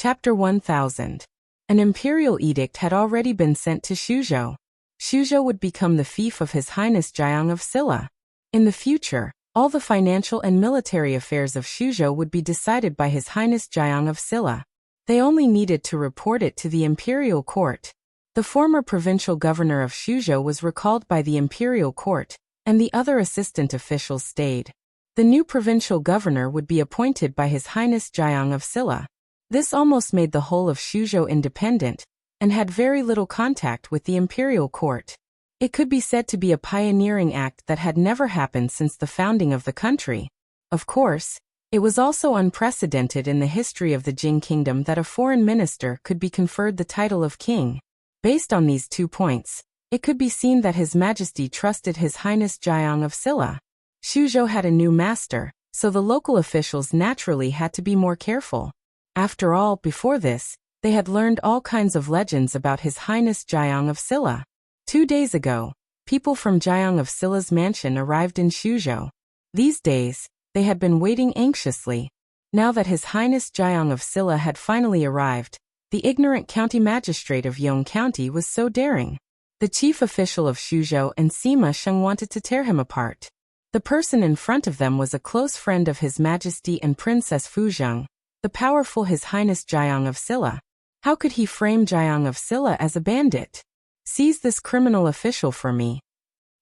Chapter 1000. An imperial edict had already been sent to Shuzhou. Shuzhou would become the fief of His Highness Jiang of Silla. In the future, all the financial and military affairs of Shuzhou would be decided by His Highness Jiang of Silla. They only needed to report it to the imperial court. The former provincial governor of Shuzhou was recalled by the imperial court, and the other assistant officials stayed. The new provincial governor would be appointed by His Highness Jiang of Silla. This almost made the whole of Shuzhou independent, and had very little contact with the imperial court. It could be said to be a pioneering act that had never happened since the founding of the country. Of course, it was also unprecedented in the history of the Jing kingdom that a foreign minister could be conferred the title of king. Based on these 2 points, it could be seen that His Majesty trusted His Highness Jiang of Silla. Shuzhou had a new master, so the local officials naturally had to be more careful. After all, before this, they had learned all kinds of legends about His Highness Jiang of Silla. 2 days ago, people from Jiang of Silla's mansion arrived in Shuzhou. These days, they had been waiting anxiously. Now that His Highness Jiang of Silla had finally arrived, the ignorant county magistrate of Yong County was so daring. The chief official of Shuzhou and Sima Sheng wanted to tear him apart. The person in front of them was a close friend of His Majesty and Princess Fuzheng, the powerful His Highness Jiang of Silla. How could he frame Jiang of Silla as a bandit? Seize this criminal official for me.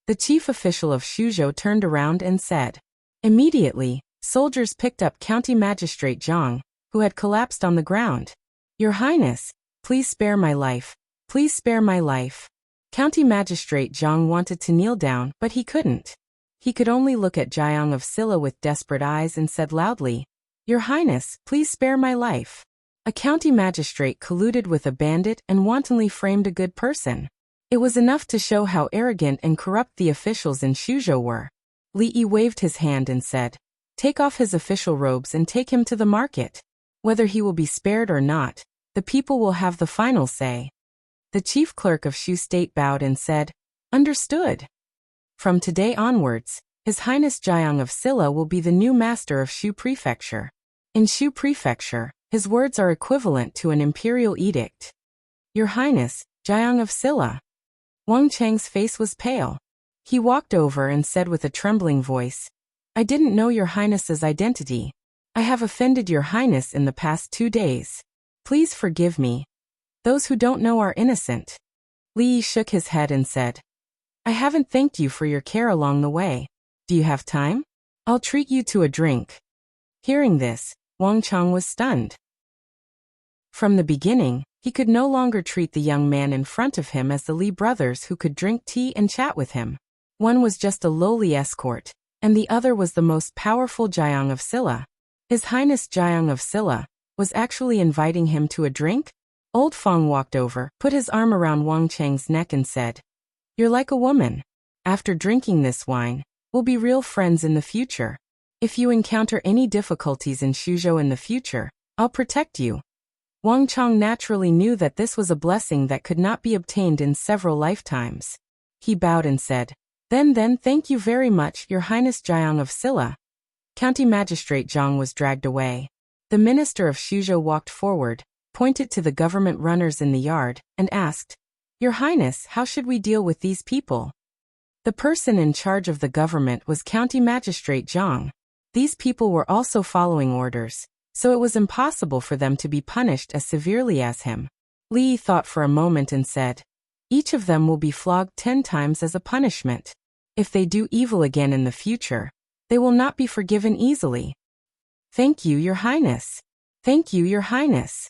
The chief official of Shuzhou turned around and said. Immediately, soldiers picked up County Magistrate Zhang, who had collapsed on the ground. Your Highness, please spare my life. Please spare my life. County Magistrate Zhang wanted to kneel down, but he couldn't. He could only look at Jiang of Silla with desperate eyes and said loudly, Your Highness, please spare my life. A county magistrate colluded with a bandit and wantonly framed a good person. It was enough to show how arrogant and corrupt the officials in Shuzhou were. Li Yi waved his hand and said, Take off his official robes and take him to the market. Whether he will be spared or not, the people will have the final say. The chief clerk of Shu State bowed and said, Understood. From today onwards, His Highness Jiang of Silla will be the new master of Shu Prefecture. In Shu Prefecture, his words are equivalent to an imperial edict. Your Highness, Jiang of Silla. Wang Cheng's face was pale. He walked over and said with a trembling voice, I didn't know Your Highness's identity. I have offended Your Highness in the past 2 days. Please forgive me. Those who don't know are innocent. Li Yi shook his head and said, I haven't thanked you for your care along the way. Do you have time? I'll treat you to a drink. Hearing this, Wang Cheng was stunned. From the beginning, he could no longer treat the young man in front of him as the Li brothers who could drink tea and chat with him. One was just a lowly escort, and the other was the most powerful Jiang of Silla. His Highness Jiang of Silla was actually inviting him to a drink? Old Feng walked over, put his arm around Wang Cheng's neck and said, You're like a woman. After drinking this wine, we'll be real friends in the future. If you encounter any difficulties in Shuzhou in the future, I'll protect you. Wang Cheng naturally knew that this was a blessing that could not be obtained in several lifetimes. He bowed and said, Then thank you very much, Your Highness Jiang of Silla. County Magistrate Zhang was dragged away. The minister of Shuzhou walked forward, pointed to the government runners in the yard, and asked, Your Highness, how should we deal with these people? The person in charge of the government was County Magistrate Zhang. These people were also following orders, so it was impossible for them to be punished as severely as him. Li Yi thought for a moment and said, Each of them will be flogged 10 times as a punishment. If they do evil again in the future, they will not be forgiven easily. Thank you, Your Highness. Thank you, Your Highness.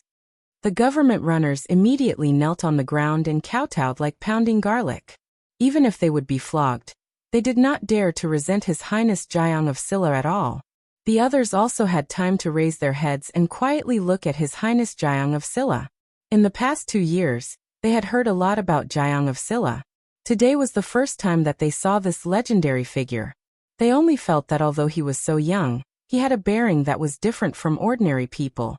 The government runners immediately knelt on the ground and kowtowed like pounding garlic. Even if they would be flogged, they did not dare to resent His Highness Jiang of Silla at all. The others also had time to raise their heads and quietly look at His Highness Jiang of Silla. In the past 2 years, they had heard a lot about Jiang of Silla. Today was the first time that they saw this legendary figure. They only felt that although he was so young, he had a bearing that was different from ordinary people.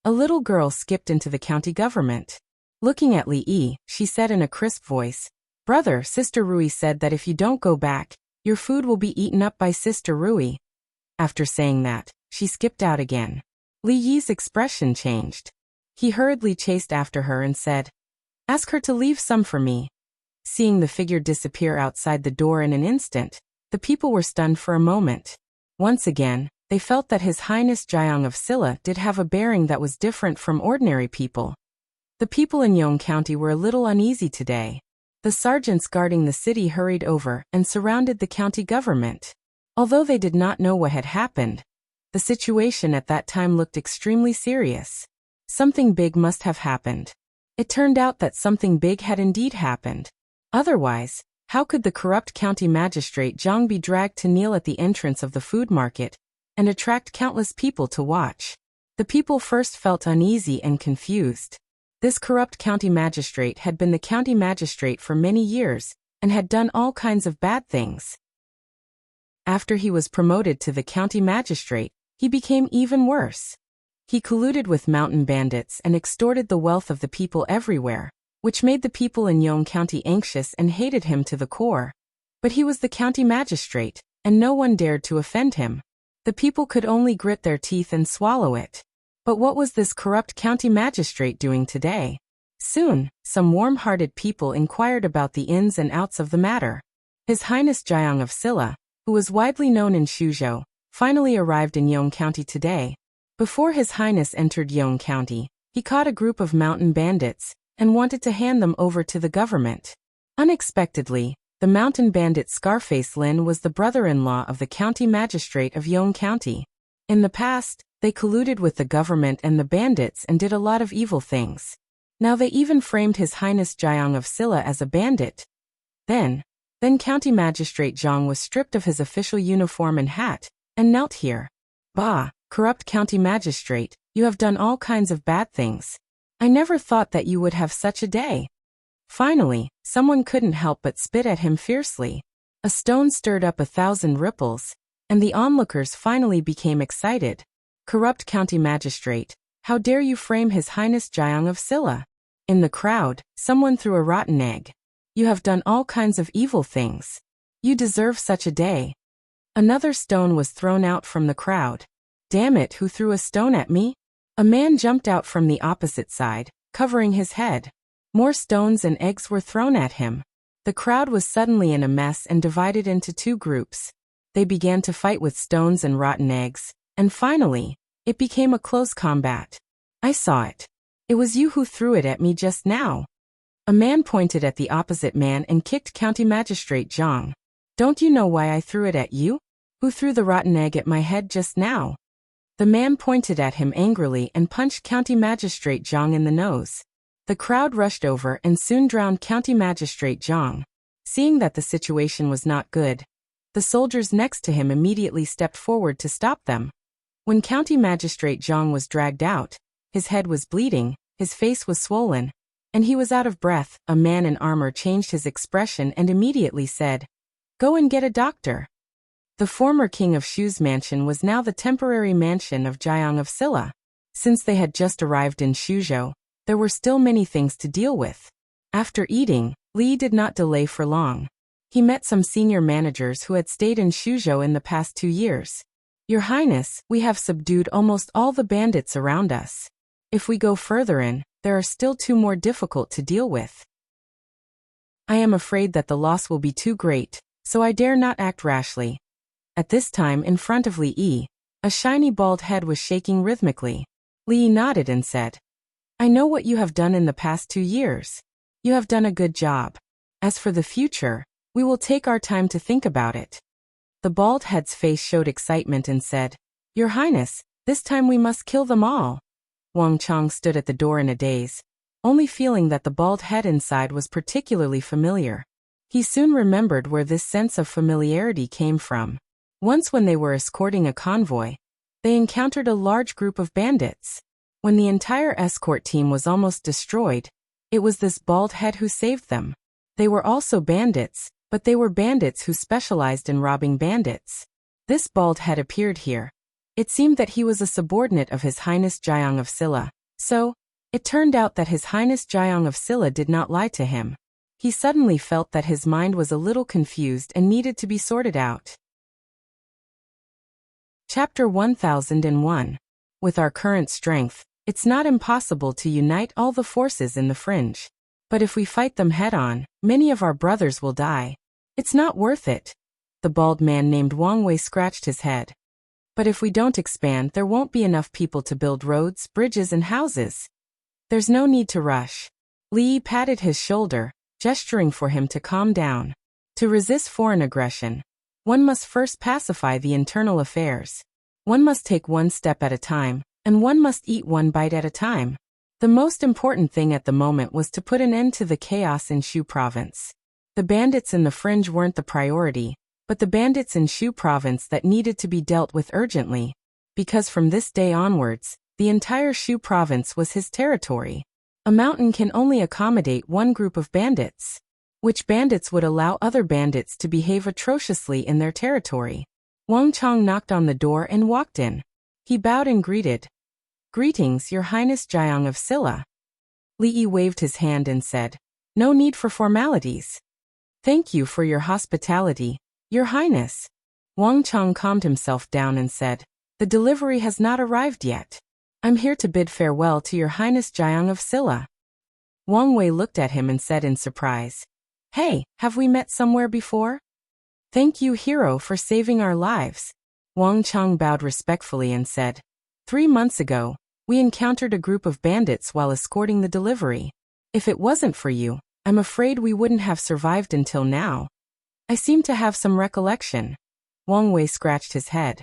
A little girl skipped into the county government. Looking at Li Yi, she said in a crisp voice, Brother, Sister Rui said that if you don't go back, your food will be eaten up by Sister Rui. After saying that, she skipped out again. Li Yi's expression changed. He hurriedly chased after her and said, "Ask her to leave some for me." Seeing the figure disappear outside the door in an instant, the people were stunned for a moment. Once again, they felt that His Highness Jiang of Silla did have a bearing that was different from ordinary people. The people in Yong County were a little uneasy today. The sergeants guarding the city hurried over and surrounded the county government. Although they did not know what had happened, the situation at that time looked extremely serious. Something big must have happened. It turned out that something big had indeed happened. Otherwise, how could the corrupt county magistrate Zhang be dragged to kneel at the entrance of the food market and attract countless people to watch? The people first felt uneasy and confused. This corrupt county magistrate had been the county magistrate for many years and had done all kinds of bad things. After he was promoted to the county magistrate, he became even worse. He colluded with mountain bandits and extorted the wealth of the people everywhere, which made the people in Yong County anxious and hated him to the core. But he was the county magistrate, and no one dared to offend him. The people could only grit their teeth and swallow it. But what was this corrupt county magistrate doing today? Soon, some warm-hearted people inquired about the ins and outs of the matter. His Highness Jiang of Silla, who was widely known in Suzhou, finally arrived in Yong County today. Before His Highness entered Yong County, he caught a group of mountain bandits and wanted to hand them over to the government. Unexpectedly, the mountain bandit Scarface Lin was the brother-in-law of the county magistrate of Yong County. In the past, they colluded with the government and the bandits and did a lot of evil things. Now they even framed His Highness Jiang of Silla as a bandit. Then County Magistrate Zhang was stripped of his official uniform and hat, and knelt here. "Bah, corrupt County Magistrate, you have done all kinds of bad things. I never thought that you would have such a day." Finally, someone couldn't help but spit at him fiercely. A stone stirred up 1,000 ripples, and the onlookers finally became excited. "Corrupt County Magistrate, how dare you frame His Highness Jiang of Silla?" In the crowd, someone threw a rotten egg. "You have done all kinds of evil things. You deserve such a day." Another stone was thrown out from the crowd. "Damn it, who threw a stone at me?" A man jumped out from the opposite side, covering his head. More stones and eggs were thrown at him. The crowd was suddenly in a mess and divided into two groups. They began to fight with stones and rotten eggs, and finally, it became a close combat. "I saw it. It was you who threw it at me just now." A man pointed at the opposite man and kicked County Magistrate Zhang. "Don't you know why I threw it at you? Who threw the rotten egg at my head just now?" The man pointed at him angrily and punched County Magistrate Zhang in the nose. The crowd rushed over and soon drowned County Magistrate Zhang. Seeing that the situation was not good, the soldiers next to him immediately stepped forward to stop them. When County Magistrate Zhang was dragged out, his head was bleeding, his face was swollen, and he was out of breath. A man in armor changed his expression and immediately said, "Go and get a doctor." The former king of Shu's mansion was now the temporary mansion of Jiang of Silla. Since they had just arrived in Suzhou, there were still many things to deal with. After eating, Li did not delay for long. He met some senior managers who had stayed in Suzhou in the past 2 years. "Your Highness, we have subdued almost all the bandits around us. If we go further in, there are still 2 more difficult to deal with. I am afraid that the loss will be too great, so I dare not act rashly." At this time, in front of Li Yi, a shiny bald head was shaking rhythmically. Li Yi nodded and said, "I know what you have done in the past 2 years. You have done a good job. As for the future, we will take our time to think about it." The bald head's face showed excitement and said, "Your Highness, this time we must kill them all." Wang Chong stood at the door in a daze, only feeling that the bald head inside was particularly familiar. He soon remembered where this sense of familiarity came from. Once when they were escorting a convoy, they encountered a large group of bandits. When the entire escort team was almost destroyed, it was this bald head who saved them. They were also bandits, but they were bandits who specialized in robbing bandits. This bald head appeared here. It seemed that he was a subordinate of His Highness Jiang of Silla, so it turned out that His Highness Jiang of Silla did not lie to him. He suddenly felt that his mind was a little confused and needed to be sorted out. Chapter 1001. With our current strength, It's not impossible to unite all the forces in the fringe. But if we fight them head-on, many of our brothers will die. It's not worth it. The bald man named Wang Wei scratched his head. But if we don't expand, there won't be enough people to build roads, bridges, and houses. There's no need to rush. Li patted his shoulder, gesturing for him to calm down. To resist foreign aggression, one must first pacify the internal affairs. One must take one step at a time, and one must eat one bite at a time. The most important thing at the moment was to put an end to the chaos in Shu province. The bandits in the fringe weren't the priority, but the bandits in Shu province that needed to be dealt with urgently, because from this day onwards, the entire Shu province was his territory. A mountain can only accommodate one group of bandits. Which bandits would allow other bandits to behave atrociously in their territory? Wang Chong knocked on the door and walked in. He bowed and greeted. "Greetings, Your Highness Jiang of Silla." Li Yi waved his hand and said, "No need for formalities. Thank you for your hospitality, Your Highness." Wang Chong calmed himself down and said, "The delivery has not arrived yet. I'm here to bid farewell to Your Highness Jiang of Silla." Wang Wei looked at him and said in surprise, "Hey, have we met somewhere before?" "Thank you, hero, for saving our lives." Wang Chong bowed respectfully and said, 3 months ago, we encountered a group of bandits while escorting the delivery. If it wasn't for you, I'm afraid we wouldn't have survived until now. I seem to have some recollection. Wang Wei scratched his head.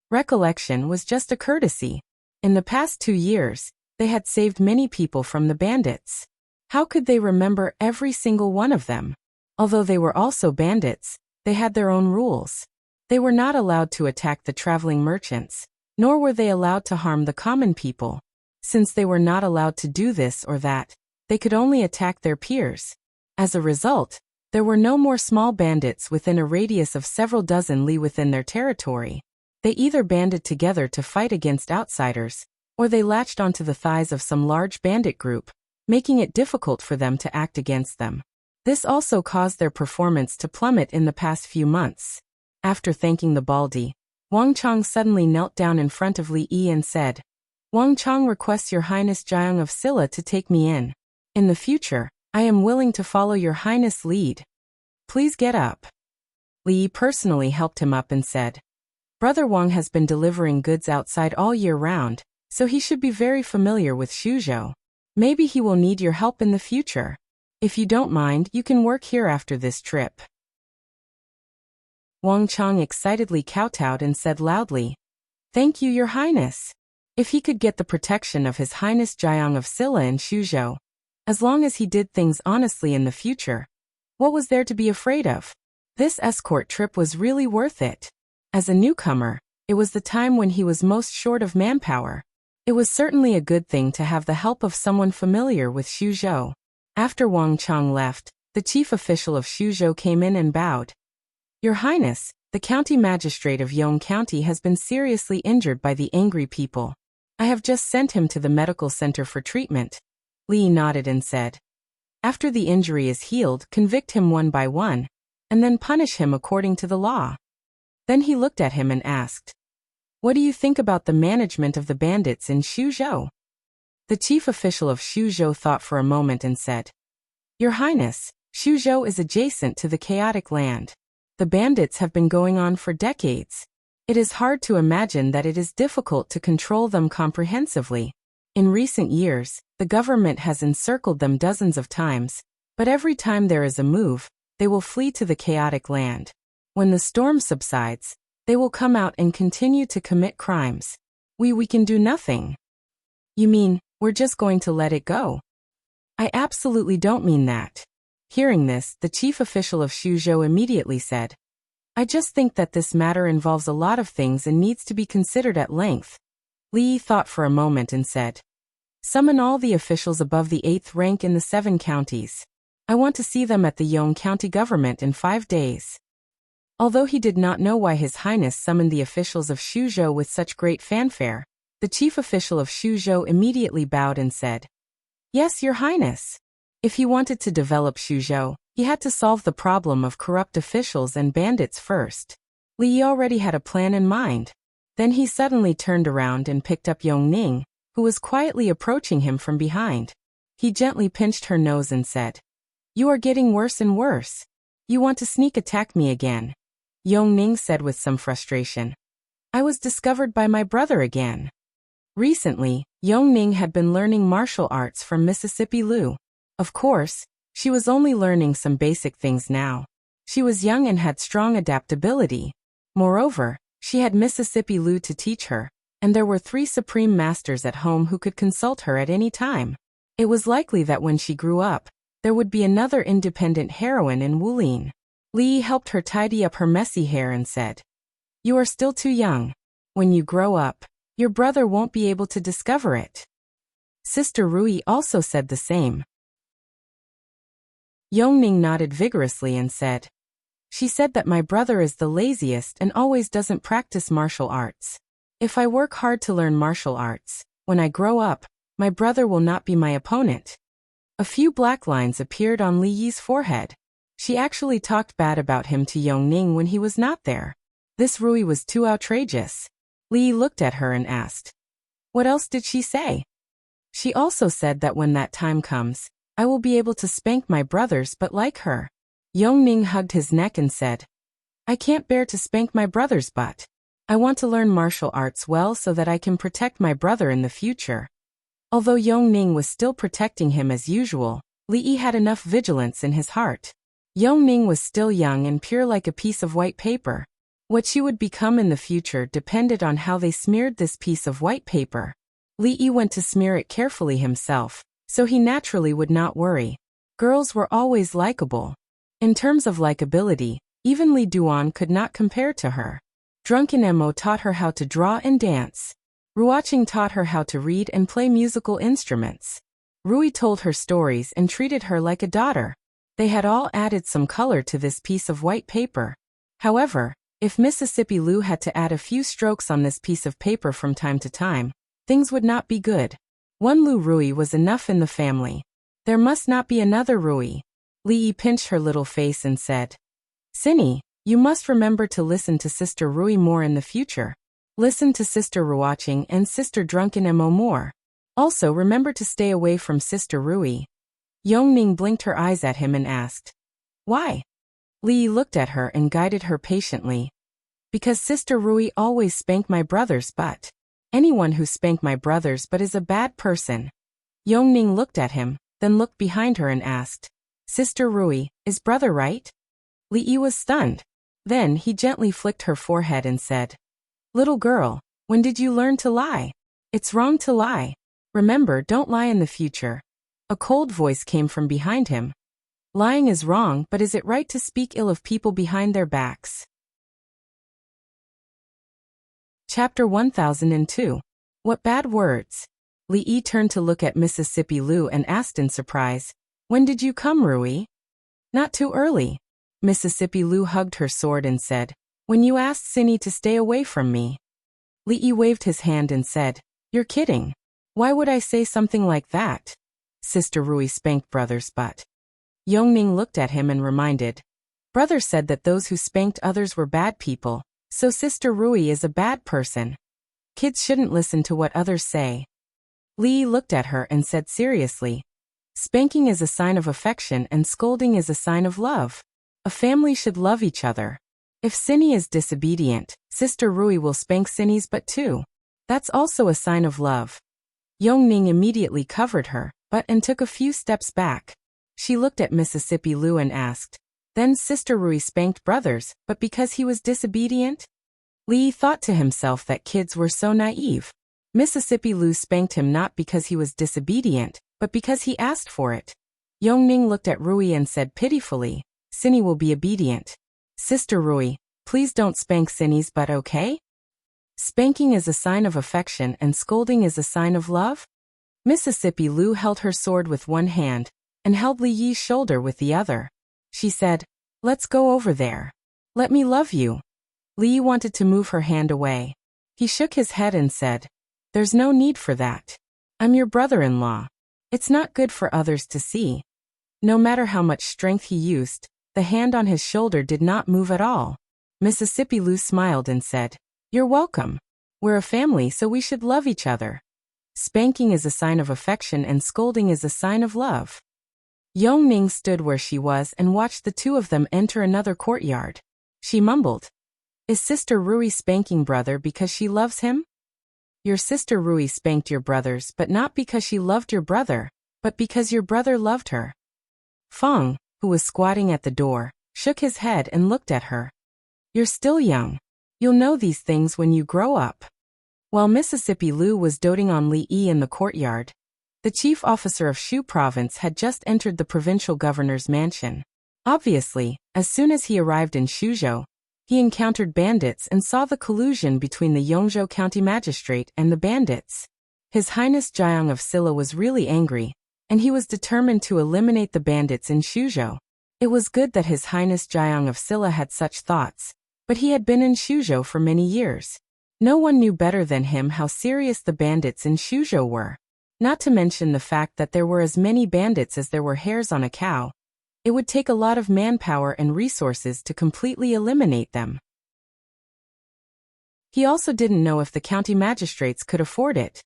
Recollection was just a courtesy. In the past 2 years, they had saved many people from the bandits. How could they remember every single one of them? Although they were also bandits, they had their own rules. They were not allowed to attack the traveling merchants, nor were they allowed to harm the common people. Since they were not allowed to do this or that, they could only attack their peers. As a result, there were no more small bandits within a radius of several dozen li within their territory. They either banded together to fight against outsiders, or they latched onto the thighs of some large bandit group, making it difficult for them to act against them. This also caused their performance to plummet in the past few months. After thanking the Baldi, Wang Chong suddenly knelt down in front of Li Yi and said, "Wang Chong requests Your Highness Jiang of Silla to take me in. In the future, I am willing to follow Your Highness' lead. Please get up." Li Yi personally helped him up and said, "Brother Wang has been delivering goods outside all year round, so he should be very familiar with Shuzhou. Maybe he will need your help in the future. If you don't mind, you can work here after this trip." Wang Chong excitedly kowtowed and said loudly, "Thank you, Your Highness." If he could get the protection of His Highness Jiang of Silla in Shuzhou, as long as he did things honestly in the future, what was there to be afraid of? This escort trip was really worth it. As a newcomer, it was the time when he was most short of manpower. It was certainly a good thing to have the help of someone familiar with Shuzhou. After Wang Chong left, the chief official of Shuzhou came in and bowed. "Your Highness, the county magistrate of Yong County has been seriously injured by the angry people. I have just sent him to the medical center for treatment." Li nodded and said, "After the injury is healed, convict him one by one, and then punish him according to the law." Then he looked at him and asked, "What do you think about the management of the bandits in Shuzhou?" The chief official of Shuzhou thought for a moment and said, "Your Highness, Shuzhou is adjacent to the chaotic land. The bandits have been going on for decades. It is hard to imagine that it is difficult to control them comprehensively. In recent years, the government has encircled them dozens of times, but every time there is a move, they will flee to the chaotic land. When the storm subsides, they will come out and continue to commit crimes. We can do nothing." "You mean, we're just going to let it go?" "I absolutely don't mean that." Hearing this, the chief official of Shuzhou immediately said, "I just think that this matter involves a lot of things and needs to be considered at length." Li thought for a moment and said, "Summon all the officials above the 8th rank in the 7 counties. I want to see them at the Yong County government in 5 days." Although he did not know why His Highness summoned the officials of Shuzhou with such great fanfare, the chief official of Shuzhou immediately bowed and said, "Yes, Your Highness." If he wanted to develop Shuzhou, he had to solve the problem of corrupt officials and bandits first. Li already had a plan in mind. Then he suddenly turned around and picked up Yongning, who was quietly approaching him from behind. He gently pinched her nose and said, "You are getting worse and worse. You want to sneak attack me again," Yongning said with some frustration. "I was discovered by my brother again." Recently, Yongning had been learning martial arts from Mississippi Lu. Of course, she was only learning some basic things now. She was young and had strong adaptability. Moreover, she had Mississippi Lu to teach her, and there were 3 supreme masters at home who could consult her at any time. It was likely that when she grew up, there would be another independent heroine in Wulin. Li helped her tidy up her messy hair and said, "You are still too young. When you grow up, your brother won't be able to discover it." Sister Rui also said the same. Yongning nodded vigorously and said, "She said that my brother is the laziest and always doesn't practice martial arts. If I work hard to learn martial arts, when I grow up, my brother will not be my opponent." A few black lines appeared on Li Yi's forehead. She actually talked bad about him to Yongning when he was not there. This Rui was too outrageous. Li Yi looked at her and asked, "What else did she say?" "She also said that when that time comes, I will be able to spank my brothers but like her." Yongning hugged his neck and said, "I can't bear to spank my brother's butt. I want to learn martial arts well so that I can protect my brother in the future." Although Yongning was still protecting him as usual, Li Yi had enough vigilance in his heart. Yongning was still young and pure like a piece of white paper. What she would become in the future depended on how they smeared this piece of white paper. Li Yi went to smear it carefully himself, so he naturally would not worry. Girls were always likable. In terms of likability, even Li Duan could not compare to her. Drunken Emo taught her how to draw and dance. Ruoqing taught her how to read and play musical instruments. Rui told her stories and treated her like a daughter. They had all added some color to this piece of white paper. However, if Mississippi Lu had to add a few strokes on this piece of paper from time to time, things would not be good. One Lu Rui was enough in the family. There must not be another Rui. Li Yi pinched her little face and said, "Cinny, you must remember to listen to Sister Rui more in the future. Listen to Sister Ruoqing and Sister Drunken Emo more. Also remember to stay away from Sister Rui." Yongning blinked her eyes at him and asked, "Why?" Li Yi looked at her and guided her patiently. "Because Sister Rui always spanked my brother's butt. Anyone who spanked my brother's butt is a bad person." Yongning looked at him, then looked behind her and asked, "Sister Rui, is brother right?" Li Yi was stunned. Then he gently flicked her forehead and said, "Little girl, when did you learn to lie? It's wrong to lie. Remember, don't lie in the future." A cold voice came from behind him. "Lying is wrong, but is it right to speak ill of people behind their backs?" Chapter 1002. What bad words? Li Yi turned to look at Mississippi Lu and asked in surprise, "When did you come, Rui?" "Not too early." Mississippi Lu hugged her sword and said, "When you asked Cinny to stay away from me." Li Yi waved his hand and said, "You're kidding. Why would I say something like that?" Sister Rui spanked brother's butt. Yongning looked at him and reminded, "Brother said that those who spanked others were bad people, so Sister Rui is a bad person. Kids shouldn't listen to what others say." Li Yi looked at her and said seriously, "Spanking is a sign of affection and scolding is a sign of love. A family should love each other. If Cinny is disobedient, Sister Rui will spank Cinny's butt too. That's also a sign of love." Yongning immediately covered her butt and took a few steps back. She looked at Mississippi Lu and asked, "Then Sister Rui spanked brothers, but because he was disobedient?" Li Yi thought to himself that kids were so naive. Mississippi Lu spanked him not because he was disobedient, but because he asked for it. Yongning looked at Rui and said pitifully, "Cinny will be obedient. Sister Rui, please don't spank Cinny's butt, okay? Spanking is a sign of affection and scolding is a sign of love?" Mississippi Lu held her sword with one hand and held Li Yi's shoulder with the other. She said, "Let's go over there. Let me love you." Li Yi wanted to move her hand away. He shook his head and said, "There's no need for that. I'm your brother-in-law. It's not good for others to see." No matter how much strength he used, the hand on his shoulder did not move at all. Mississippi Lu smiled and said, "You're welcome. We're a family, so we should love each other." Spanking is a sign of affection and scolding is a sign of love. Yongning stood where she was and watched the two of them enter another courtyard. She mumbled, "Is Sister Rui spanking brother because she loves him?" "Your sister Rui spanked your brothers, but not because she loved your brother, but because your brother loved her." Fong, who was squatting at the door, shook his head and looked at her. "You're still young. You'll know these things when you grow up." While Mississippi Liu was doting on Li Yi in the courtyard, the chief officer of Shu province had just entered the provincial governor's mansion. Obviously, as soon as he arrived in Shuzhou, he encountered bandits and saw the collusion between the Yongzhou County magistrate and the bandits. His Highness Jiang of Silla was really angry, and he was determined to eliminate the bandits in Shuzhou. It was good that His Highness Jiang of Silla had such thoughts, but he had been in Shuzhou for many years. No one knew better than him how serious the bandits in Shuzhou were. Not to mention the fact that there were as many bandits as there were hairs on a cow. It would take a lot of manpower and resources to completely eliminate them. He also didn't know if the county magistrates could afford it.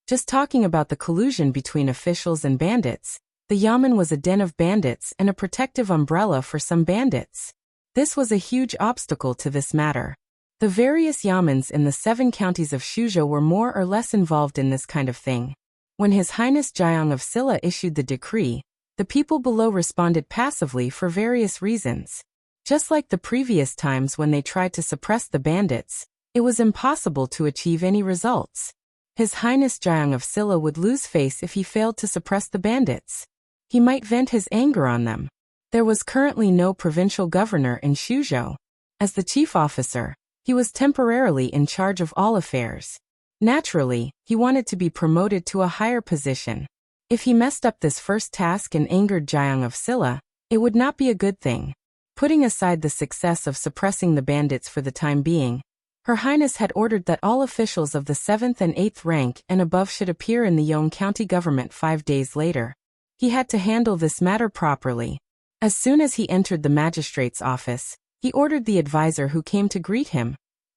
Just talking about the collusion between officials and bandits, the yamen was a den of bandits and a protective umbrella for some bandits. This was a huge obstacle to this matter. The various yamens in the 7 counties of Shuzhou were more or less involved in this kind of thing. When His Highness Jiang of Silla issued the decree, the people below responded passively for various reasons. Just like the previous times when they tried to suppress the bandits, it was impossible to achieve any results. His Highness Jiang of Silla would lose face if he failed to suppress the bandits. He might vent his anger on them. There was currently no provincial governor in Shuzhou. As the chief officer, he was temporarily in charge of all affairs. Naturally, he wanted to be promoted to a higher position. If he messed up this first task and angered Jiang of Silla, it would not be a good thing. Putting aside the success of suppressing the bandits for the time being, Her Highness had ordered that all officials of the 7th and 8th rank and above should appear in the Yong County government 5 days later. He had to handle this matter properly. As soon as he entered the magistrate's office, he ordered the advisor who came to greet him,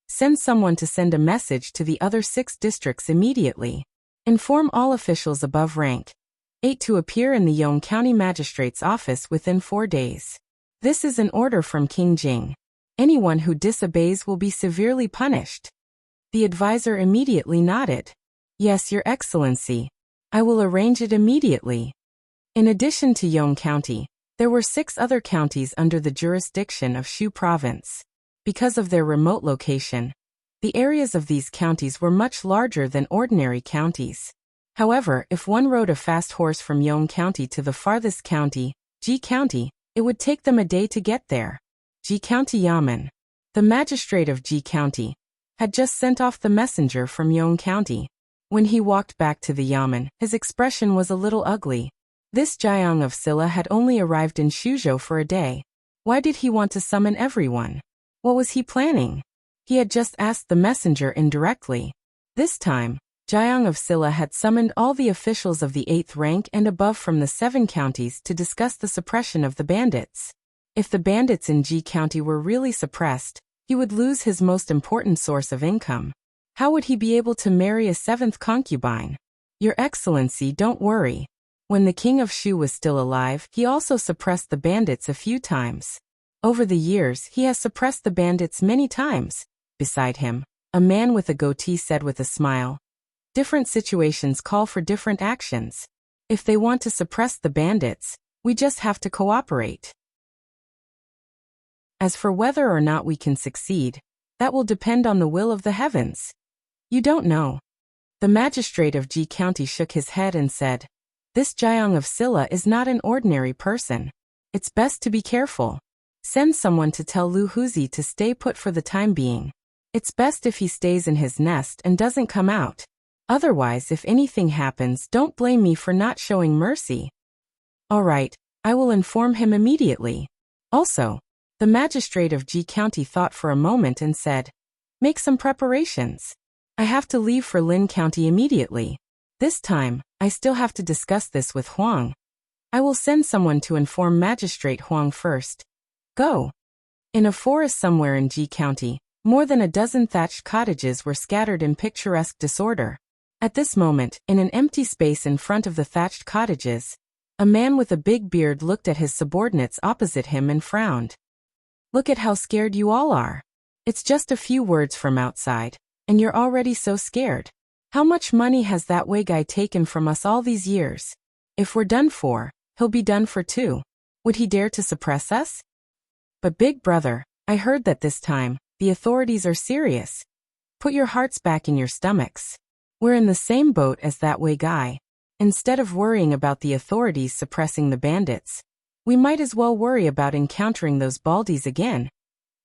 "Send someone to send a message to the other 6 districts immediately. Inform all officials above rank 8 to appear in the Yong County Magistrate's office within 4 days. This is an order from King Jing. Anyone who disobeys will be severely punished." The advisor immediately nodded. "Yes, Your Excellency. I will arrange it immediately." In addition to Yong County, there were 6 other counties under the jurisdiction of Shu Province. Because of their remote location, the areas of these counties were much larger than ordinary counties. However, if one rode a fast horse from Yong County to the farthest county, Ji County, it would take them a day to get there. Ji County Yamen. The magistrate of Ji County had just sent off the messenger from Yong County. When he walked back to the Yamen, his expression was a little ugly. This Jiang of Silla had only arrived in Shuzhou for a day. Why did he want to summon everyone? What was he planning? He had just asked the messenger indirectly. This time, Jiang of Silla had summoned all the officials of the 8th rank and above from the 7 counties to discuss the suppression of the bandits. If the bandits in Ji County were really suppressed, he would lose his most important source of income. How would he be able to marry a 7th concubine? Your Excellency, don't worry. When the king of Shu was still alive, he also suppressed the bandits a few times. Over the years, he has suppressed the bandits many times. Beside him, a man with a goatee said with a smile, "Different situations call for different actions. If they want to suppress the bandits, we just have to cooperate. As for whether or not we can succeed, that will depend on the will of the heavens. You don't know." The magistrate of Ji County shook his head and said, "This Jiang of Silla is not an ordinary person. It's best to be careful. Send someone to tell Lu Huzi to stay put for the time being. It's best if he stays in his nest and doesn't come out. Otherwise, if anything happens, don't blame me for not showing mercy." "All right, I will inform him immediately." Also, the magistrate of Ji County thought for a moment and said, "Make some preparations. I have to leave for Lin County immediately. This time, I still have to discuss this with Huang. I will send someone to inform Magistrate Huang first. Go." In a forest somewhere in Ji County, more than a dozen thatched cottages were scattered in picturesque disorder. At this moment, in an empty space in front of the thatched cottages, a man with a big beard looked at his subordinates opposite him and frowned. "Look at how scared you all are. It's just a few words from outside, and you're already so scared. How much money has that way guy taken from us all these years? If we're done for, he'll be done for too. Would he dare to suppress us?" "But big brother, I heard that this time, the authorities are serious. Put your hearts back in your stomachs. We're in the same boat as that way guy. Instead of worrying about the authorities suppressing the bandits, we might as well worry about encountering those Baldies again."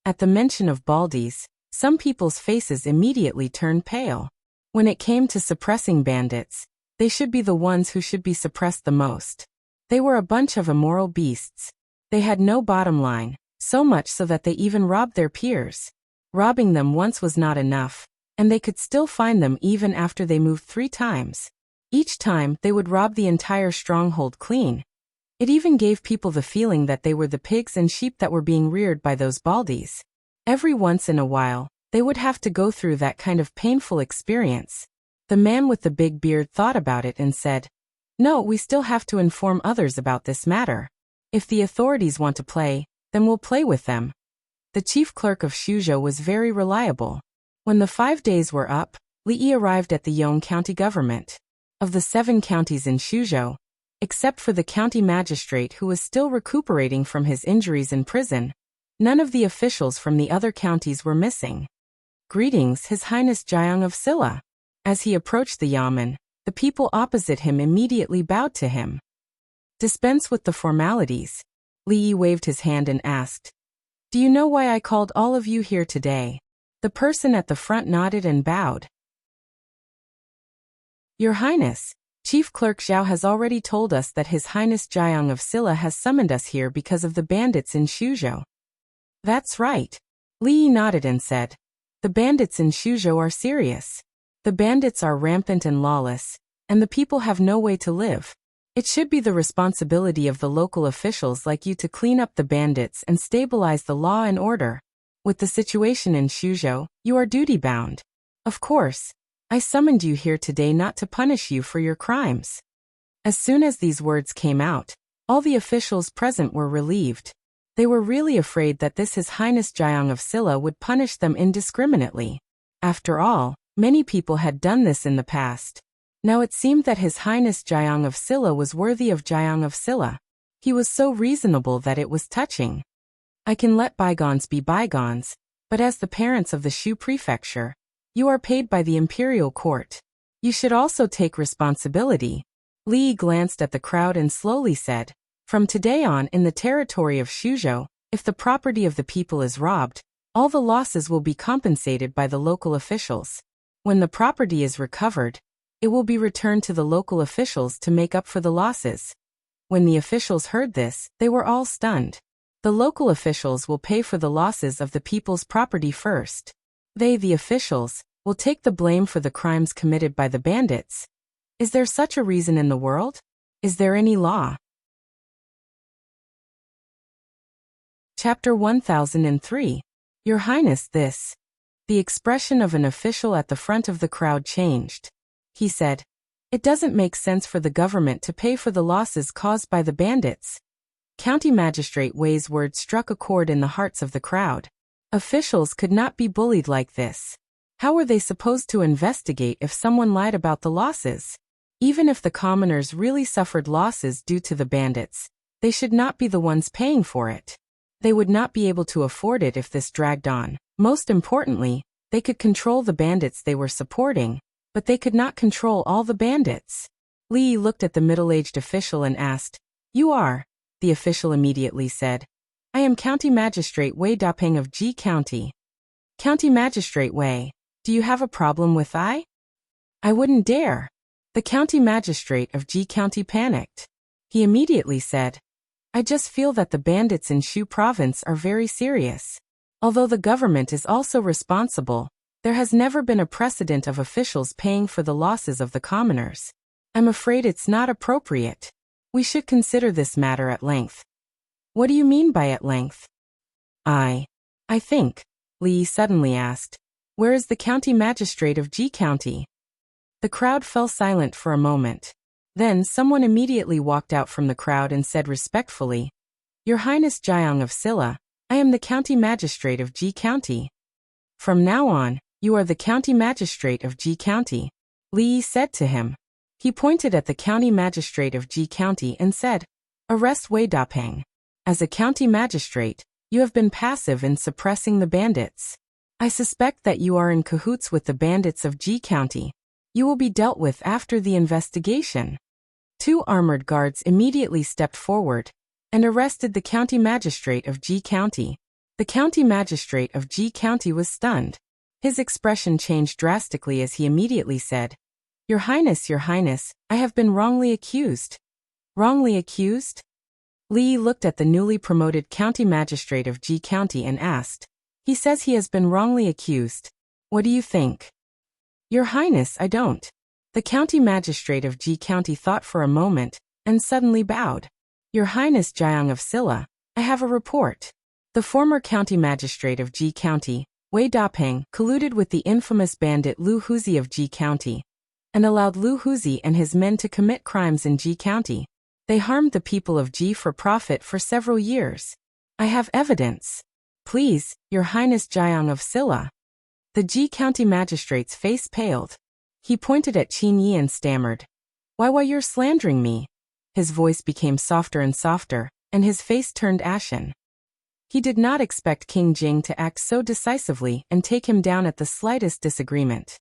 At the mention of Baldies, some people's faces immediately turned pale. When it came to suppressing bandits, they should be the ones who should be suppressed the most. They were a bunch of immoral beasts. They had no bottom line, so much so that they even robbed their peers. Robbing them once was not enough, and they could still find them even after they moved 3 times. Each time, they would rob the entire stronghold clean. It even gave people the feeling that they were the pigs and sheep that were being reared by those Baldies. Every once in a while, they would have to go through that kind of painful experience. The man with the big beard thought about it and said, "No, we still have to inform others about this matter. If the authorities want to play, then we'll play with them." The chief clerk of Shuzhou was very reliable. When the 5 days were up, Li arrived at the Yong County government. Of the 7 counties in Shuzhou, except for the county magistrate who was still recuperating from his injuries in prison, none of the officials from the other counties were missing. "Greetings, His Highness Jiang of Silla." As he approached the yamen, the people opposite him immediately bowed to him. "Dispense with the formalities." Li waved his hand and asked, "Do you know why I called all of you here today?" The person at the front nodded and bowed. "Your Highness, Chief Clerk Zhao has already told us that His Highness Jiang of Silla has summoned us here because of the bandits in Shuzhou." "That's right." Li nodded and said, "The bandits in Shuzhou are serious. The bandits are rampant and lawless, and the people have no way to live. It should be the responsibility of the local officials like you to clean up the bandits and stabilize the law and order. With the situation in Shuzhou, you are duty-bound. Of course, I summoned you here today not to punish you for your crimes." As soon as these words came out, all the officials present were relieved. They were really afraid that this His Highness Jiang of Silla would punish them indiscriminately. After all, many people had done this in the past. Now it seemed that His Highness Jiang of Silla was worthy of Jiang of Silla. He was so reasonable that it was touching. "I can let bygones be bygones, but as the parents of the Shu prefecture, you are paid by the imperial court. You should also take responsibility." Li glanced at the crowd and slowly said, "From today on in the territory of Shuzhou, if the property of the people is robbed, all the losses will be compensated by the local officials. When the property is recovered, it will be returned to the local officials to make up for the losses." When the officials heard this, they were all stunned. The local officials will pay for the losses of the people's property first. They, the officials, will take the blame for the crimes committed by the bandits. Is there such a reason in the world? Is there any law? Chapter 1003. Your Highness, this. The expression of an official at the front of the crowd changed. He said, "It doesn't make sense for the government to pay for the losses caused by the bandits." County Magistrate Wei's words struck a chord in the hearts of the crowd. Officials could not be bullied like this. How were they supposed to investigate if someone lied about the losses? Even if the commoners really suffered losses due to the bandits, they should not be the ones paying for it. They would not be able to afford it if this dragged on. Most importantly, they could control the bandits they were supporting, but they could not control all the bandits. Li looked at the middle-aged official and asked, "You are?" The official immediately said, "I am County Magistrate Wei Dapeng of Ji County." "County Magistrate Wei, do you have a problem with I wouldn't dare." The County Magistrate of Ji County panicked. He immediately said, "I just feel that the bandits in Shu Province are very serious. Although the government is also responsible, there has never been a precedent of officials paying for the losses of the commoners. I'm afraid it's not appropriate. We should consider this matter at length." "What do you mean by at length?" I think," Li suddenly asked, "where is the County Magistrate of Ji County?" The crowd fell silent for a moment. Then someone immediately walked out from the crowd and said respectfully, "Your Highness Jiang of Silla, I am the county magistrate of Ji County. From now on, you are the county magistrate of Ji County," Li Yi said to him. He pointed at the county magistrate of Ji County and said, "Arrest Wei Dapeng. As a county magistrate, you have been passive in suppressing the bandits. I suspect that you are in cahoots with the bandits of Ji County. You will be dealt with after the investigation." 2 armored guards immediately stepped forward and arrested the county magistrate of Ji County. The county magistrate of Ji County was stunned. His expression changed drastically as he immediately said, Your Highness, I have been wrongly accused." "Wrongly accused?" Li Yi looked at the newly promoted county magistrate of Ji County and asked, "He says he has been wrongly accused. What do you think?" "Your Highness, I don't." The county magistrate of Ji County thought for a moment and suddenly bowed. "Your Highness Jiang of Silla, I have a report." The former county magistrate of Ji County, Wei Dapeng, colluded with the infamous bandit Lu Huzi of Ji County and allowed Lu Huzi and his men to commit crimes in Ji County. They harmed the people of Ji for profit for several years. I have evidence. Please, Your Highness Jiang of Silla. The Ji County magistrate's face paled. He pointed at Qin Yi and stammered, Why you're slandering me?" His voice became softer and softer, and his face turned ashen. He did not expect King Jing to act so decisively and take him down at the slightest disagreement.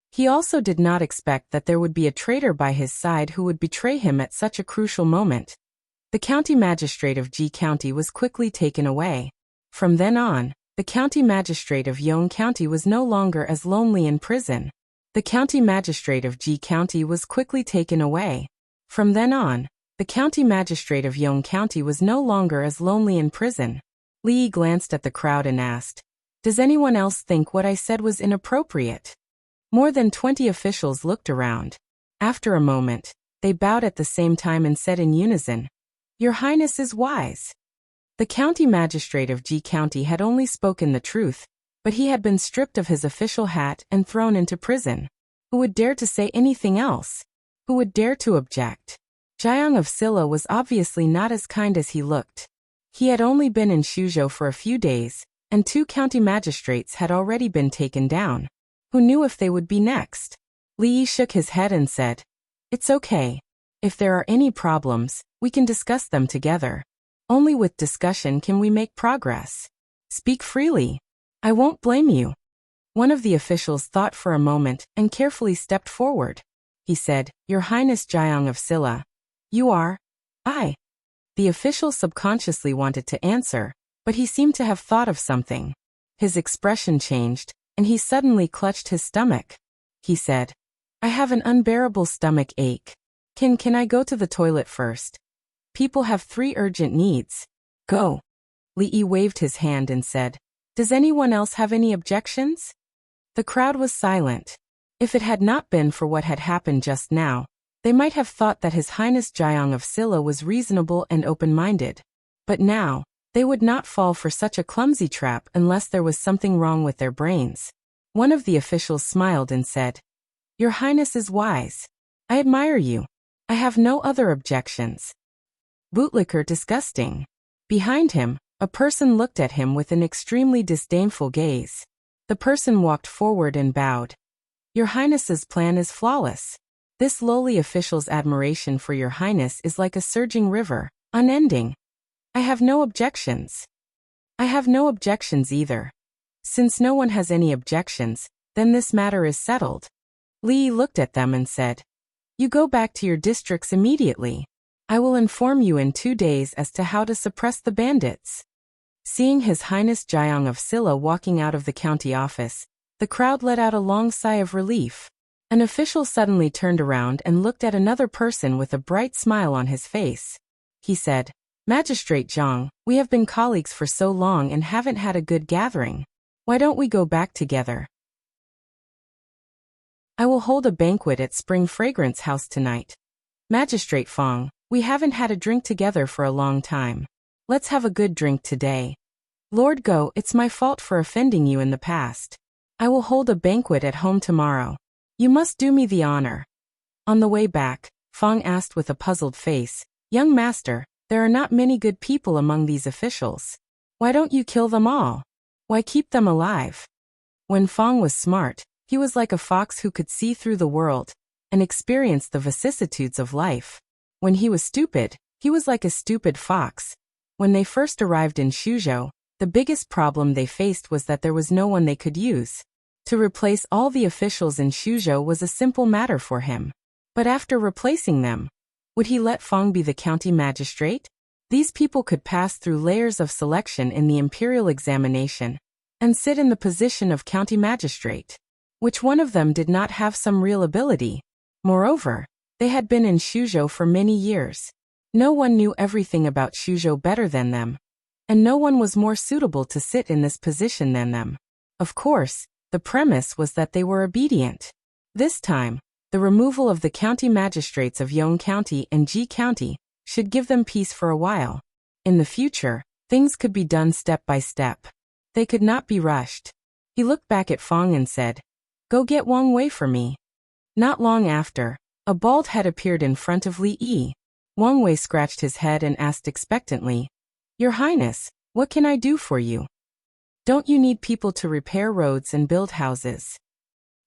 He also did not expect that there would be a traitor by his side who would betray him at such a crucial moment. The county magistrate of Ji County was quickly taken away. From then on, the county magistrate of Yong County was no longer as lonely in prison. The county magistrate of Ji County was quickly taken away. From then on, the county magistrate of Yong County was no longer as lonely in prison. Li Yi glanced at the crowd and asked, "Does anyone else think what I said was inappropriate?" More than 20 officials looked around. After a moment, they bowed at the same time and said in unison, "Your Highness is wise." The county magistrate of Ji County had only spoken the truth, but he had been stripped of his official hat and thrown into prison. Who would dare to say anything else? Who would dare to object? Jiang of Silla was obviously not as kind as he looked. He had only been in Shuzhou for a few days, and 2 county magistrates had already been taken down. Who knew if they would be next? Li Yi shook his head and said, "It's okay. If there are any problems, we can discuss them together. Only with discussion can we make progress. Speak freely. I won't blame you." One of the officials thought for a moment and carefully stepped forward. He said, "Your Highness Jiang of Silla, you are?" "I." The official subconsciously wanted to answer, but he seemed to have thought of something. His expression changed, and he suddenly clutched his stomach. He said, "I have an unbearable stomach ache. Can I go to the toilet first? People have 3 urgent needs. Go." Li Yi waved his hand and said, "Does anyone else have any objections?" The crowd was silent. If it had not been for what had happened just now, they might have thought that His Highness Jiang of Silla was reasonable and open-minded. But now, they would not fall for such a clumsy trap unless there was something wrong with their brains. One of the officials smiled and said, "Your Highness is wise. I admire you. I have no other objections." Bootlicker disgusting. Behind him, a person looked at him with an extremely disdainful gaze. The person walked forward and bowed. "Your Highness's plan is flawless. This lowly official's admiration for Your Highness is like a surging river, unending. I have no objections." "I have no objections either." "Since no one has any objections, then this matter is settled." Li Yi looked at them and said, "You go back to your districts immediately. I will inform you in 2 days as to how to suppress the bandits." Seeing His Highness Jiang of Silla walking out of the county office, the crowd let out a long sigh of relief. An official suddenly turned around and looked at another person with a bright smile on his face. He said, "Magistrate Zhang, we have been colleagues for so long and haven't had a good gathering. Why don't we go back together? I will hold a banquet at Spring Fragrance House tonight. Magistrate Fong, we haven't had a drink together for a long time. Let's have a good drink today. Lord Go, it's my fault for offending you in the past. I will hold a banquet at home tomorrow. You must do me the honor. On the way back, Fong asked with a puzzled face, Young master, there are not many good people among these officials. Why don't you kill them all? Why keep them alive? When Fong was smart, he was like a fox who could see through the world and experience the vicissitudes of life. When he was stupid, he was like a stupid fox. When they first arrived in Shuzhou, the biggest problem they faced was that there was no one they could use. To replace all the officials in Shuzhou was a simple matter for him. But after replacing them, would he let Fong be the county magistrate? These people could pass through layers of selection in the imperial examination and sit in the position of county magistrate. Which one of them did not have some real ability? Moreover, they had been in Shuzhou for many years. No one knew everything about Shuzhou better than them, and no one was more suitable to sit in this position than them. Of course, the premise was that they were obedient. This time, the removal of the county magistrates of Yong County and Ji County should give them peace for a while. In the future, things could be done step by step. They could not be rushed. He looked back at Fong and said, Go get Wang Wei for me. Not long after, a bald head appeared in front of Li Yi. Wang Wei scratched his head and asked expectantly, Your Highness, what can I do for you? Don't you need people to repair roads and build houses?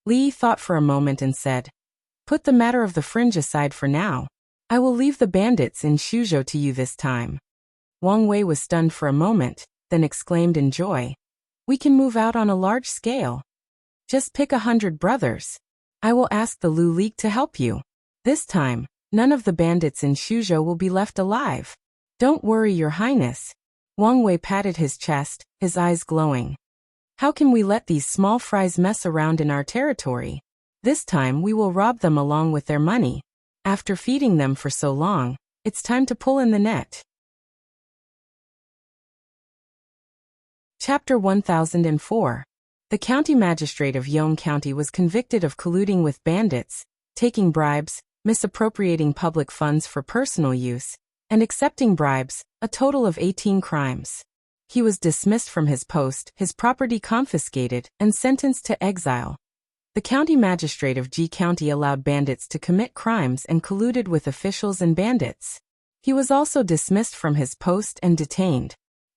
Li Yi thought for a moment and said, Put the matter of the fringe aside for now. I will leave the bandits in Shuzhou to you this time. Wang Wei was stunned for a moment, then exclaimed in joy, We can move out on a large scale. Just pick 100 brothers. I will ask the Lu League to help you. This time, none of the bandits in Shuzhou will be left alive. Don't worry, Your Highness. Wang Wei patted his chest, his eyes glowing. How can we let these small fries mess around in our territory? This time we will rob them along with their money. After feeding them for so long, it's time to pull in the net. Chapter 1004. The county magistrate of Yong County was convicted of colluding with bandits, taking bribes, misappropriating public funds for personal use, and accepting bribes, a total of 18 crimes. He was dismissed from his post, his property confiscated, and sentenced to exile. The county magistrate of Ji County allowed bandits to commit crimes and colluded with officials and bandits. He was also dismissed from his post and detained.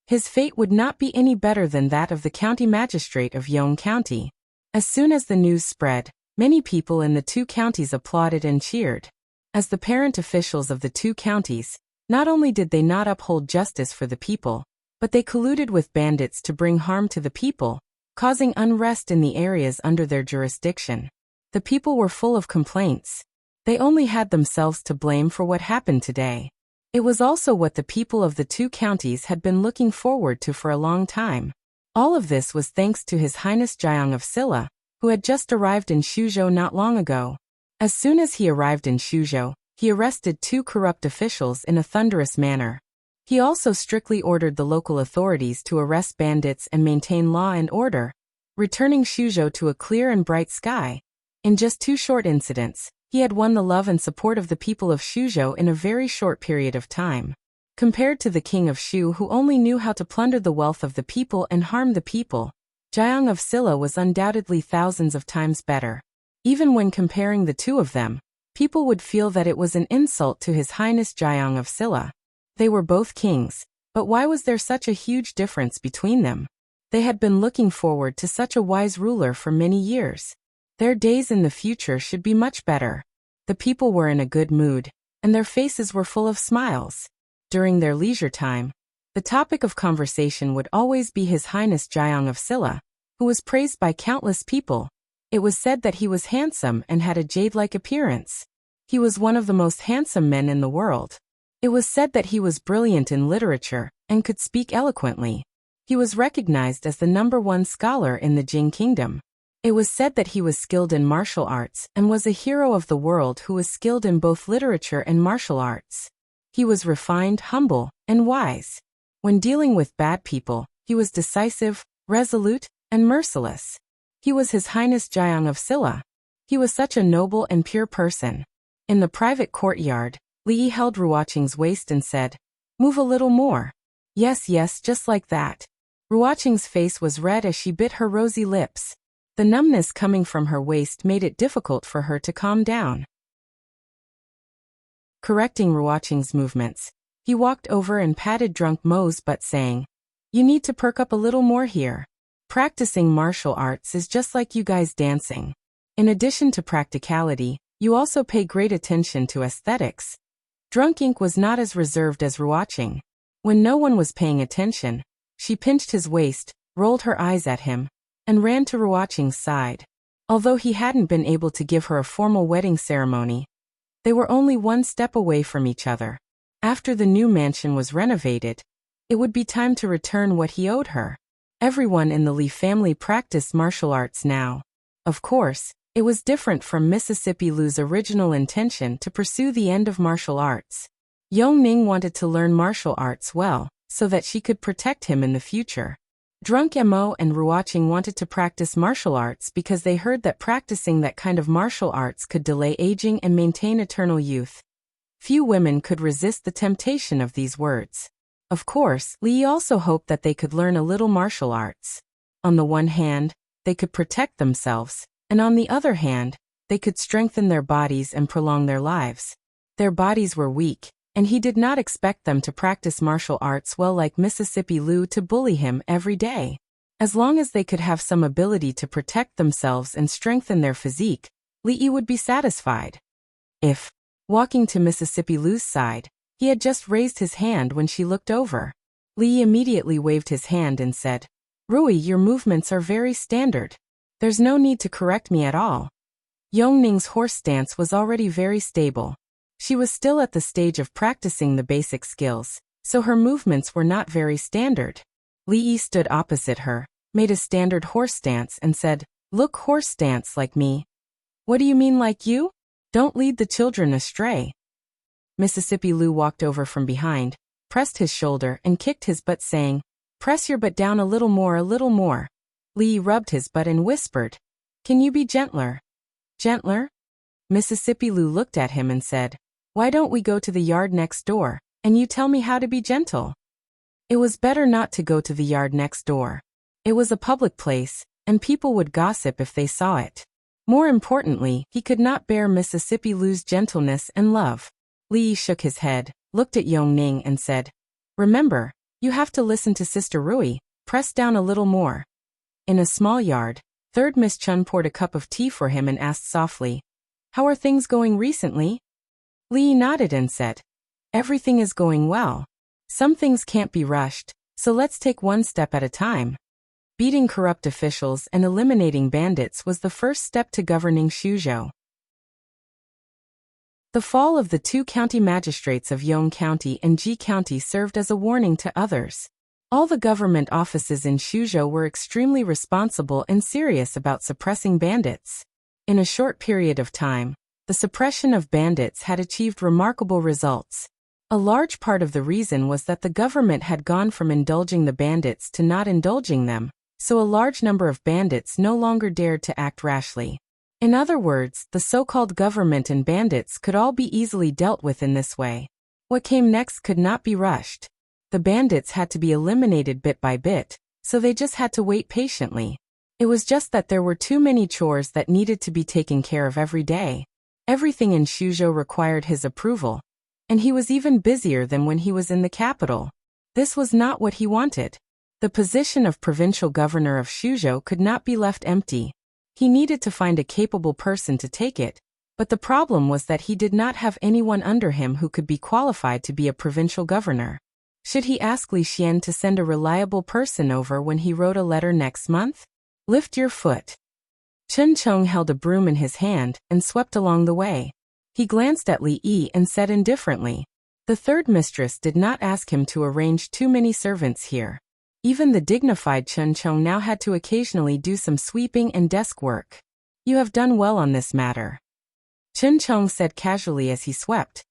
His fate would not be any better than that of the county magistrate of Yong County. As soon as the news spread, many people in the two counties applauded and cheered. As the parent officials of the two counties, not only did they not uphold justice for the people, but they colluded with bandits to bring harm to the people, causing unrest in the areas under their jurisdiction. The people were full of complaints. They only had themselves to blame for what happened today. It was also what the people of the two counties had been looking forward to for a long time. All of this was thanks to His Highness Jiang of Silla, who had just arrived in Shuzhou not long ago. As soon as he arrived in Shuzhou, he arrested 2 corrupt officials in a thunderous manner. He also strictly ordered the local authorities to arrest bandits and maintain law and order, returning Shuzhou to a clear and bright sky. In just 2 short incidents, he had won the love and support of the people of Shuzhou in a very short period of time. Compared to the king of Shu, who only knew how to plunder the wealth of the people and harm the people, Jiang of Silla was undoubtedly thousands of times better. Even when comparing the two of them, people would feel that it was an insult to His Highness Jiang of Silla. They were both kings, but why was there such a huge difference between them? They had been looking forward to such a wise ruler for many years. Their days in the future should be much better. The people were in a good mood, and their faces were full of smiles. During their leisure time, the topic of conversation would always be His Highness Jiang of Silla, who was praised by countless people. It was said that he was handsome and had a jade-like appearance. He was one of the most handsome men in the world. It was said that he was brilliant in literature and could speak eloquently. He was recognized as the #1 scholar in the Jing Kingdom. It was said that he was skilled in martial arts and was a hero of the world who was skilled in both literature and martial arts. He was refined, humble, and wise. When dealing with bad people, he was decisive, resolute, and merciless. He was His Highness Jiang of Silla. He was such a noble and pure person. In the private courtyard, Li Yi held Ruoqing's waist and said, "Move a little more." Yes, just like that. Ruoqing's face was red as she bit her rosy lips. The numbness coming from her waist made it difficult for her to calm down. Correcting Ruoqing's movements, he walked over and patted drunk Mo's butt, saying, "You need to perk up a little more here. Practicing martial arts is just like you guys dancing. In addition to practicality, you also pay great attention to aesthetics." Drunk Ink was not as reserved as Ruoqing. When no one was paying attention, she pinched his waist, rolled her eyes at him, and ran to Ruoqing's side. Although he hadn't been able to give her a formal wedding ceremony, they were only one step away from each other. After the new mansion was renovated, it would be time to return what he owed her. Everyone in the Li family practiced martial arts now. Of course, it was different from Mississippi Lu's original intention to pursue the end of martial arts. Yongning wanted to learn martial arts well, so that she could protect him in the future. Drunk Mo and Ruoqing wanted to practice martial arts because they heard that practicing that kind of martial arts could delay aging and maintain eternal youth. Few women could resist the temptation of these words. Of course, Li also hoped that they could learn a little martial arts. On the one hand, they could protect themselves, and on the other hand, they could strengthen their bodies and prolong their lives. Their bodies were weak, and he did not expect them to practice martial arts well like Mississippi Lu to bully him every day. As long as they could have some ability to protect themselves and strengthen their physique, Li would be satisfied. Walking to Mississippi Lu's side, he had just raised his hand when she looked over. Li immediately waved his hand and said, "Rui, your movements are very standard. There's no need to correct me at all." Yongning's horse stance was already very stable. She was still at the stage of practicing the basic skills, so her movements were not very standard. Li stood opposite her, made a standard horse stance and said, "Look, horse stance like me." "What do you mean like you? Don't lead the children astray." Mississippi Lu walked over from behind, pressed his shoulder and kicked his butt, saying, "Press your butt down a little more, a little more." Li rubbed his butt and whispered, "Can you be gentler?" "Gentler?" Mississippi Lu looked at him and said, "Why don't we go to the yard next door, and you tell me how to be gentle?" It was better not to go to the yard next door. It was a public place, and people would gossip if they saw it. More importantly, he could not bear Mississippi Lu's gentleness and love. Li shook his head, looked at Yongning and said, "Remember, you have to listen to Sister Rui, press down a little more." In a small yard, Third Miss Chun poured a cup of tea for him and asked softly, "How are things going recently?" Li nodded and said, "Everything is going well. Some things can't be rushed, so let's take one step at a time." Beating corrupt officials and eliminating bandits was the first step to governing Shuzhou. The fall of the two county magistrates of Yong County and Ji County served as a warning to others. All the government offices in Shuzhou were extremely responsible and serious about suppressing bandits. In a short period of time, the suppression of bandits had achieved remarkable results. A large part of the reason was that the government had gone from indulging the bandits to not indulging them, so a large number of bandits no longer dared to act rashly. In other words, the so-called government and bandits could all be easily dealt with in this way. What came next could not be rushed. The bandits had to be eliminated bit by bit, so they just had to wait patiently. It was just that there were too many chores that needed to be taken care of every day. Everything in Shuzhou required his approval, and he was even busier than when he was in the capital. This was not what he wanted. The position of provincial governor of Shuzhou could not be left empty. He needed to find a capable person to take it, but the problem was that he did not have anyone under him who could be qualified to be a provincial governor. Should he ask Li Xian to send a reliable person over when he wrote a letter next month? Lift your foot. Chen Chong held a broom in his hand and swept along the way. He glanced at Li Yi and said indifferently, "The third mistress did not ask him to arrange too many servants here." Even the dignified Chen Chong now had to occasionally do some sweeping and desk work. "You have done well on this matter," Chen Chong said casually as he swept.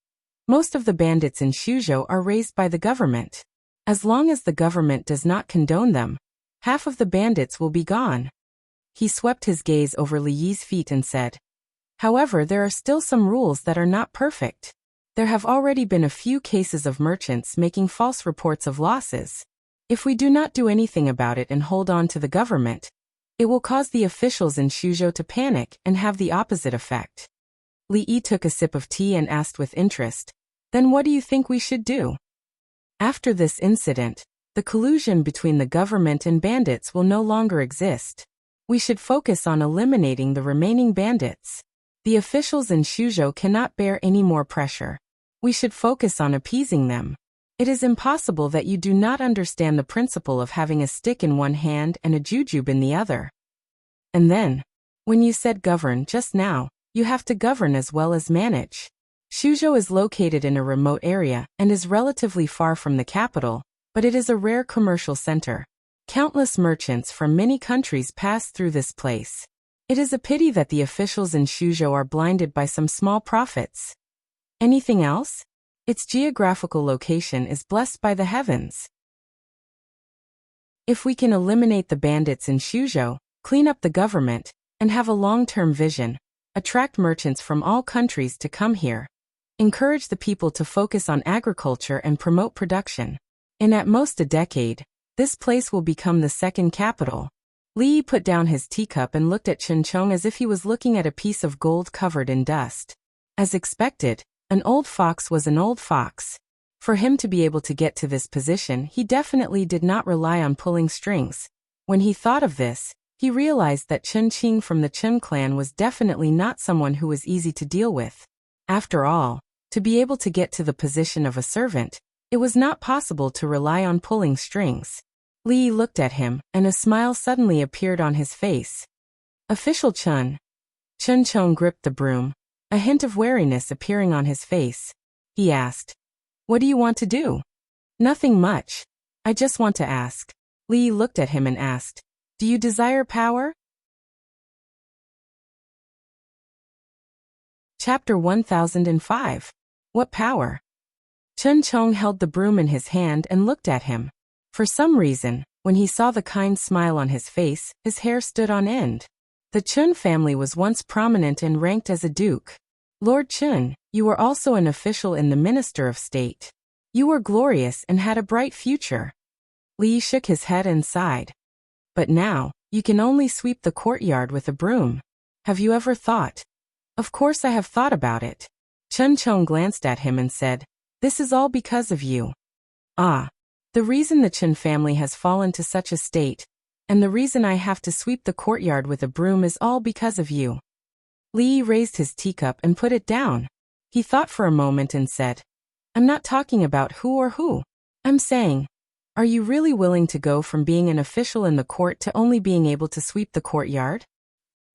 "Most of the bandits in Shuzhou are raised by the government. As long as the government does not condone them, half of the bandits will be gone." He swept his gaze over Li Yi's feet and said, "However, there are still some rules that are not perfect. There have already been a few cases of merchants making false reports of losses. If we do not do anything about it and hold on to the government, It will cause the officials in Shuzhou to panic and have the opposite effect. Li Yi took a sip of tea and asked with interest, "Then what do you think we should do?" After this incident, the collusion between the government and bandits will no longer exist. We should focus on eliminating the remaining bandits. The officials in Shuzhou cannot bear any more pressure. We should focus on appeasing them. It is impossible that you do not understand the principle of having a stick in one hand and a jujube in the other. And then, when you said govern just now, you have to govern as well as manage. Shuzhou is located in a remote area and is relatively far from the capital, but it is a rare commercial center. Countless merchants from many countries pass through this place. It is a pity that the officials in Shuzhou are blinded by some small profits. Anything else? Its geographical location is blessed by the heavens. If we can eliminate the bandits in Shuzhou, clean up the government, and have a long-term vision, attract merchants from all countries to come here, encourage the people to focus on agriculture and promote production. In at most a decade, this place will become the second capital. Li Yi put down his teacup and looked at Chen Chong as if he was looking at a piece of gold covered in dust. As expected, an old fox was an old fox. For him to be able to get to this position, he definitely did not rely on pulling strings. When he thought of this, he realized that Chen Qing from the Chen clan was definitely not someone who was easy to deal with. After all, to be able to get to the position of a servant, it was not possible to rely on pulling strings. Li Yi looked at him, and a smile suddenly appeared on his face. "Official Chen." Chen Chong gripped the broom, a hint of wariness appearing on his face. He asked, "What do you want to do?" "Nothing much. I just want to ask." Li Yi looked at him and asked, "Do you desire power?" Chapter 1005. What power? Chen Chong held the broom in his hand and looked at him. For some reason, when he saw the kind smile on his face, his hair stood on end. The Chun family was once prominent and ranked as a duke. Lord Chun, you were also an official in the Minister of State. You were glorious and had a bright future. Li shook his head and sighed. But now, you can only sweep the courtyard with a broom. Have you ever thought? Of course I have thought about it. Chen Chong glanced at him and said, "This is all because of you." "Ah. The reason the Chen family has fallen to such a state, and the reason I have to sweep the courtyard with a broom is all because of you." Li raised his teacup and put it down. He thought for a moment and said, "I'm not talking about who or who. I'm saying, are you really willing to go from being an official in the court to only being able to sweep the courtyard?"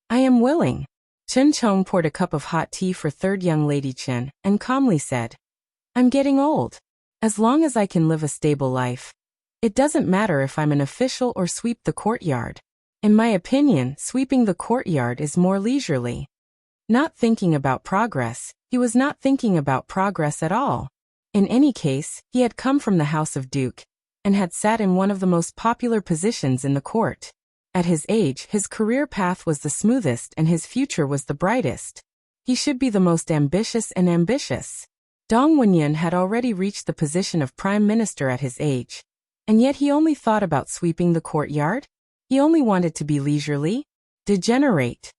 "I am willing." Chen Chong poured a cup of hot tea for third young lady Chen and calmly said, "I'm getting old. As long as I can live a stable life, it doesn't matter if I'm an official or sweep the courtyard. In my opinion, sweeping the courtyard is more leisurely." Not thinking about progress, he was not thinking about progress at all. In any case, he had come from the house of Duke, and had sat in one of the most popular positions in the court. At his age, his career path was the smoothest and his future was the brightest. He should be the most ambitious and ambitious. Dong Wenyun had already reached the position of prime minister at his age, and yet he only thought about sweeping the courtyard? He only wanted to be leisurely? Degenerate.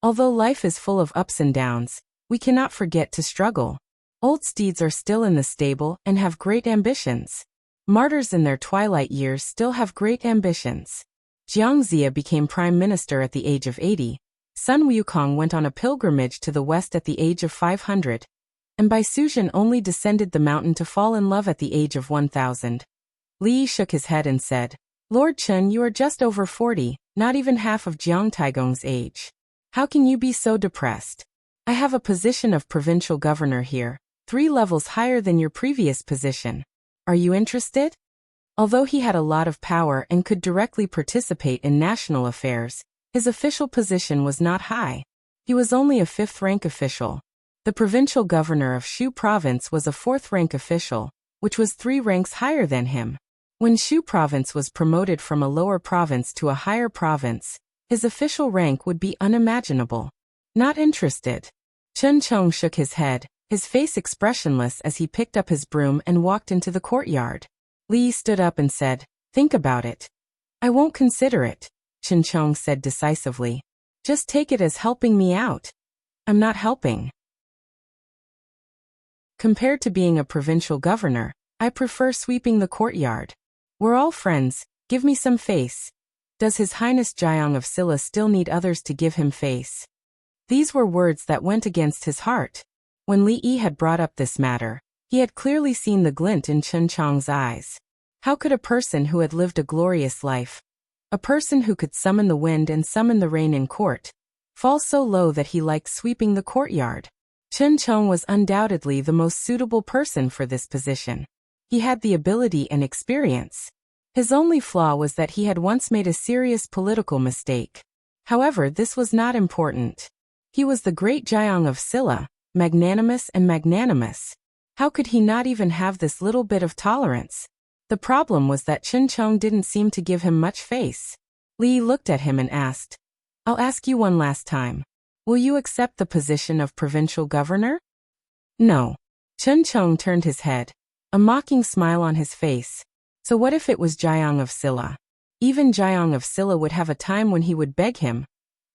Although life is full of ups and downs, we cannot forget to struggle. Old steeds are still in the stable and have great ambitions. Martyrs in their twilight years still have great ambitions. Jiang Zia became prime minister at the age of 80. Sun Wukong went on a pilgrimage to the west at the age of 500. And Bai Suzhen only descended the mountain to fall in love at the age of 1000. Li shook his head and said, "Lord Chen, you are just over 40, not even half of Jiang Taigong's age. How can you be so depressed? I have a position of provincial governor here, 3 levels higher than your previous position. Are you interested?" Although he had a lot of power and could directly participate in national affairs, his official position was not high. He was only a 5th-rank official. The provincial governor of Shu province was a 4th-rank official, which was 3 ranks higher than him. When Shu province was promoted from a lower province to a higher province, his official rank would be unimaginable. Not interested. Chen Chong shook his head, his face expressionless as he picked up his broom and walked into the courtyard. Li stood up and said, "Think about it." "I won't consider it." Chen Chong said decisively. Just take it as helping me out. I'm not helping. Compared to being a provincial governor, I prefer sweeping the courtyard. We're all friends, give me some face. Does His Highness Jiang of Silla still need others to give him face? These were words that went against his heart. When Li Yi had brought up this matter, he had clearly seen the glint in Chen Chong's eyes. How could a person who had lived a glorious life, a person who could summon the wind and summon the rain in court, fall so low that he liked sweeping the courtyard? Chen Chong was undoubtedly the most suitable person for this position. He had the ability and experience. His only flaw was that he had once made a serious political mistake. However, this was not important. He was the great Jiang of Silla, magnanimous and magnanimous. How could he not even have this little bit of tolerance? The problem was that Chen Chong didn't seem to give him much face. Li looked at him and asked, I'll ask you one last time. Will you accept the position of provincial governor? No. Chen Chong turned his head, a mocking smile on his face. So what if it was Jiang of Silla? Even Jiang of Silla would have a time when he would beg him.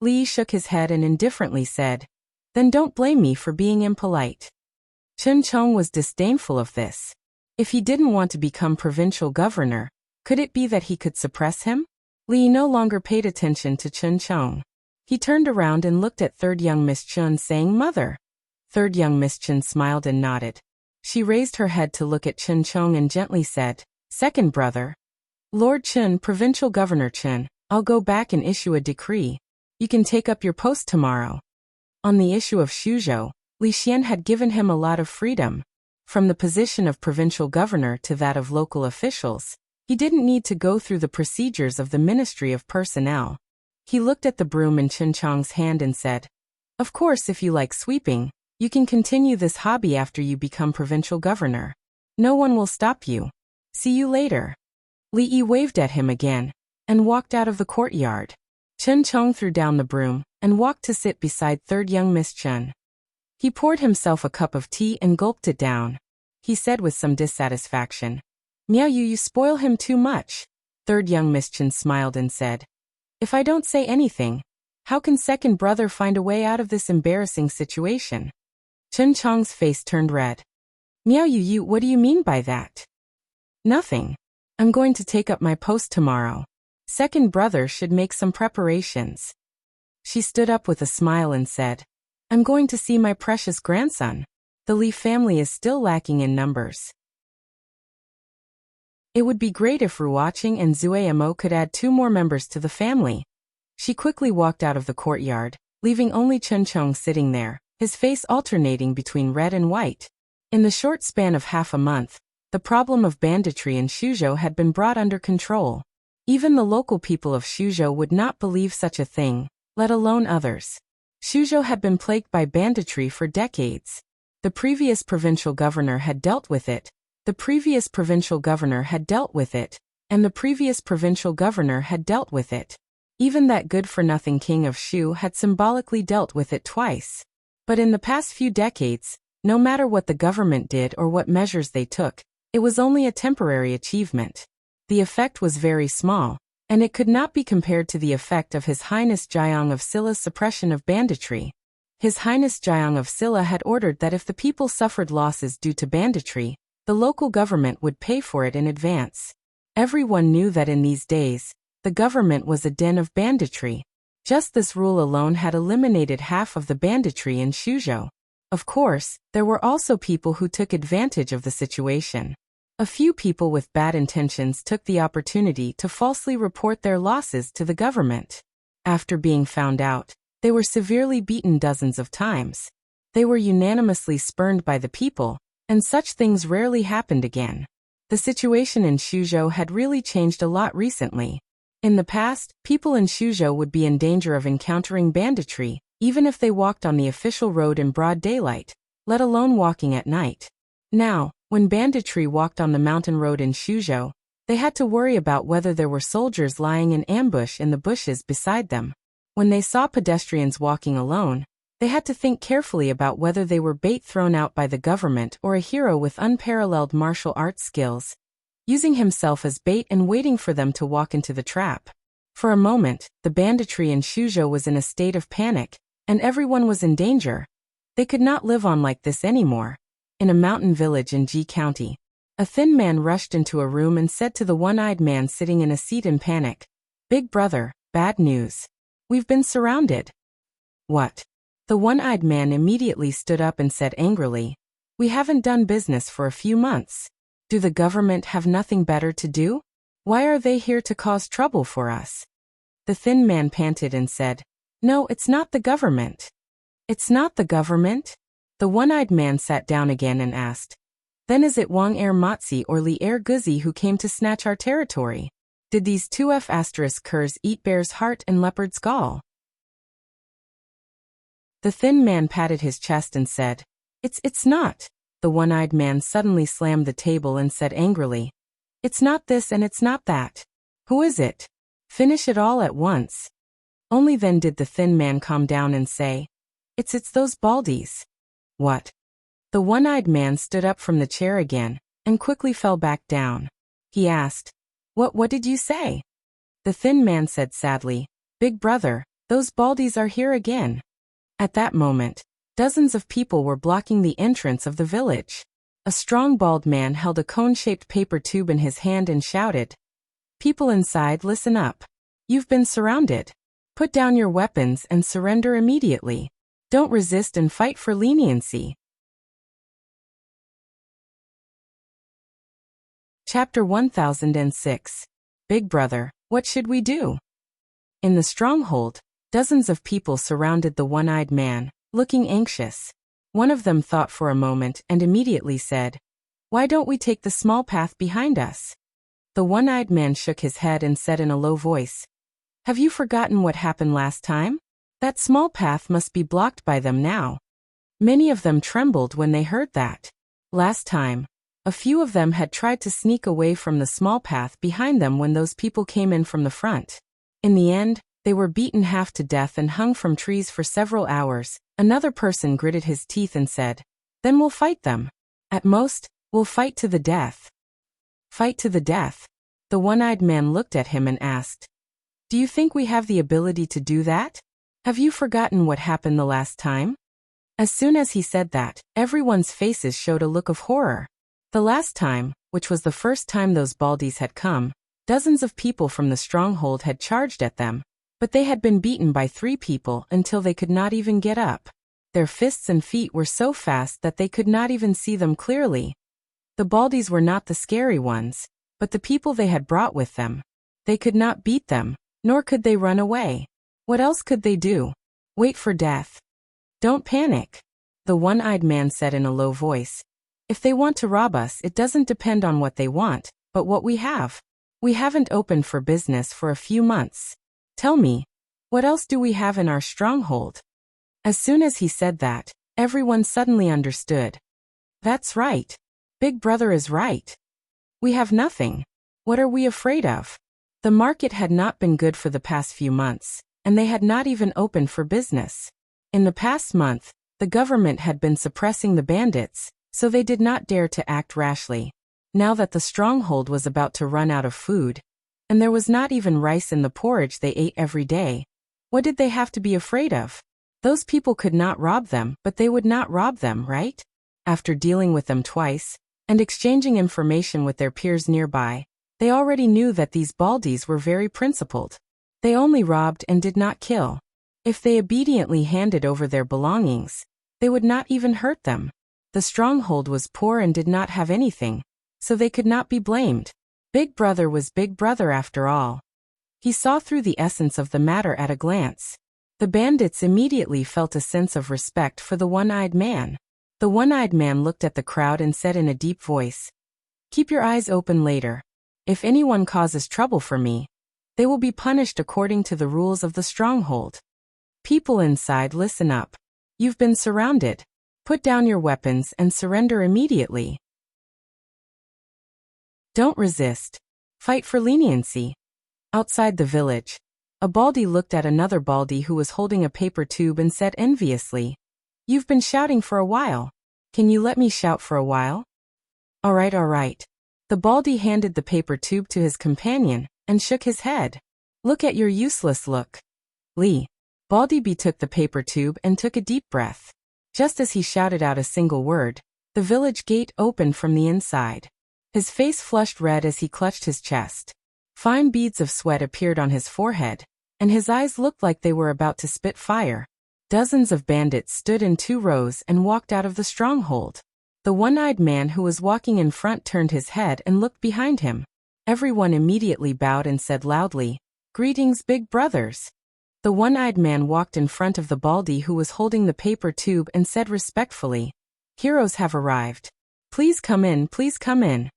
Li shook his head and indifferently said, Then don't blame me for being impolite. Chen Chong was disdainful of this. If he didn't want to become provincial governor, could it be that he could suppress him? Li no longer paid attention to Chen Chong. He turned around and looked at third young Miss Chun, saying, Mother. Third young Miss Chun smiled and nodded. She raised her head to look at Chen Chong and gently said, Second brother. Lord Chen, Provincial Governor Chen, I'll go back and issue a decree. You can take up your post tomorrow. On the issue of Shuzhou, Li Xian had given him a lot of freedom. From the position of provincial governor to that of local officials, he didn't need to go through the procedures of the Ministry of Personnel. He looked at the broom in Chen Chong's hand and said, Of course, if you like sweeping, you can continue this hobby after you become provincial governor. No one will stop you. See you later. Li Yi waved at him again and walked out of the courtyard. Chen Chong threw down the broom and walked to sit beside third young Miss Chen. He poured himself a cup of tea and gulped it down. He said with some dissatisfaction, Miao Yu, you spoil him too much. Third young Miss Chen smiled and said, If I don't say anything, how can second brother find a way out of this embarrassing situation? Chen Chong's face turned red. Miao Yu, what do you mean by that? Nothing. I'm going to take up my post tomorrow. Second brother should make some preparations. She stood up with a smile and said, I'm going to see my precious grandson. The Li family is still lacking in numbers. It would be great if Ruoqing and Zuamo could add 2 more members to the family. She quickly walked out of the courtyard, leaving only Chen Chong sitting there, his face alternating between red and white. In the short span of half a month, the problem of banditry in Shuzhou had been brought under control. Even the local people of Shuzhou would not believe such a thing, let alone others. Shuzhou had been plagued by banditry for decades. The previous provincial governor had dealt with it. The previous provincial governor had dealt with it, and the previous provincial governor had dealt with it. Even that good-for-nothing king of Shu had symbolically dealt with it twice. But in the past few decades, no matter what the government did or what measures they took, it was only a temporary achievement. The effect was very small, and it could not be compared to the effect of His Highness Jiang of Silla's suppression of banditry. His Highness Jiang of Silla had ordered that if the people suffered losses due to banditry, the local government would pay for it in advance. Everyone knew that in these days, the government was a den of banditry. Just this rule alone had eliminated half of the banditry in Shuzhou. Of course, there were also people who took advantage of the situation. A few people with bad intentions took the opportunity to falsely report their losses to the government. After being found out, they were severely beaten dozens of times. They were unanimously spurned by the people, and such things rarely happened again. The situation in Shuzhou had really changed a lot recently. In the past, people in Shuzhou would be in danger of encountering banditry, even if they walked on the official road in broad daylight, let alone walking at night. Now, when banditry walked on the mountain road in Shuzhou, they had to worry about whether there were soldiers lying in ambush in the bushes beside them. When they saw pedestrians walking alone, they had to think carefully about whether they were bait thrown out by the government or a hero with unparalleled martial arts skills, using himself as bait and waiting for them to walk into the trap. For a moment, the banditry in Shuzhou was in a state of panic, and everyone was in danger. They could not live on like this anymore. In a mountain village in Ji County, a thin man rushed into a room and said to the one-eyed man sitting in a seat in panic, "Big brother, bad news. We've been surrounded." "What?" The one-eyed man immediately stood up and said angrily, "We haven't done business for a few months. Do the government have nothing better to do? Why are they here to cause trouble for us?" The thin man panted and said, "No, it's not the government." "It's not the government?" The one-eyed man sat down again and asked, "Then is it Wang Er Matzi or Li Er Guzi who came to snatch our territory? Did these two F***ers eat bear's heart and leopard's gall?" The thin man patted his chest and said, It's not." The one-eyed man suddenly slammed the table and said angrily, "It's not this and it's not that. Who is it? Finish it all at once." Only then did the thin man calm down and say, It's those baldies." "What?" The one-eyed man stood up from the chair again, and quickly fell back down. He asked, What did you say?" The thin man said sadly, "Big brother, those baldies are here again." At that moment, dozens of people were blocking the entrance of the village. A strong bald man held a cone-shaped paper tube in his hand and shouted, "People inside, listen up. You've been surrounded. Put down your weapons and surrender immediately. Don't resist and fight for leniency." Chapter 1006. Big Brother, What Should We Do? In the stronghold, dozens of people surrounded the one-eyed man, looking anxious. One of them thought for a moment and immediately said, "Why don't we take the small path behind us?" The one-eyed man shook his head and said in a low voice, "Have you forgotten what happened last time? That small path must be blocked by them now." Many of them trembled when they heard that. Last time, a few of them had tried to sneak away from the small path behind them when those people came in from the front. In the end, they were beaten half to death and hung from trees for several hours. Another person gritted his teeth and said, "Then we'll fight them. At most, we'll fight to the death." "Fight to the death?" The one-eyed man looked at him and asked, "Do you think we have the ability to do that? Have you forgotten what happened the last time?" As soon as he said that, everyone's faces showed a look of horror. The last time, which was the first time those baldies had come, dozens of people from the stronghold had charged at them, but they had been beaten by 3 people until they could not even get up. Their fists and feet were so fast that they could not even see them clearly. The baldies were not the scary ones, but the people they had brought with them. They could not beat them, nor could they run away. What else could they do? Wait for death. "Don't panic," the one-eyed man said in a low voice. "If they want to rob us, it doesn't depend on what they want, but what we have. We haven't opened for business for a few months. Tell me, what else do we have in our stronghold?" As soon as he said that, everyone suddenly understood. That's right. Big Brother is right. We have nothing. What are we afraid of? The market had not been good for the past few months, and they had not even opened for business. In the past month, the government had been suppressing the bandits, so they did not dare to act rashly. Now that the stronghold was about to run out of food, and there was not even rice in the porridge they ate every day, what did they have to be afraid of? Those people could not rob them, but they would not rob them, right? After dealing with them twice, and exchanging information with their peers nearby, they already knew that these baldies were very principled. They only robbed and did not kill. If they obediently handed over their belongings, they would not even hurt them. The stronghold was poor and did not have anything, so they could not be blamed. Big Brother was Big Brother after all. He saw through the essence of the matter at a glance. The bandits immediately felt a sense of respect for the one-eyed man. The one-eyed man looked at the crowd and said in a deep voice, "Keep your eyes open later. If anyone causes trouble for me, they will be punished according to the rules of the stronghold. People inside, listen up. You've been surrounded. Put down your weapons and surrender immediately. Don't resist. Fight for leniency." Outside the village, a baldy looked at another baldy who was holding a paper tube and said enviously, "You've been shouting for a while. Can you let me shout for a while?" All right. The baldy handed the paper tube to his companion and shook his head. Look at your useless look. Lee. Baldy took the paper tube and took a deep breath. Just as he shouted out a single word, the village gate opened from the inside. His face flushed red as he clutched his chest. Fine beads of sweat appeared on his forehead, and his eyes looked like they were about to spit fire. Dozens of bandits stood in 2 rows and walked out of the stronghold. The one-eyed man who was walking in front turned his head and looked behind him. Everyone immediately bowed and said loudly, "Greetings, big brothers." The one-eyed man walked in front of the Baldy who was holding the paper tube and said respectfully, "Heroes have arrived. Please come in, please come in."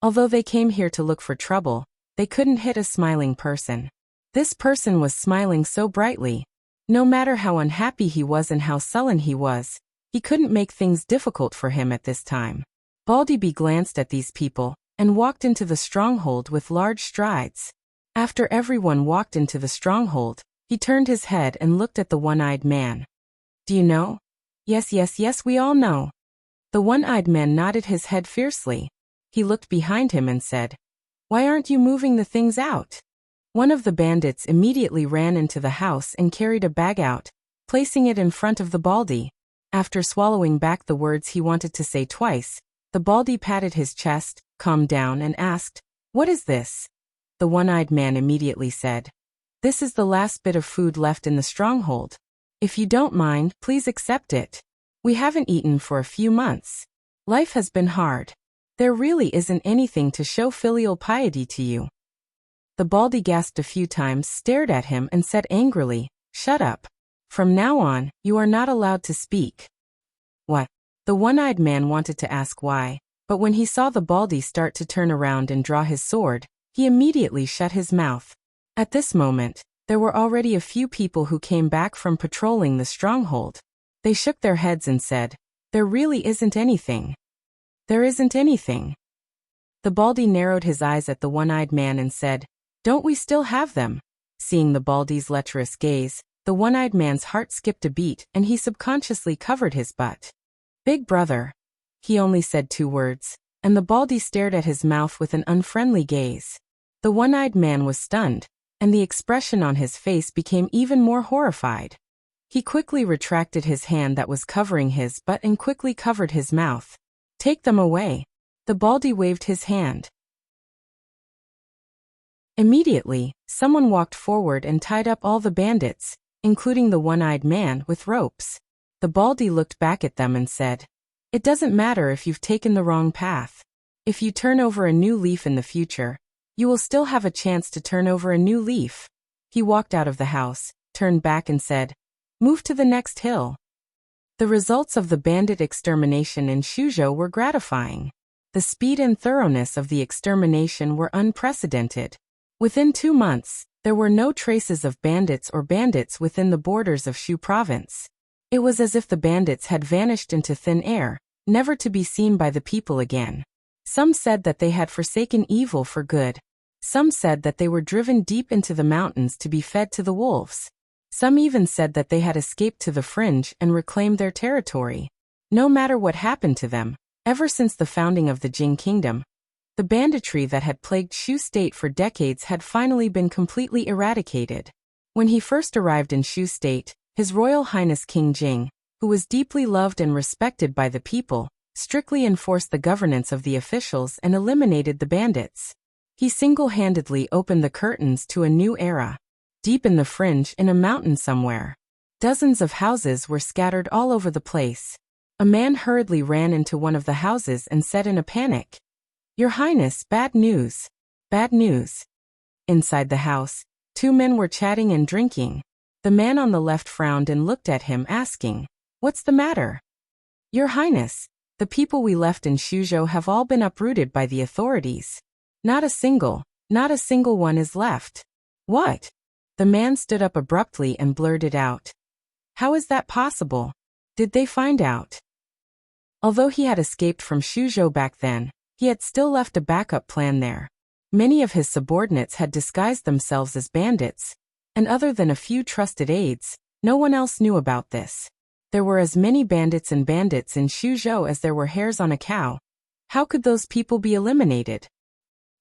Although they came here to look for trouble, they couldn't hit a smiling person. This person was smiling so brightly. No matter how unhappy he was and how sullen he was, he couldn't make things difficult for him at this time. Baldy glanced at these people and walked into the stronghold with large strides. After everyone walked into the stronghold, he turned his head and looked at the one-eyed man. "Do you know?" "Yes, yes, yes, we all know." The one-eyed man nodded his head fiercely. He looked behind him and said, "Why aren't you moving the things out?" One of the bandits immediately ran into the house and carried a bag out, placing it in front of the Baldy. After swallowing back the words he wanted to say twice, the Baldy patted his chest, calmed down and asked, "What is this?" The one-eyed man immediately said, "This is the last bit of food left in the stronghold. If you don't mind, please accept it. We haven't eaten for a few months. Life has been hard. There really isn't anything to show filial piety to you." The Baldy gasped a few times, stared at him and said angrily, "Shut up. From now on, you are not allowed to speak." "What?" The one-eyed man wanted to ask why, but when he saw the Baldy start to turn around and draw his sword, he immediately shut his mouth. At this moment, there were already a few people who came back from patrolling the stronghold. They shook their heads and said, "There really isn't anything. There isn't anything." The Baldy narrowed his eyes at the one-eyed man and said, "Don't we still have them?" Seeing the Baldy's lecherous gaze, the one-eyed man's heart skipped a beat and he subconsciously covered his butt. "Big brother." He only said 2 words, and the Baldy stared at his mouth with an unfriendly gaze. The one-eyed man was stunned, and the expression on his face became even more horrified. He quickly retracted his hand that was covering his butt and quickly covered his mouth. "Take them away." The Baldy waved his hand. Immediately, someone walked forward and tied up all the bandits, including the one-eyed man, with ropes. The Baldy looked back at them and said, "It doesn't matter if you've taken the wrong path. If you turn over a new leaf in the future, you will still have a chance to turn over a new leaf." He walked out of the house, turned back and said, "Move to the next hill." The results of the bandit extermination in Shuzhou were gratifying. The speed and thoroughness of the extermination were unprecedented. Within 2 months, there were no traces of bandits within the borders of Shu province. It was as if the bandits had vanished into thin air, never to be seen by the people again. Some said that they had forsaken evil for good. Some said that they were driven deep into the mountains to be fed to the wolves. Some even said that they had escaped to the fringe and reclaimed their territory. No matter what happened to them, ever since the founding of the Jing Kingdom, the banditry that had plagued Shu State for decades had finally been completely eradicated. When he first arrived in Shu State, His Royal Highness King Jing, who was deeply loved and respected by the people, strictly enforced the governance of the officials and eliminated the bandits. He single-handedly opened the curtains to a new era. Deep in the fringe in a mountain somewhere, dozens of houses were scattered all over the place. A man hurriedly ran into one of the houses and said in a panic, "Your Highness, bad news. Bad news." Inside the house, 2 men were chatting and drinking. The man on the left frowned and looked at him asking, "What's the matter?" "Your Highness, the people we left in Shuzhou have all been uprooted by the authorities. Not a single one is left." "What?" The man stood up abruptly and blurted out, "How is that possible? Did they find out?" Although he had escaped from Shuzhou back then, he had still left a backup plan there. Many of his subordinates had disguised themselves as bandits, and other than a few trusted aides, no one else knew about this. There were as many bandits in Shuzhou as there were hairs on a cow. How could those people be eliminated?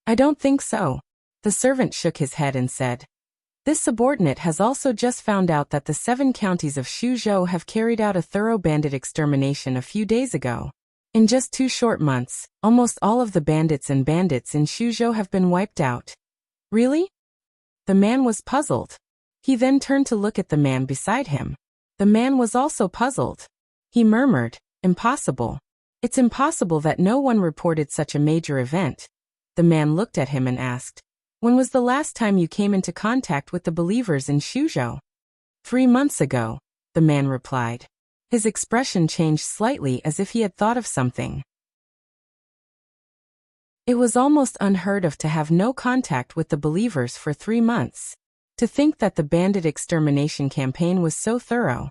"I don't think so." The servant shook his head and said, This subordinate has also just found out that the 7 counties of Suzhou have carried out a thorough bandit extermination a few days ago. In just 2 short months, almost all of the bandits in Suzhou have been wiped out. Really? The man was puzzled. He then turned to look at the man beside him. The man was also puzzled. He murmured, "Impossible. It's impossible that no one reported such a major event." The man looked at him and asked, "When was the last time you came into contact with the believers in Suzhou?" 3 months ago, the man replied. His expression changed slightly as if he had thought of something. It was almost unheard of to have no contact with the believers for 3 months. To think that the bandit extermination campaign was so thorough.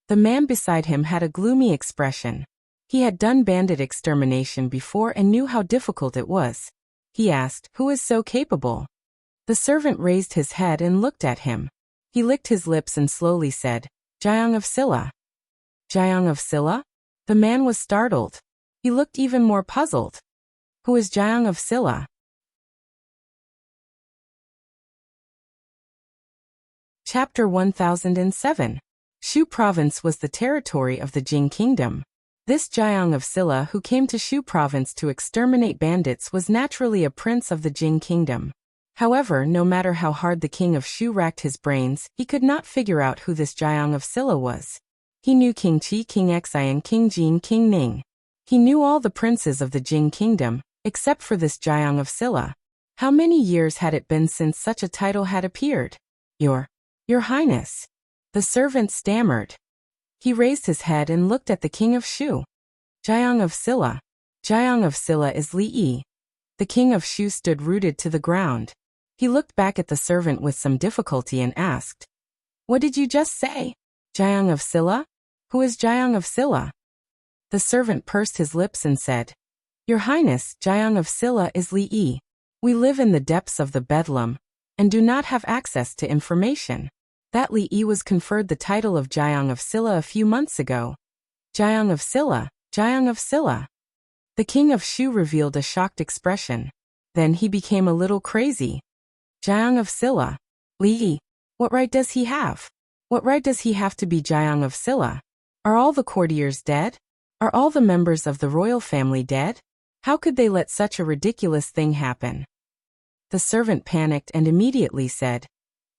The man beside him had a gloomy expression. He had done bandit extermination before and knew how difficult it was. He asked, "Who is so capable?" The servant raised his head and looked at him. He licked his lips and slowly said, "Jiang of Silla." "Jiang of Silla?" The man was startled. He looked even more puzzled. "Who is Jiang of Silla?" Chapter 1007. Shu Province was the territory of the Jing Kingdom. This Jiang of Silla who came to Shu Province to exterminate bandits was naturally a prince of the Jing Kingdom. However, no matter how hard the king of Shu racked his brains, he could not figure out who this Jiang of Silla was. He knew King Qi, King Xian, King Jin, King Ning. He knew all the princes of the Jing Kingdom, except for this Jiang of Silla. How many years had it been since such a title had appeared? Your Highness. The servant stammered. He raised his head and looked at the king of Shu. Jiang of Silla. Jiang of Silla is Li Yi. The king of Shu stood rooted to the ground. He looked back at the servant with some difficulty and asked, "What did you just say? Jiang of Silla? Who is Jiang of Silla?" The servant pursed his lips and said, "Your Highness, Jiang of Silla is Li Yi. We live in the depths of the Bedlam, and do not have access to information. That Li Yi was conferred the title of Jiang of Silla a few months ago." Jiang of Silla, Jiang of Silla. The king of Shu revealed a shocked expression. Then he became a little crazy. Jiang of Silla. Li Yi. What right does he have? What right does he have to be Jiang of Silla? Are all the courtiers dead? Are all the members of the royal family dead? How could they let such a ridiculous thing happen? The servant panicked and immediately said,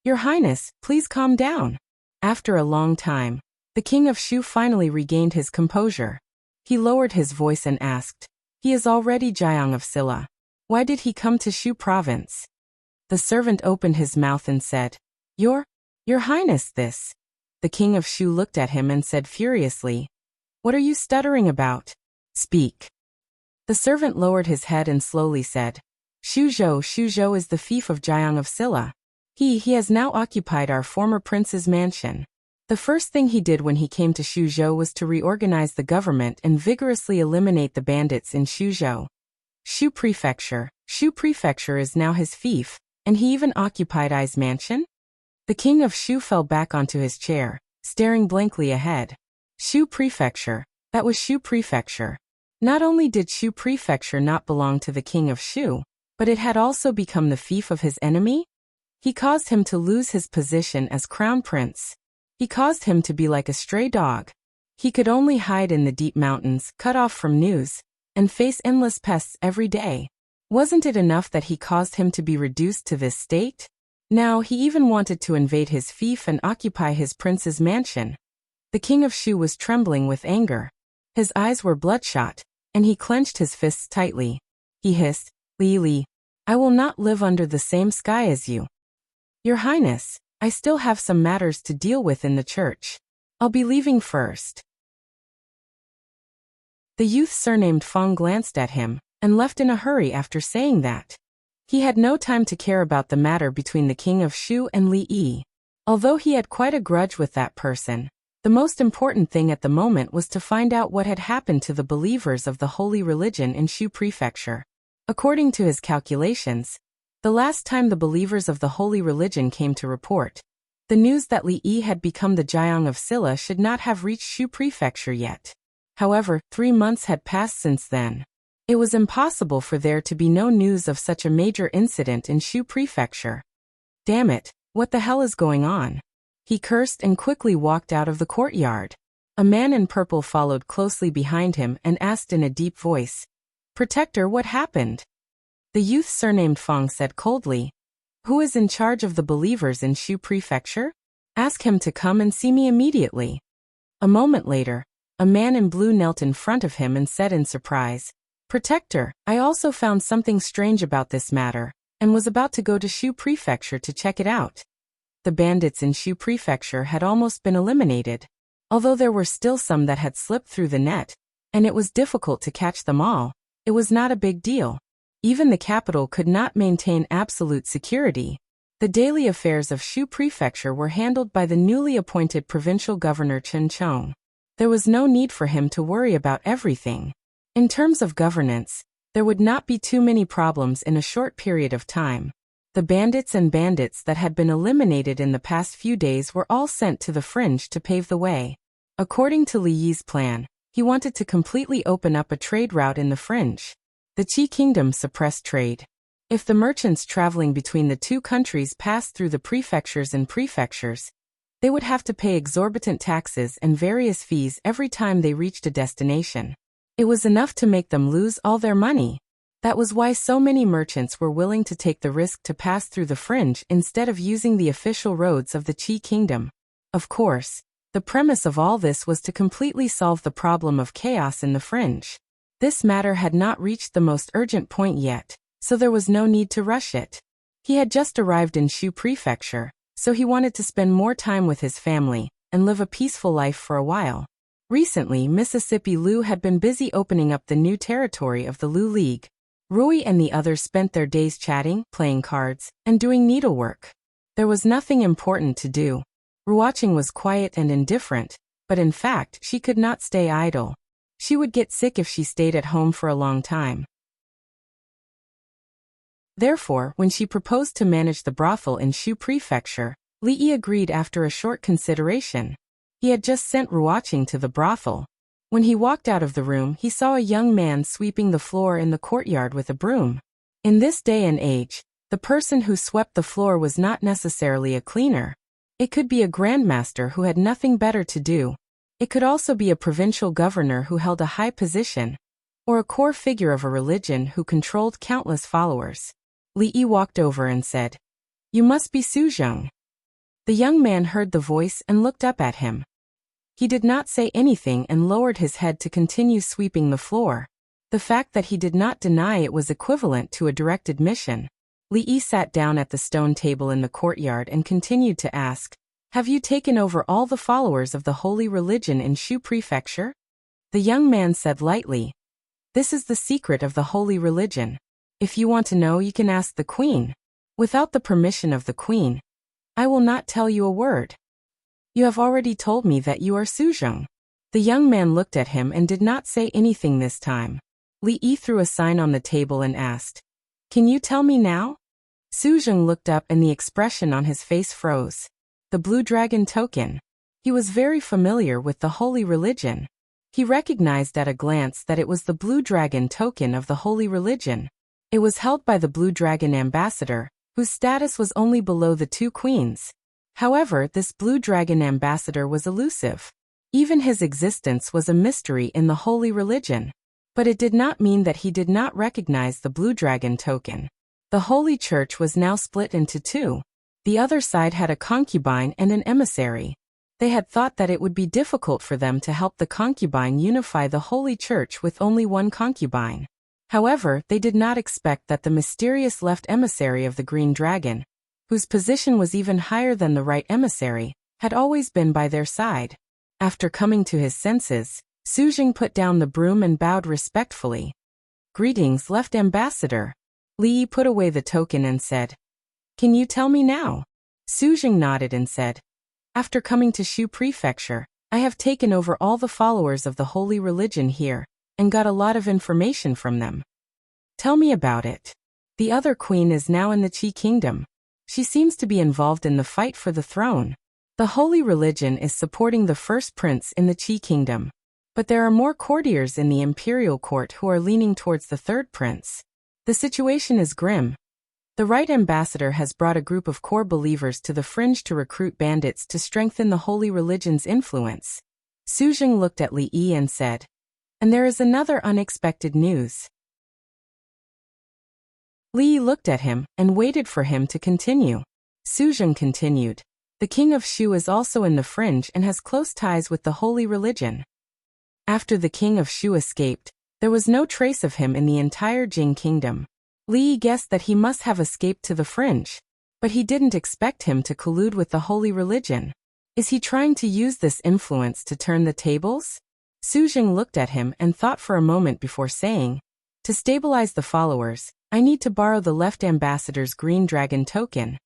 "Your Highness, please calm down." After a long time, the king of Shu finally regained his composure. He lowered his voice and asked, "He is already Jiang of Silla. Why did he come to Shu Province?" The servant opened his mouth and said, Your Highness, this." The king of Shu looked at him and said furiously, "What are you stuttering about? Speak." The servant lowered his head and slowly said, Suzhou is the fief of Jiang of Silla. He has now occupied our former prince's mansion. The first thing he did when he came to Suzhou was to reorganize the government and vigorously eliminate the bandits in Suzhou. Shu Prefecture is now his fief, and he even occupied I's mansion? The king of Shu fell back onto his chair, staring blankly ahead. Shu Prefecture. That was Shu Prefecture. Not only did Shu Prefecture not belong to the king of Shu, but it had also become the fief of his enemy? He caused him to lose his position as crown prince. He caused him to be like a stray dog. He could only hide in the deep mountains, cut off from news, and face endless pests every day. Wasn't it enough that he caused him to be reduced to this state? Now he even wanted to invade his fief and occupy his prince's mansion. The king of Shu was trembling with anger. His eyes were bloodshot, and he clenched his fists tightly. He hissed, Li, I will not live under the same sky as you. Your Highness, I still have some matters to deal with in the church. I'll be leaving first. The youth surnamed Feng glanced at him, and left in a hurry after saying that. He had no time to care about the matter between the king of Shu and Li Yi. Although he had quite a grudge with that person, the most important thing at the moment was to find out what had happened to the believers of the holy religion in Shu Prefecture. According to his calculations, the last time the believers of the holy religion came to report, the news that Li Yi had become the Jiang of Silla should not have reached Shu Prefecture yet. However, 3 months had passed since then. It was impossible for there to be no news of such a major incident in Shu Prefecture. Damn it, What the hell is going on? He cursed and quickly walked out of the courtyard. A man in purple followed closely behind him and asked in a deep voice, "Protector, what happened?" The youth surnamed Feng said coldly, "Who is in charge of the believers in Shu Prefecture? Ask him to come and see me immediately." A moment later, a man in blue knelt in front of him and said in surprise, "Protector, I also found something strange about this matter, and was about to go to Shu Prefecture to check it out." The bandits in Shu Prefecture had almost been eliminated, although there were still some that had slipped through the net, and it was difficult to catch them all. It was not a big deal. Even the capital could not maintain absolute security. The daily affairs of Shu Prefecture were handled by the newly appointed provincial governor Chen Chong. There was no need for him to worry about everything. In terms of governance, there would not be too many problems in a short period of time. The bandits that had been eliminated in the past few days were all sent to the fringe to pave the way. According to Li Yi's plan, he wanted to completely open up a trade route in the fringe. The Qi Kingdom suppressed trade. If the merchants traveling between the two countries passed through the prefectures and prefectures, they would have to pay exorbitant taxes and various fees every time they reached a destination. It was enough to make them lose all their money. That was why so many merchants were willing to take the risk to pass through the fringe instead of using the official roads of the Qi Kingdom. Of course, the premise of all this was to completely solve the problem of chaos in the fringe. This matter had not reached the most urgent point yet, so there was no need to rush it. He had just arrived in Shu Prefecture, so he wanted to spend more time with his family and live a peaceful life for a while. Recently, Mississippi Lu had been busy opening up the new territory of the Lu League. Rui and the others spent their days chatting, playing cards, and doing needlework. There was nothing important to do. Ruoqing was quiet and indifferent, but in fact, she could not stay idle. She would get sick if she stayed at home for a long time. Therefore, when she proposed to manage the brothel in Shu Prefecture, Li Yi agreed after a short consideration. He had just sent Ruoqing to the brothel. When he walked out of the room, he saw a young man sweeping the floor in the courtyard with a broom. In this day and age, the person who swept the floor was not necessarily a cleaner. It could be a grandmaster who had nothing better to do. It could also be a provincial governor who held a high position, or a core figure of a religion who controlled countless followers. Li Yi walked over and said, "You must be Su Zheng." The young man heard the voice and looked up at him. He did not say anything and lowered his head to continue sweeping the floor. The fact that he did not deny it was equivalent to a direct admission. Li Yi sat down at the stone table in the courtyard and continued to ask, "Have you taken over all the followers of the holy religion in Shu Prefecture?" The young man said lightly, "This is the secret of the holy religion. If you want to know, you can ask the queen. Without the permission of the queen, I will not tell you a word. You have already told me that you are Su Zheng." The young man looked at him and did not say anything this time. Li Yi threw a sign on the table and asked, "Can you tell me now?" Su Zheng looked up and the expression on his face froze. The blue dragon token. He was very familiar with the holy religion. He recognized at a glance that it was the blue dragon token of the holy religion. It was held by the blue dragon ambassador, whose status was only below the two queens. However, this blue dragon ambassador was elusive. Even his existence was a mystery in the holy religion. But it did not mean that he did not recognize the blue dragon token. The holy church was now split into two. The other side had a concubine and an emissary. They had thought that it would be difficult for them to help the concubine unify the holy church with only one concubine. However, they did not expect that the mysterious left emissary of the green dragon, whose position was even higher than the right emissary, had always been by their side. After coming to his senses, Su Zheng put down the broom and bowed respectfully. "Greetings, left ambassador." Li Yi put away the token and said, "Can you tell me now?" Su Zheng nodded and said, "After coming to Shu Prefecture, I have taken over all the followers of the holy religion here, and got a lot of information from them." "Tell me about it." "The other queen is now in the Qi Kingdom. She seems to be involved in the fight for the throne. The holy religion is supporting the first prince in the Qi Kingdom. But there are more courtiers in the imperial court who are leaning towards the third prince. The situation is grim. The right ambassador has brought a group of core believers to the fringe to recruit bandits to strengthen the holy religion's influence. Su Jing looked at Li Yi and said, "And there is another unexpected news." Li Yi looked at him and waited for him to continue. Su Jing continued, "The king of Shu is also in the fringe and has close ties with the holy religion." After the king of Shu escaped, there was no trace of him in the entire Jing kingdom. Li Yi guessed that he must have escaped to the fringe, but he didn't expect him to collude with the holy religion. Is he trying to use this influence to turn the tables? Su Jing looked at him and thought for a moment before saying, "To stabilize the followers, I need to borrow the left ambassador's green dragon token."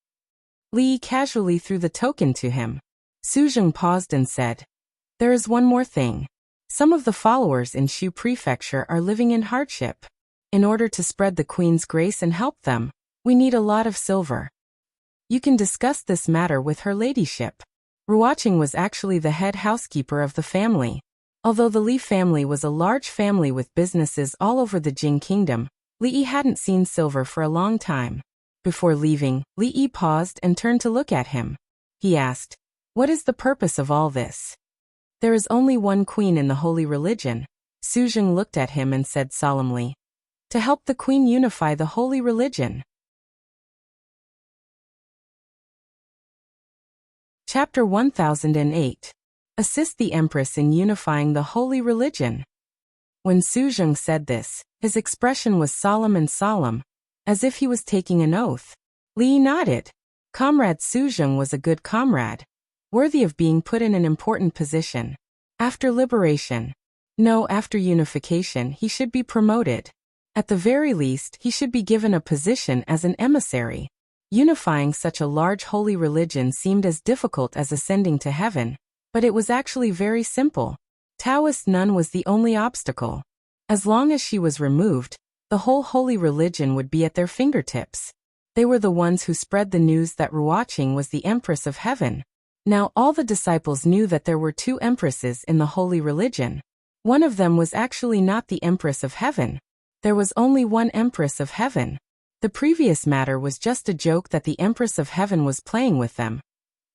Li Yi casually threw the token to him. Su Jing paused and said, "There is one more thing. Some of the followers in Shu Prefecture are living in hardship. In order to spread the Queen's grace and help them, we need a lot of silver. You can discuss this matter with her ladyship." Ruoqing was actually the head housekeeper of the family. Although the Li family was a large family with businesses all over the Jing kingdom, Li Yi hadn't seen silver for a long time. Before leaving, Li Yi paused and turned to look at him. He asked, "What is the purpose of all this?" "There is only one queen in the holy religion." Su Jing looked at him and said solemnly, "To help the queen unify the holy religion." Chapter 1008. Assist the Empress in unifying the holy religion. When Su Jing said this, his expression was solemn, as if he was taking an oath. Li Yi nodded. Comrade Su Jing was a good comrade, worthy of being put in an important position. After liberation, no, after unification, he should be promoted. At the very least, he should be given a position as an emissary. Unifying such a large holy religion seemed as difficult as ascending to heaven, but it was actually very simple. Taoist nun was the only obstacle. As long as she was removed, the whole holy religion would be at their fingertips. They were the ones who spread the news that Ruoqing was the Empress of Heaven. Now all the disciples knew that there were two empresses in the holy religion. One of them was actually not the Empress of Heaven. There was only one Empress of Heaven. The previous matter was just a joke that the Empress of Heaven was playing with them.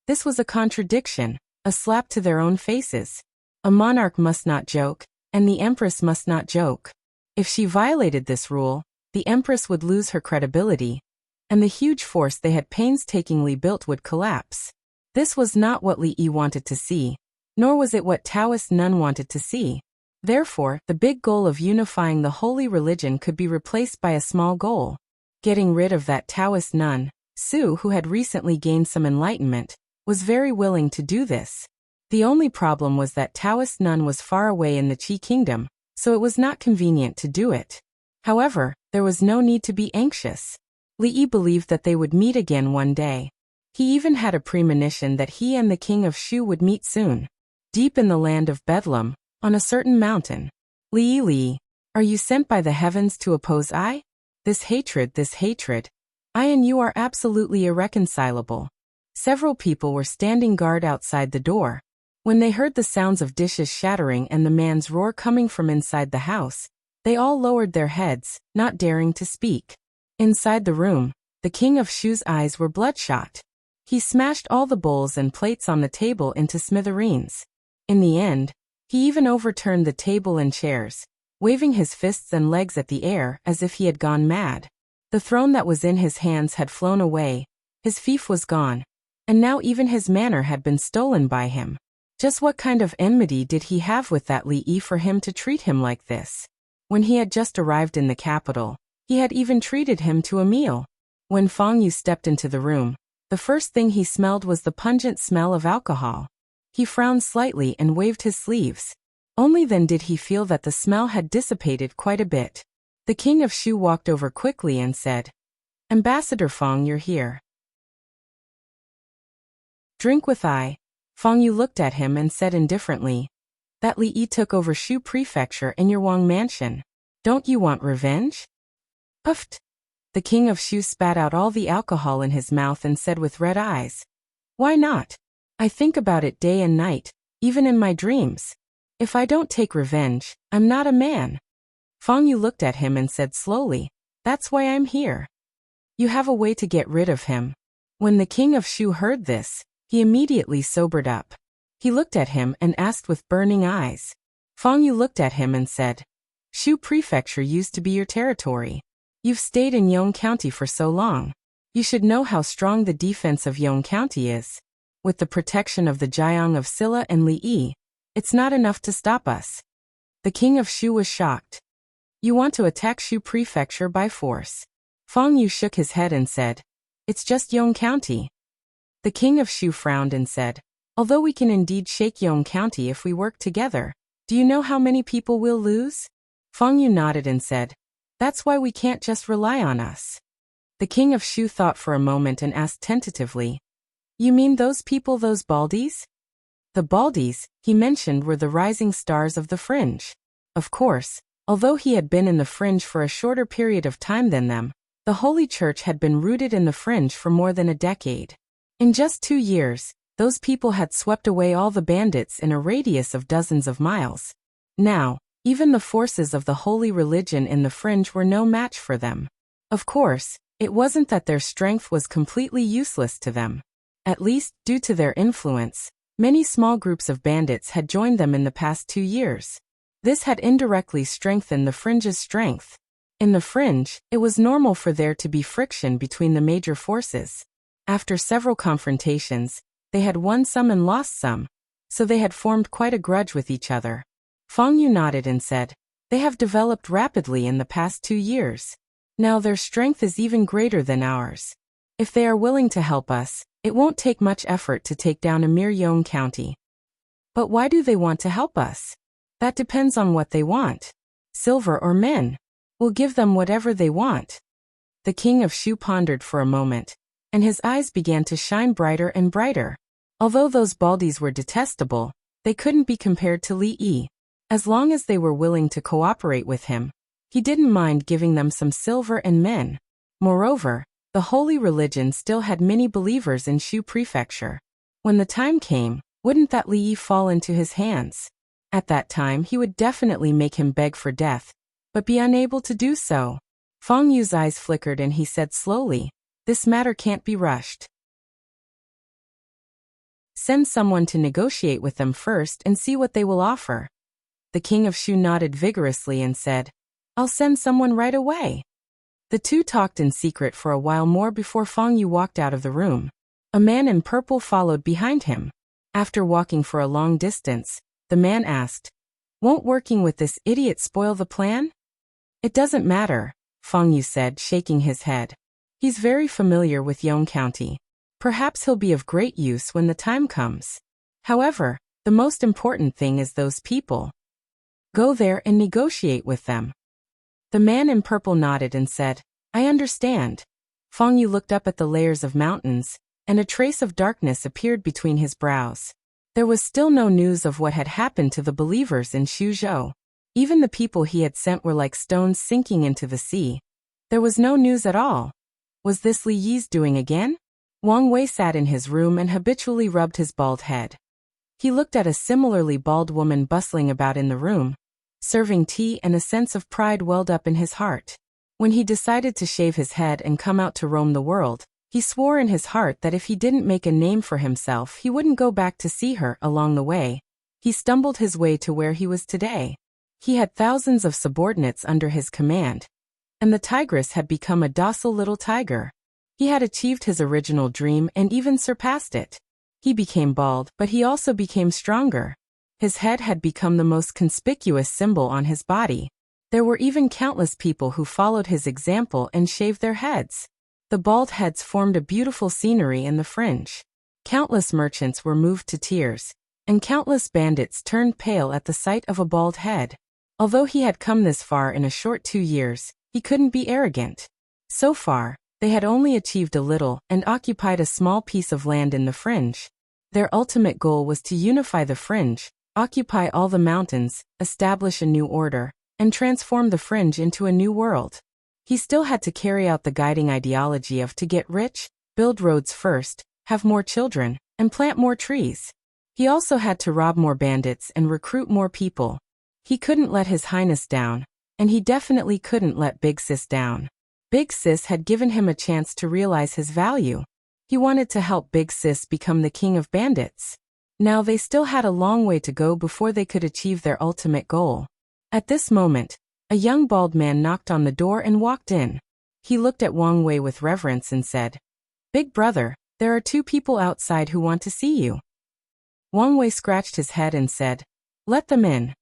This was a contradiction, a slap to their own faces. A monarch must not joke, and the Empress must not joke. If she violated this rule, the Empress would lose her credibility, and the huge force they had painstakingly built would collapse. This was not what Li Yi wanted to see, nor was it what Taoist nun wanted to see. Therefore, the big goal of unifying the holy religion could be replaced by a small goal. Getting rid of that Taoist nun, Su, who had recently gained some enlightenment, was very willing to do this. The only problem was that Taoist nun was far away in the Qi kingdom, so it was not convenient to do it. However, there was no need to be anxious. Li Yi believed that they would meet again one day. He even had a premonition that he and the king of Shu would meet soon. Deep in the land of Bedlam, on a certain mountain. Li Yi, are you sent by the heavens to oppose I? This hatred. I and you are absolutely irreconcilable. Several people were standing guard outside the door. When they heard the sounds of dishes shattering and the man's roar coming from inside the house, they all lowered their heads, not daring to speak. Inside the room, the king of Shu's eyes were bloodshot. He smashed all the bowls and plates on the table into smithereens. In the end, he even overturned the table and chairs, waving his fists and legs at the air as if he had gone mad. The throne that was in his hands had flown away, his fief was gone, and now even his manor had been stolen by him. Just what kind of enmity did he have with that Li Yi for him to treat him like this? When he had just arrived in the capital, he had even treated him to a meal. When Fang Yu stepped into the room, the first thing he smelled was the pungent smell of alcohol. He frowned slightly and waved his sleeves. Only then did he feel that the smell had dissipated quite a bit. The king of Shu walked over quickly and said, "Ambassador Fang, you're here. Drink with I." Fang Yu looked at him and said indifferently, "That Li Yi took over Shu Prefecture in your Wang mansion. Don't you want revenge?" Puffed. The king of Shu spat out all the alcohol in his mouth and said with red eyes, "Why not? I think about it day and night, even in my dreams. If I don't take revenge, I'm not a man." Fang Yu looked at him and said slowly, "That's why I'm here." You have a way to get rid of him. When the king of Shu heard this, he immediately sobered up. He looked at him and asked with burning eyes. Fang Yu looked at him and said, Shu Prefecture used to be your territory. You've stayed in Yong County for so long. You should know how strong the defense of Yong County is. With the protection of the Jiang of Silla and Li Yi, it's not enough to stop us. The king of Shu was shocked. You want to attack Shu Prefecture by force? Fang Yu shook his head and said, It's just Yong County. The king of Shu frowned and said, Although we can indeed shake Yong County if we work together, do you know how many people we'll lose? Fang Yu nodded and said, That's why we can't just rely on us. The king of Shu thought for a moment and asked tentatively, You mean those people, those baldies? The baldies, he mentioned, were the rising stars of the fringe. Of course, although he had been in the fringe for a shorter period of time than them, the Holy Church had been rooted in the fringe for more than a decade. In just 2 years, those people had swept away all the bandits in a radius of dozens of miles. Now, even the forces of the holy religion in the fringe were no match for them. Of course, it wasn't that their strength was completely useless to them. At least, due to their influence, many small groups of bandits had joined them in the past 2 years. This had indirectly strengthened the fringe's strength. In the fringe, it was normal for there to be friction between the major forces. After several confrontations, they had won some and lost some, so they had formed quite a grudge with each other. Fang Yu nodded and said, They have developed rapidly in the past 2 years. Now their strength is even greater than ours. If they are willing to help us, it won't take much effort to take down a mere Yong County. But why do they want to help us? That depends on what they want. Silver or men. We'll give them whatever they want. The king of Shu pondered for a moment, and his eyes began to shine brighter and brighter. Although those baldies were detestable, they couldn't be compared to Li Yi. As long as they were willing to cooperate with him, he didn't mind giving them some silver and men. Moreover, the holy religion still had many believers in Shu Prefecture. When the time came, wouldn't that Li Yi fall into his hands? At that time he would definitely make him beg for death, but be unable to do so. Fang Yu's eyes flickered and he said slowly, This matter can't be rushed. Send someone to negotiate with them first and see what they will offer. The king of Shu nodded vigorously and said, I'll send someone right away. The two talked in secret for a while more before Fang Yu walked out of the room. A man in purple followed behind him. After walking for a long distance, the man asked, Won't working with this idiot spoil the plan? It doesn't matter, Fang Yu said, shaking his head. He's very familiar with Yong County. Perhaps he'll be of great use when the time comes. However, the most important thing is those people. Go there and negotiate with them. The man in purple nodded and said, I understand. Fang Yu looked up at the layers of mountains, and a trace of darkness appeared between his brows. There was still no news of what had happened to the believers in Shuzhou. Even the people he had sent were like stones sinking into the sea. There was no news at all. Was this Li Yi's doing again? Wang Wei sat in his room and habitually rubbed his bald head. He looked at a similarly bald woman bustling about in the room, serving tea, and a sense of pride welled up in his heart. When he decided to shave his head and come out to roam the world, he swore in his heart that if he didn't make a name for himself, he wouldn't go back to see her. Along the way, he stumbled his way to where he was today. He had thousands of subordinates under his command, and the tigress had become a docile little tiger. He had achieved his original dream and even surpassed it. He became bald, but he also became stronger. His head had become the most conspicuous symbol on his body. There were even countless people who followed his example and shaved their heads. The bald heads formed a beautiful scenery in the fringe. Countless merchants were moved to tears, and countless bandits turned pale at the sight of a bald head. Although he had come this far in a short 2 years, he couldn't be arrogant. So far, they had only achieved a little and occupied a small piece of land in the fringe. Their ultimate goal was to unify the fringe, occupy all the mountains, establish a new order, and transform the fringe into a new world. He still had to carry out the guiding ideology of to get rich, build roads first, have more children, and plant more trees. He also had to rob more bandits and recruit more people. He couldn't let His Highness down, and he definitely couldn't let Big Sis down. Big Sis had given him a chance to realize his value. He wanted to help Big Sis become the king of bandits. Now they still had a long way to go before they could achieve their ultimate goal. At this moment, a young bald man knocked on the door and walked in. He looked at Wang Wei with reverence and said, "Big brother, there are 2 people outside who want to see you." Wang Wei scratched his head and said, "Let them in."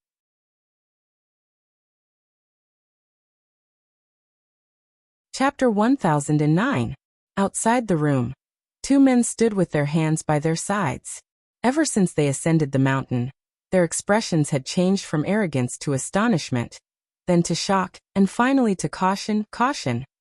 Chapter 1009. Outside the room. 2 men stood with their hands by their sides. Ever since they ascended the mountain, their expressions had changed from arrogance to astonishment, then to shock, and finally to caution,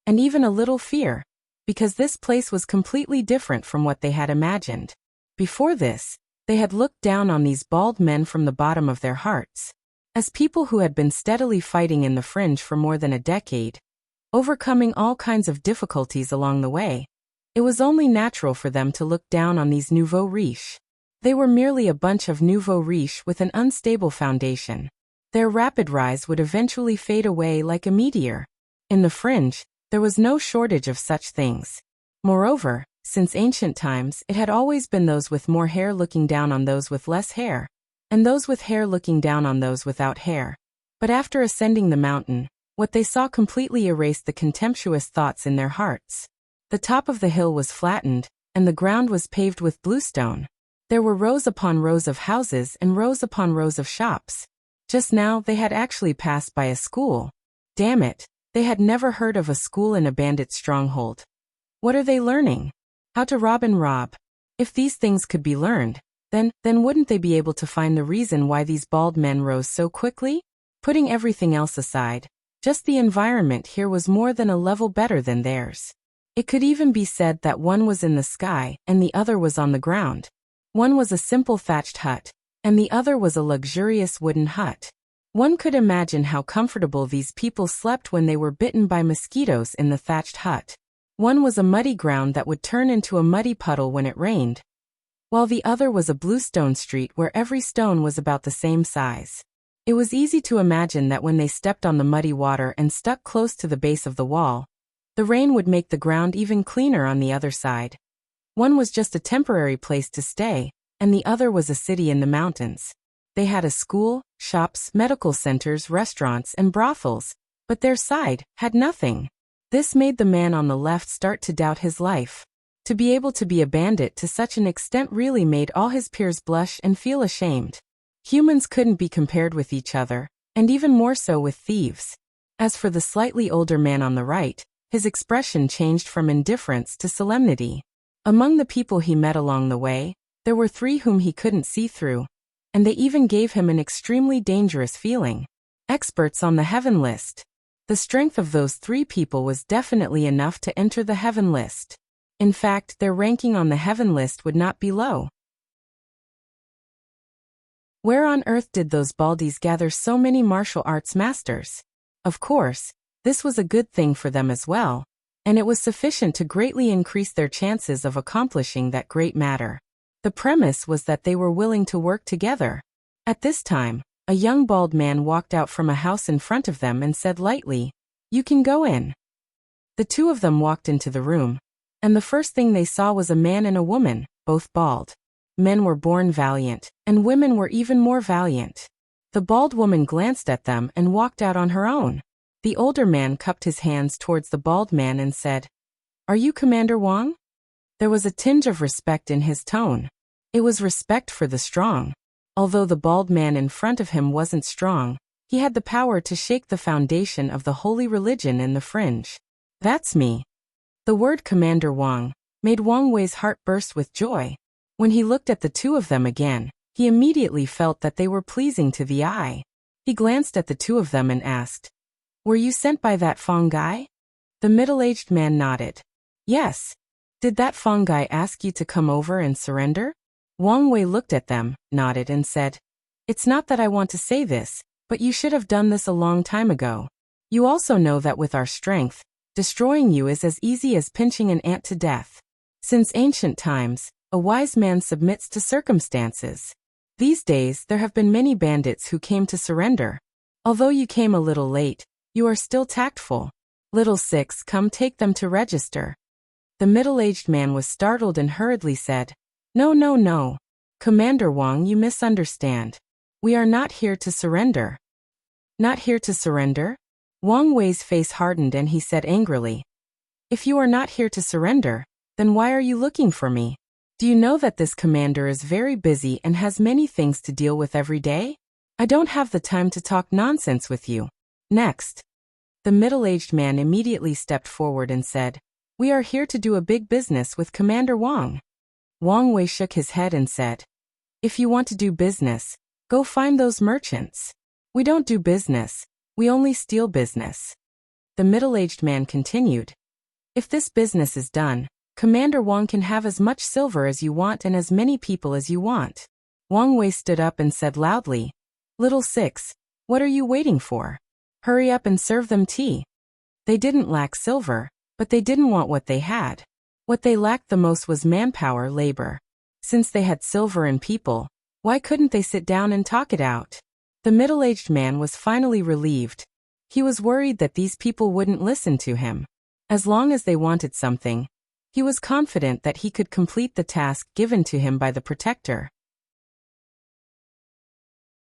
and even a little fear, because this place was completely different from what they had imagined. Before this, they had looked down on these bald men from the bottom of their hearts, as people who had been steadily fighting in the fringe for more than a decade, overcoming all kinds of difficulties along the way. It was only natural for them to look down on these nouveaux riches. They were merely a bunch of nouveaux riches with an unstable foundation. Their rapid rise would eventually fade away like a meteor. In the fringe, there was no shortage of such things. Moreover, since ancient times, it had always been those with more hair looking down on those with less hair, and those with hair looking down on those without hair. But after ascending the mountain, what they saw completely erased the contemptuous thoughts in their hearts. The top of the hill was flattened, and the ground was paved with bluestone. There were rows upon rows of houses and rows upon rows of shops. Just now they had actually passed by a school. Damn it, they had never heard of a school in a bandit stronghold. What are they learning? How to rob and rob. If these things could be learned, then wouldn't they be able to find the reason why these bald men rose so quickly? Putting everything else aside, just the environment here was more than a level better than theirs. It could even be said that one was in the sky and the other was on the ground. One was a simple thatched hut, and the other was a luxurious wooden hut. One could imagine how comfortable these people slept when they were bitten by mosquitoes in the thatched hut. One was a muddy ground that would turn into a muddy puddle when it rained, while the other was a bluestone street where every stone was about the same size. It was easy to imagine that when they stepped on the muddy water and stuck close to the base of the wall, the rain would make the ground even cleaner on the other side. One was just a temporary place to stay, and the other was a city in the mountains. They had a school, shops, medical centers, restaurants, and brothels, but their side had nothing. This made the man on the left start to doubt his life. To be able to be a bandit to such an extent really made all his peers blush and feel ashamed. Humans couldn't be compared with each other, and even more so with thieves. As for the slightly older man on the right, his expression changed from indifference to solemnity. Among the people he met along the way, there were 3 whom he couldn't see through, and they even gave him an extremely dangerous feeling. Experts on the heaven list. The strength of those 3 people was definitely enough to enter the heaven list. In fact, their ranking on the heaven list would not be low. Where on earth did those baldies gather so many martial arts masters? Of course, this was a good thing for them as well, and it was sufficient to greatly increase their chances of accomplishing that great matter. The premise was that they were willing to work together. At this time, a young bald man walked out from a house in front of them and said lightly, "You can go in." The 2 of them walked into the room, and the first thing they saw was a man and a woman, both bald. Men were born valiant, and women were even more valiant. The bald woman glanced at them and walked out on her own. The older man cupped his hands towards the bald man and said, "Are you Commander Wang?" There was a tinge of respect in his tone. It was respect for the strong. Although the bald man in front of him wasn't strong, he had the power to shake the foundation of the holy religion in the fringe. "That's me." The word Commander Wang made Wang Wei's heart burst with joy. When he looked at the 2 of them again, he immediately felt that they were pleasing to the eye. He glanced at the 2 of them and asked, "Were you sent by that Fong guy?" The middle-aged man nodded. "Yes. Did that Fong guy ask you to come over and surrender?" Wang Wei looked at them, nodded and said, "It's not that I want to say this, but you should have done this a long time ago. You also know that with our strength, destroying you is as easy as pinching an ant to death. Since ancient times, a wise man submits to circumstances. These days there have been many bandits who came to surrender. Although you came a little late, you are still tactful. Little Six, come take them to register. The middle-aged man was startled and hurriedly said, No, no, no. Commander Wang, you misunderstand. We are not here to surrender. Not here to surrender? Wang Wei's face hardened and he said angrily, If you are not here to surrender, then why are you looking for me? Do you know that this commander is very busy and has many things to deal with every day? I don't have the time to talk nonsense with you. Next. The middle-aged man immediately stepped forward and said, We are here to do a big business with Commander Wang. Wang Wei shook his head and said, If you want to do business, go find those merchants. We don't do business, we only steal business. The middle-aged man continued, If this business is done, Commander Wang can have as much silver as you want and as many people as you want. Wang Wei stood up and said loudly, Little Six, what are you waiting for? Hurry up and serve them tea. They didn't lack silver, but they didn't want what they had. What they lacked the most was manpower, labor. Since they had silver and people, why couldn't they sit down and talk it out? The middle-aged man was finally relieved. He was worried that these people wouldn't listen to him. As long as they wanted something, he was confident that he could complete the task given to him by the protector.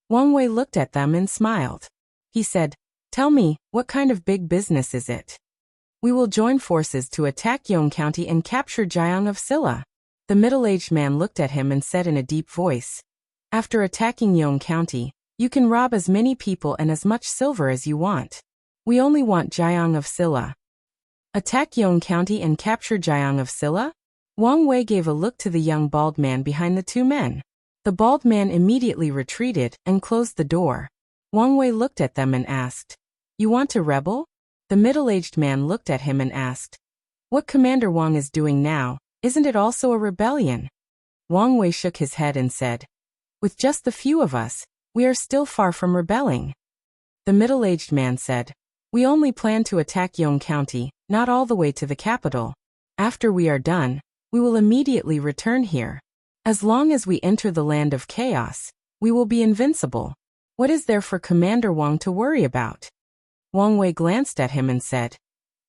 Wang Wei looked at them and smiled. He said, Tell me, what kind of big business is it? We will join forces to attack Yong County and capture Jiang of Silla. The middle-aged man looked at him and said in a deep voice, After attacking Yong County, you can rob as many people and as much silver as you want. We only want Jiang of Silla. Attack Yong County and capture Jiang of Silla? Wang Wei gave a look to the young bald man behind the two men. The bald man immediately retreated and closed the door. Wang Wei looked at them and asked, You want to rebel? The middle-aged man looked at him and asked, What Commander Wang is doing now, isn't it also a rebellion? Wang Wei shook his head and said, With just the few of us, we are still far from rebelling. The middle-aged man said, We only plan to attack Yong County, not all the way to the capital. After we are done, we will immediately return here. As long as we enter the land of chaos, we will be invincible. What is there for Commander Wang to worry about? Wang Wei glanced at him and said,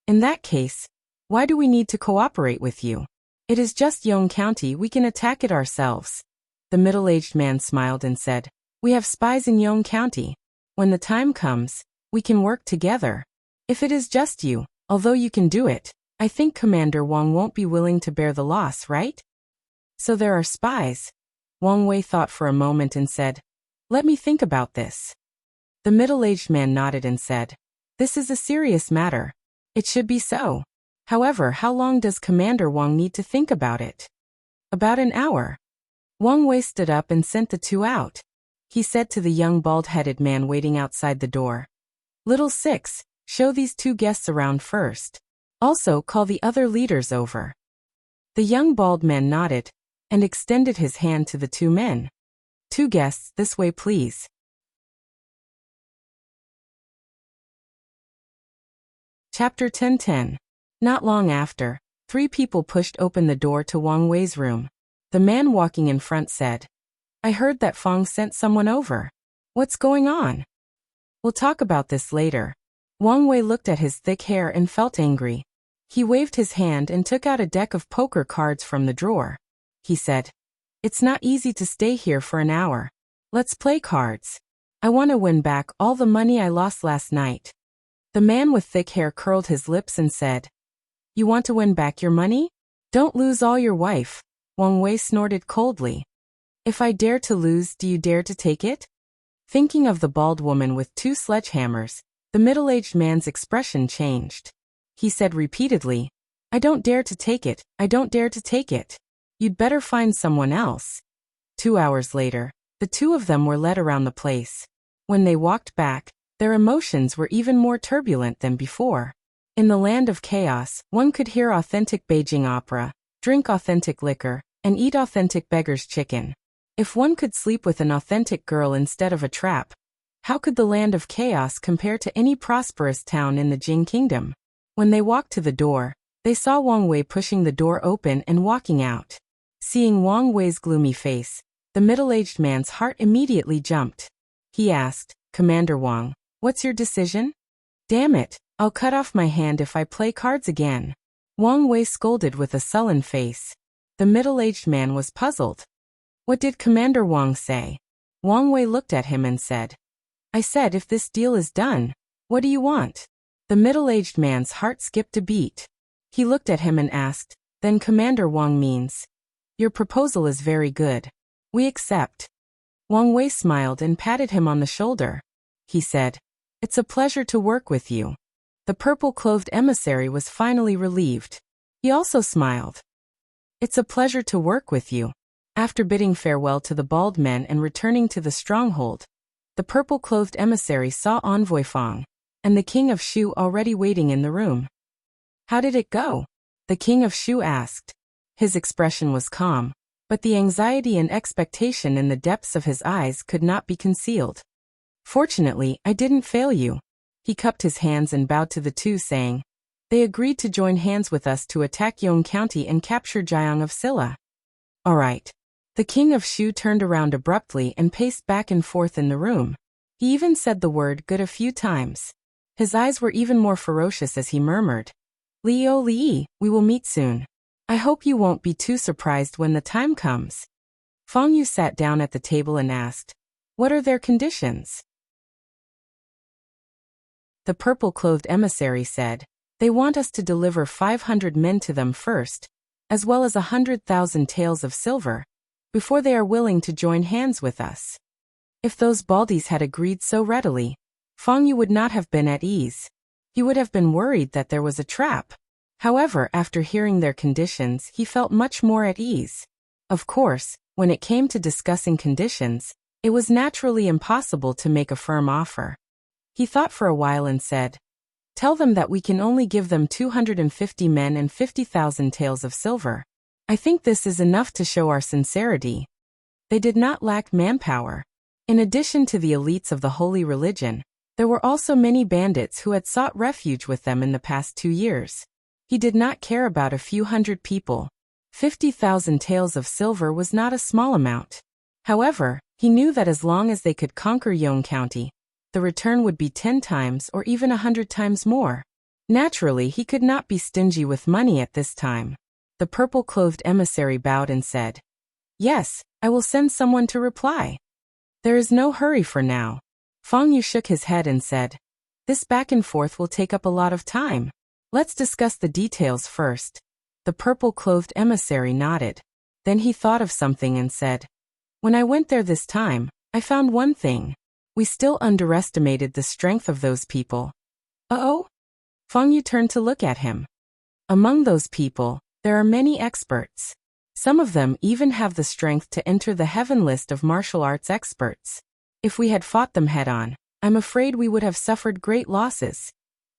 In that case, why do we need to cooperate with you? It is just Yong County, we can attack it ourselves. The middle-aged man smiled and said, We have spies in Yong County. When the time comes, we can work together. If it is just you, although you can do it, I think Commander Wang won't be willing to bear the loss, right? So there are spies. Wang Wei thought for a moment and said, Let me think about this. The middle-aged man nodded and said, This is a serious matter. It should be so. However, how long does Commander Wang need to think about it? About an hour. Wang Wei stood up and sent the two out. He said to the young bald-headed man waiting outside the door, Little Six, show these two guests around first. Also call the other leaders over. The young bald man nodded and extended his hand to the two men. Two guests, this way please. Chapter 10:10. Not long after, three people pushed open the door to Wang Wei's room. The man walking in front said, I heard that Fong sent someone over. What's going on? We'll talk about this later. Wang Wei looked at his thick hair and felt angry. He waved his hand and took out a deck of poker cards from the drawer. He said, It's not easy to stay here for an hour. Let's play cards. I want to win back all the money I lost last night. The man with thick hair curled his lips and said, You want to win back your money? Don't lose all your wife. Wang Wei snorted coldly. If I dare to lose, do you dare to take it? Thinking of the bald woman with two sledgehammers, the middle-aged man's expression changed. He said repeatedly, I don't dare to take it, I don't dare to take it. You'd better find someone else. 2 hours later, the two of them were led around the place. When they walked back, their emotions were even more turbulent than before. In the land of chaos, one could hear authentic Beijing opera, drink authentic liquor, and eat authentic beggar's chicken. If one could sleep with an authentic girl instead of a trap, how could the land of chaos compare to any prosperous town in the Jing kingdom? When they walked to the door, they saw Wang Wei pushing the door open and walking out. Seeing Wang Wei's gloomy face, the middle-aged man's heart immediately jumped. He asked, Commander Wang, what's your decision? Damn it, I'll cut off my hand if I play cards again. Wang Wei scolded with a sullen face. The middle-aged man was puzzled. What did Commander Wang say? Wang Wei looked at him and said, I said if this deal is done, what do you want? The middle-aged man's heart skipped a beat. He looked at him and asked, then Commander Wang means, your proposal is very good. We accept. Wang Wei smiled and patted him on the shoulder. He said, it's a pleasure to work with you. The purple-clothed emissary was finally relieved. He also smiled. It's a pleasure to work with you. After bidding farewell to the bald men and returning to the stronghold, the purple-clothed emissary saw Envoy Fang and the King of Shu already waiting in the room. How did it go? The King of Shu asked. His expression was calm, but the anxiety and expectation in the depths of his eyes could not be concealed. Fortunately, I didn't fail you. He cupped his hands and bowed to the two, saying, they agreed to join hands with us to attack Yong County and capture Jiang of Silla. All right. The King of Shu turned around abruptly and paced back and forth in the room. He even said the word good a few times. His eyes were even more ferocious as he murmured, Liu Li, we will meet soon. I hope you won't be too surprised when the time comes. Fang Yu sat down at the table and asked, what are their conditions? The purple-clothed emissary said, they want us to deliver 500 men to them first, as well as 100,000 taels of silver, before they are willing to join hands with us. If those baldies had agreed so readily, Fang Yu would not have been at ease. He would have been worried that there was a trap. However, after hearing their conditions, he felt much more at ease. Of course, when it came to discussing conditions, it was naturally impossible to make a firm offer. He thought for a while and said, tell them that we can only give them 250 men and 50,000 taels of silver. I think this is enough to show our sincerity. They did not lack manpower. In addition to the elites of the holy religion, there were also many bandits who had sought refuge with them in the past 2 years. He did not care about a few hundred people. 50,000 taels of silver was not a small amount. However, he knew that as long as they could conquer Yong County, the return would be 10 times or even 100 times more. Naturally, he could not be stingy with money at this time. The purple-clothed emissary bowed and said, yes, I will send someone to reply. There is no hurry for now. Fang Yu shook his head and said, this back and forth will take up a lot of time. Let's discuss the details first. The purple-clothed emissary nodded. Then he thought of something and said, when I went there this time, I found one thing. We still underestimated the strength of those people. Uh-oh? Fang Yu turned to look at him. Among those people, there are many experts. Some of them even have the strength to enter the heaven list of martial arts experts. If we had fought them head-on, I'm afraid we would have suffered great losses.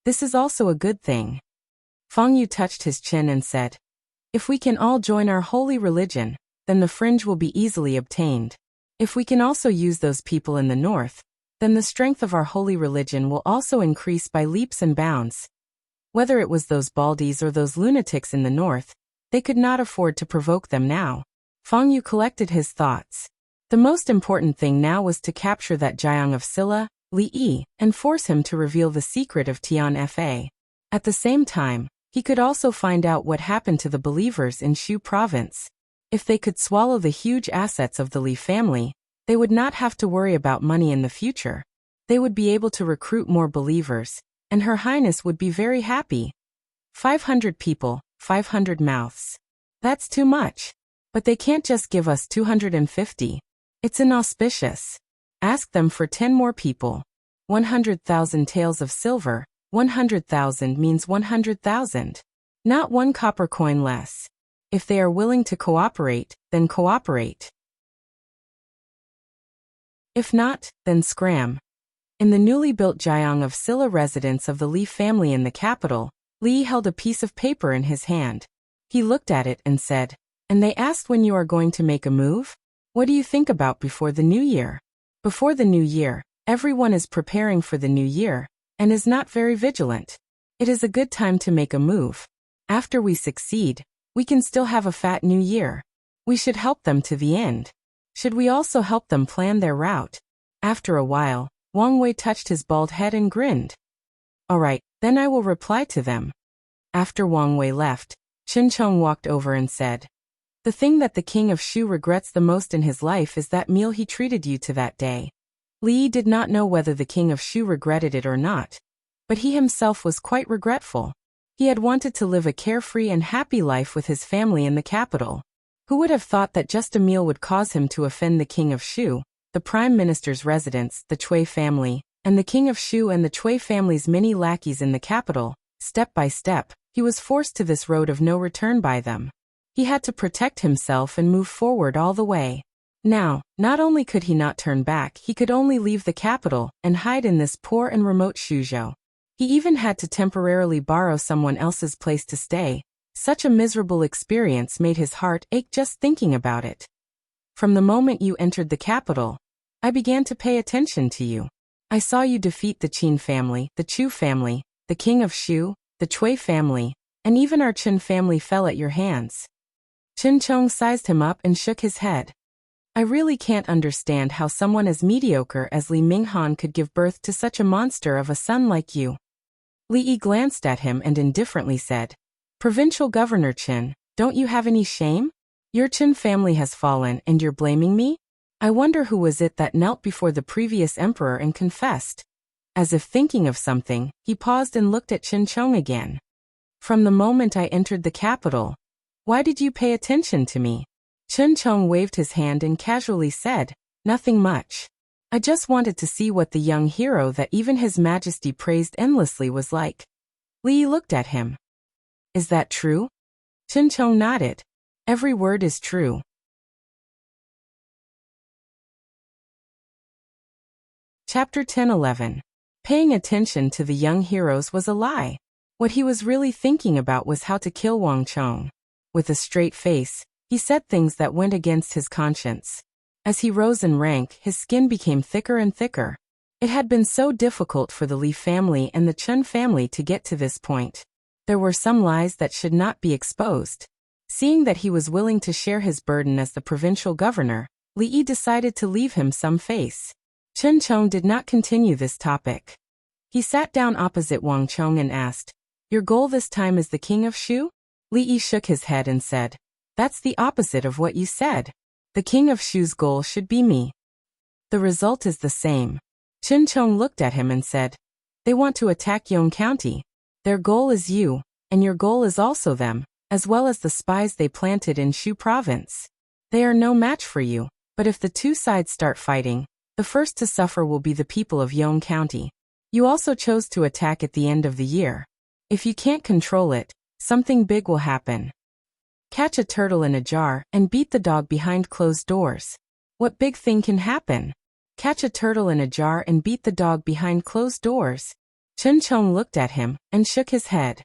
This is also a good thing. Fang Yu touched his chin and said, if we can all join our holy religion, then the fringe will be easily obtained. If we can also use those people in the north, then the strength of our holy religion will also increase by leaps and bounds. Whether it was those baldies or those lunatics in the north, they could not afford to provoke them now. Fang Yu collected his thoughts. The most important thing now was to capture that Jiang of Silla, Li Yi, and force him to reveal the secret of Tian Fa. At the same time, he could also find out what happened to the believers in Shu province. If they could swallow the huge assets of the Li family, they would not have to worry about money in the future. They would be able to recruit more believers, and Her Highness would be very happy. 500 people, 500 mouths. That's too much. But they can't just give us 250. It's inauspicious. Ask them for 10 more people. 100,000 taels of silver. 100,000 means 100,000. Not one copper coin less. If they are willing to cooperate, then cooperate. If not, then scram. In the newly built Jiang of Silla residence of the Li family in the capital, Li held a piece of paper in his hand. He looked at it and said, and they asked when you are going to make a move? What do you think about before the new year? Before the new year, everyone is preparing for the new year, and is not very vigilant. It is a good time to make a move. After we succeed, we can still have a fat new year. We should help them to the end. Should we also help them plan their route? After a while, Wang Wei touched his bald head and grinned. All right, Then I will reply to them. After Wang Wei left, Chen Chong walked over and said, "The thing that the king of Shu regrets the most in his life is that meal he treated you to that day." Li Yi did not know whether the king of Shu regretted it or not, but he himself was quite regretful. He had wanted to live a carefree and happy life with his family in the capital. Who would have thought that just a meal would cause him to offend the king of Shu, the prime minister's residence, the Cui family, and the king of Shu and the Cui family's many lackeys in the capital? Step by step, he was forced to this road of no return by them. He had to protect himself and move forward all the way. Now, not only could he not turn back, he could only leave the capital and hide in this poor and remote Shuzhou. He even had to temporarily borrow someone else's place to stay. Such a miserable experience made his heart ache just thinking about it. From the moment you entered the capital, I began to pay attention to you. I saw you defeat the Qin family, the Chu family, the king of Shu, the Cui family, and even our Chen family fell at your hands. Chen Chong sized him up and shook his head. I really can't understand how someone as mediocre as Li Minghan could give birth to such a monster of a son like you. Li Yi glanced at him and indifferently said, "Provincial Governor Chen, don't you have any shame? Your Chen family has fallen and you're blaming me? I wonder who was it that knelt before the previous emperor and confessed." As if thinking of something, he paused and looked at Chen Chong again. "From the moment I entered the capital. Why did you pay attention to me?" Chen Chong waved his hand and casually said, "Nothing much. I just wanted to see what the young hero that even His Majesty praised endlessly was like." Li Yi looked at him. "Is that true?" Chen Chong nodded. "Every word is true." Chapter 10-11. Paying attention to the young heroes was a lie. What he was really thinking about was how to kill Wang Chong. With a straight face, he said things that went against his conscience. As he rose in rank, his skin became thicker and thicker. It had been so difficult for the Li family and the Chen family to get to this point. There were some lies that should not be exposed. Seeing that he was willing to share his burden as the provincial governor, Li Yi decided to leave him some face. Chen Chong did not continue this topic. He sat down opposite Wang Chong and asked, "Your goal this time is the king of Shu?" Li Yi shook his head and said, "That's the opposite of what you said. The king of Shu's goal should be me." The result is the same. Chen Chong looked at him and said, "They want to attack Yong County. Their goal is you, and your goal is also them, as well as the spies they planted in Shu province. They are no match for you, but if the two sides start fighting, the first to suffer will be the people of Yong County. You also chose to attack at the end of the year. If you can't control it, something big will happen. Catch a turtle in a jar and beat the dog behind closed doors. What big thing can happen? Catch a turtle in a jar and beat the dog behind closed doors." Chen Chong looked at him and shook his head.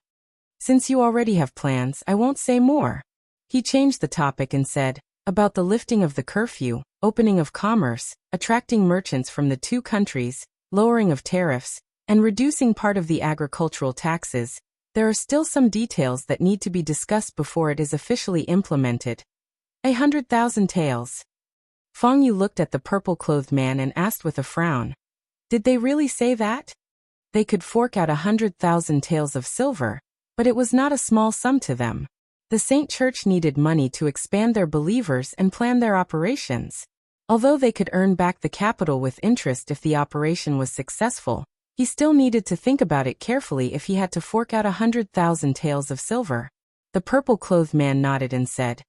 "Since you already have plans, I won't say more." He changed the topic and said, "About the lifting of the curfew, opening of commerce, attracting merchants from the two countries, lowering of tariffs, and reducing part of the agricultural taxes, there are still some details that need to be discussed before it is officially implemented." 100,000 taels. Fang Yu looked at the purple-clothed man and asked with a frown, "Did they really say that?" They could fork out 100,000 taels of silver, but it was not a small sum to them. The Saint Church needed money to expand their believers and plan their operations. Although they could earn back the capital with interest if the operation was successful, he still needed to think about it carefully if he had to fork out 100,000 taels of silver. The purple-clothed man nodded and said,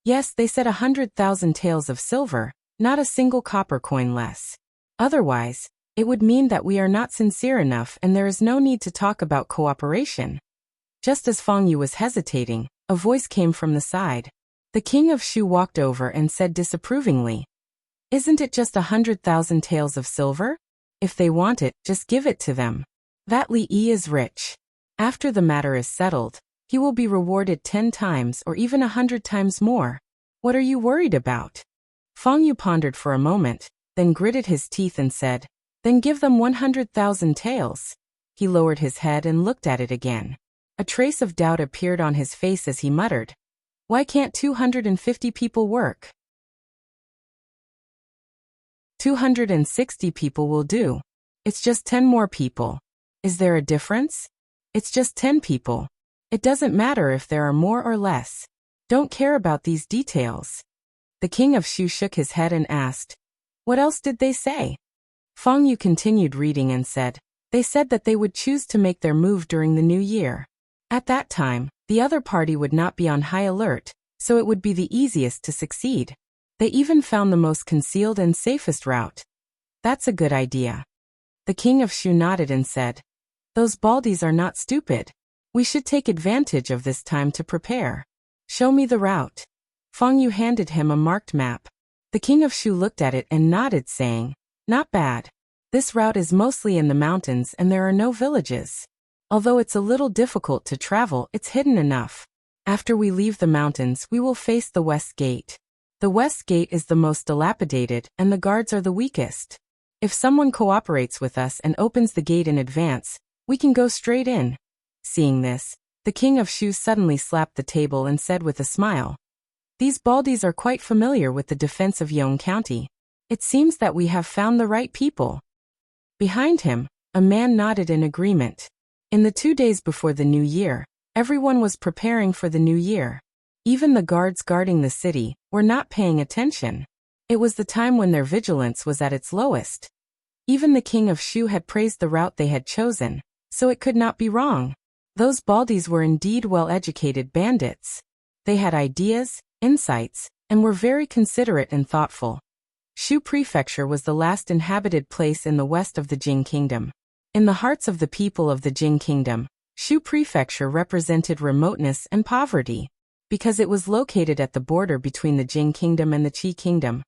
"Yes, they said 100,000 taels of silver, not a single copper coin less. Otherwise, it would mean that we are not sincere enough and there is no need to talk about cooperation." Just as Fang Yu was hesitating, a voice came from the side. The king of Shu walked over and said disapprovingly, "Isn't it just 100,000 taels of silver? If they want it, just give it to them. That Li Yi is rich. After the matter is settled, he will be rewarded 10 times or even 100 times more. What are you worried about?" Fang Yu pondered for a moment, then gritted his teeth and said, "Then give them 100,000 taels." He lowered his head and looked at it again. A trace of doubt appeared on his face as he muttered, "Why can't 250 people work? 260 people will do. It's just 10 more people. Is there a difference?" It's just 10 people. It doesn't matter if there are more or less. Don't care about these details. The king of Shu shook his head and asked, "What else did they say?" Feng Yu continued reading and said, "They said that they would choose to make their move during the new year. At that time, the other party would not be on high alert, so it would be the easiest to succeed. They even found the most concealed and safest route." "That's a good idea." The king of Shu nodded and said, "Those baldies are not stupid. We should take advantage of this time to prepare. Show me the route." Feng Yu handed him a marked map. The king of Shu looked at it and nodded, saying, "Not bad. This route is mostly in the mountains and there are no villages. Although it's a little difficult to travel, it's hidden enough. After we leave the mountains, we will face the west gate. The west gate is the most dilapidated and the guards are the weakest. If someone cooperates with us and opens the gate in advance, we can go straight in." Seeing this, the king of Shu suddenly slapped the table and said with a smile, "These baldies are quite familiar with the defense of Yong County. It seems that we have found the right people." Behind him, a man nodded in agreement. In the 2 days before the new year, everyone was preparing for the new year. Even the guards guarding the city were not paying attention. It was the time when their vigilance was at its lowest. Even the king of Shu had praised the route they had chosen, so it could not be wrong. Those baldies were indeed well-educated bandits. They had ideas, insights, and were very considerate and thoughtful. Shu Prefecture was the last inhabited place in the west of the Jing Kingdom. In the hearts of the people of the Jing Kingdom, Shu Prefecture represented remoteness and poverty, because it was located at the border between the Jing Kingdom and the Qi Kingdom.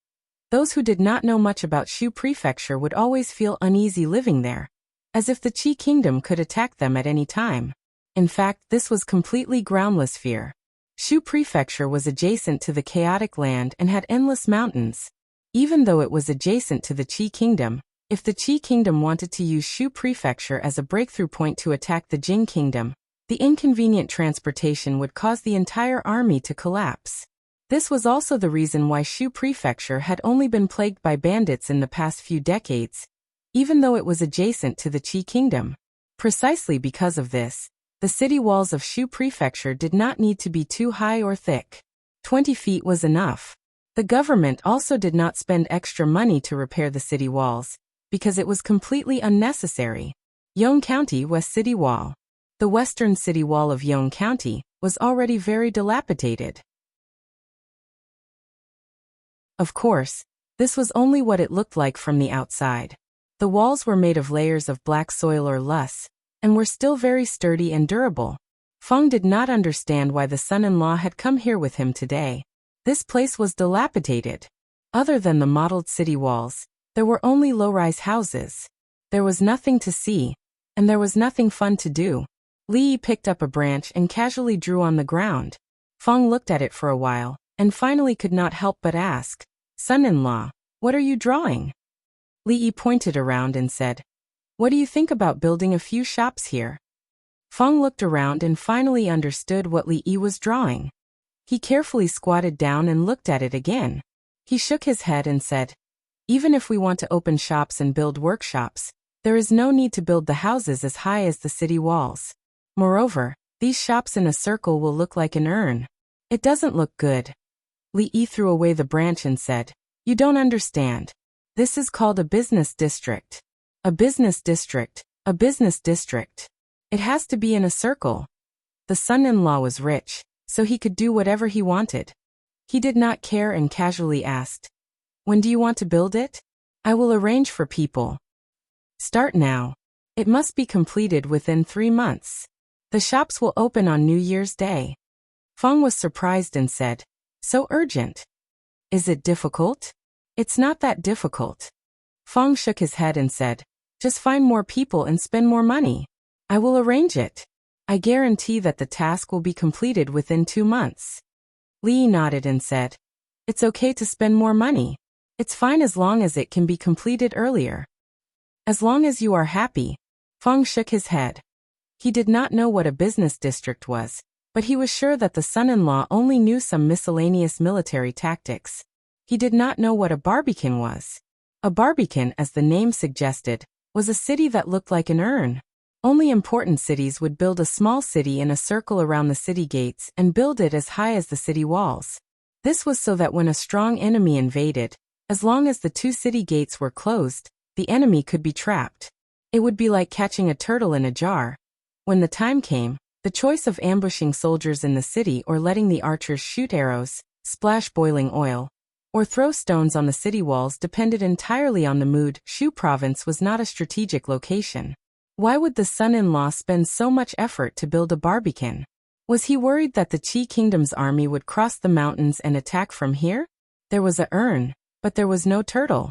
Those who did not know much about Shu Prefecture would always feel uneasy living there, as if the Qi Kingdom could attack them at any time. In fact, this was completely groundless fear. Shu Prefecture was adjacent to the chaotic land and had endless mountains. Even though it was adjacent to the Qi Kingdom, if the Qi Kingdom wanted to use Shu Prefecture as a breakthrough point to attack the Jing Kingdom, the inconvenient transportation would cause the entire army to collapse. This was also the reason why Shu Prefecture had only been plagued by bandits in the past few decades, even though it was adjacent to the Qi Kingdom. Precisely because of this, the city walls of Shu Prefecture did not need to be too high or thick. 20 feet was enough. The government also did not spend extra money to repair the city walls, because it was completely unnecessary. Yong County West City Wall. The western city wall of Yong County was already very dilapidated. Of course, this was only what it looked like from the outside. The walls were made of layers of black soil or loess, and were still very sturdy and durable. Feng did not understand why the son-in-law had come here with him today. This place was dilapidated. Other than the modeled city walls, there were only low-rise houses. There was nothing to see, and there was nothing fun to do. Li Yi picked up a branch and casually drew on the ground. Feng looked at it for a while, and finally could not help but ask, "Son-in-law, what are you drawing?" Li Yi pointed around and said, "What do you think about building a few shops here?" Feng looked around and finally understood what Li Yi was drawing. He carefully squatted down and looked at it again. He shook his head and said, "Even if we want to open shops and build workshops, there is no need to build the houses as high as the city walls. Moreover, these shops in a circle will look like an urn. It doesn't look good." Li Yi threw away the branch and said, "You don't understand. This is called a business district. A business district, a business district. It has to be in a circle." The son-in-law was rich, so he could do whatever he wanted. He did not care and casually asked, "When do you want to build it?" "I will arrange for people." "Start now. It must be completed within 3 months. The shops will open on New Year's Day." Feng was surprised and said, "So urgent. Is it difficult?" "It's not that difficult." Feng shook his head and said, "Just find more people and spend more money. I will arrange it. I guarantee that the task will be completed within 2 months." Li Yi nodded and said, "It's okay to spend more money. It's fine as long as it can be completed earlier. As long as you are happy." Feng shook his head. He did not know what a business district was, but he was sure that the son-in-law only knew some miscellaneous military tactics. He did not know what a barbican was. A barbican, as the name suggested, was a city that looked like an urn. Only important cities would build a small city in a circle around the city gates and build it as high as the city walls. This was so that when a strong enemy invaded, as long as the two city gates were closed, the enemy could be trapped. It would be like catching a turtle in a jar. When the time came, the choice of ambushing soldiers in the city or letting the archers shoot arrows, splash boiling oil, or throw stones on the city walls depended entirely on the mood. Shu province was not a strategic location. Why would the son-in-law spend so much effort to build a barbican? Was he worried that the Qi kingdom's army would cross the mountains and attack from here? There was a urn, but there was no turtle.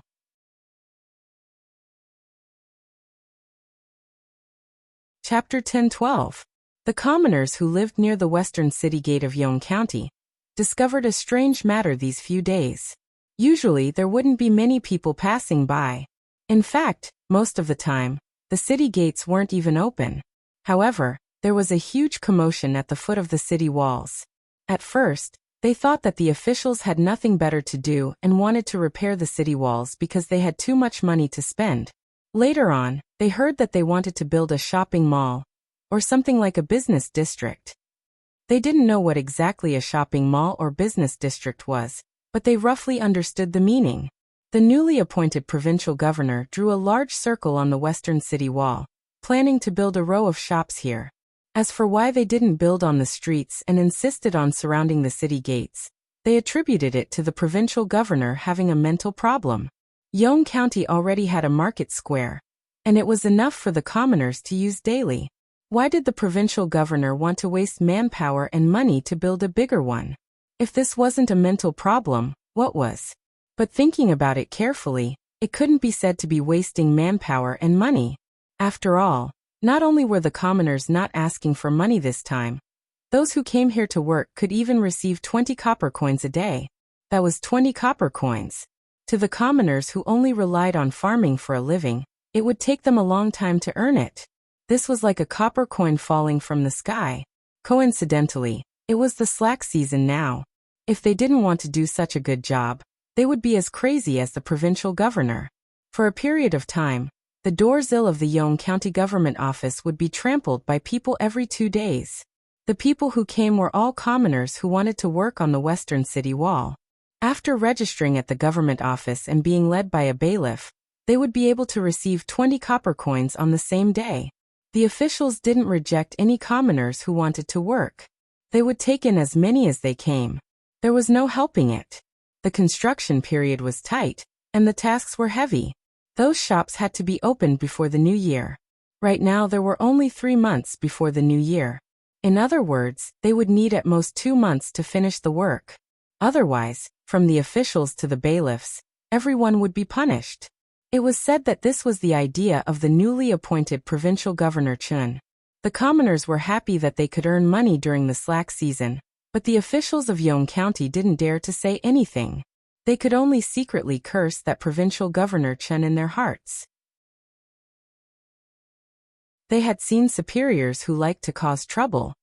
Chapter 10-12. The commoners who lived near the western city gate of Yong County discovered a strange matter these few days. Usually there wouldn't be many people passing by. In fact, most of the time, the city gates weren't even open. However, there was a huge commotion at the foot of the city walls. At first, they thought that the officials had nothing better to do and wanted to repair the city walls because they had too much money to spend. Later on, they heard that they wanted to build a shopping mall, or something like a business district. They didn't know what exactly a shopping mall or business district was, but they roughly understood the meaning. The newly appointed provincial governor drew a large circle on the western city wall, planning to build a row of shops here. As for why they didn't build on the streets and insisted on surrounding the city gates, they attributed it to the provincial governor having a mental problem. Yong County already had a market square, and it was enough for the commoners to use daily. Why did the provincial governor want to waste manpower and money to build a bigger one? If this wasn't a mental problem, what was? But thinking about it carefully, it couldn't be said to be wasting manpower and money. After all, not only were the commoners not asking for money this time, those who came here to work could even receive 20 copper coins a day. That was 20 copper coins. To the commoners who only relied on farming for a living, it would take them a long time to earn it. This was like a copper coin falling from the sky. Coincidentally, it was the slack season now. If they didn't want to do such a good job, they would be as crazy as the provincial governor. For a period of time, the doorsill of the Yong County government office would be trampled by people every 2 days. The people who came were all commoners who wanted to work on the western city wall. After registering at the government office and being led by a bailiff, they would be able to receive 20 copper coins on the same day. The officials didn't reject any commoners who wanted to work. They would take in as many as they came. There was no helping it. The construction period was tight, and the tasks were heavy. Those shops had to be opened before the new year. Right now there were only 3 months before the new year. In other words, they would need at most 2 months to finish the work. Otherwise, from the officials to the bailiffs, everyone would be punished. It was said that this was the idea of the newly appointed provincial governor Chun. The commoners were happy that they could earn money during the slack season, but the officials of Yong County didn't dare to say anything. They could only secretly curse that provincial governor Chun in their hearts. They had seen superiors who liked to cause trouble,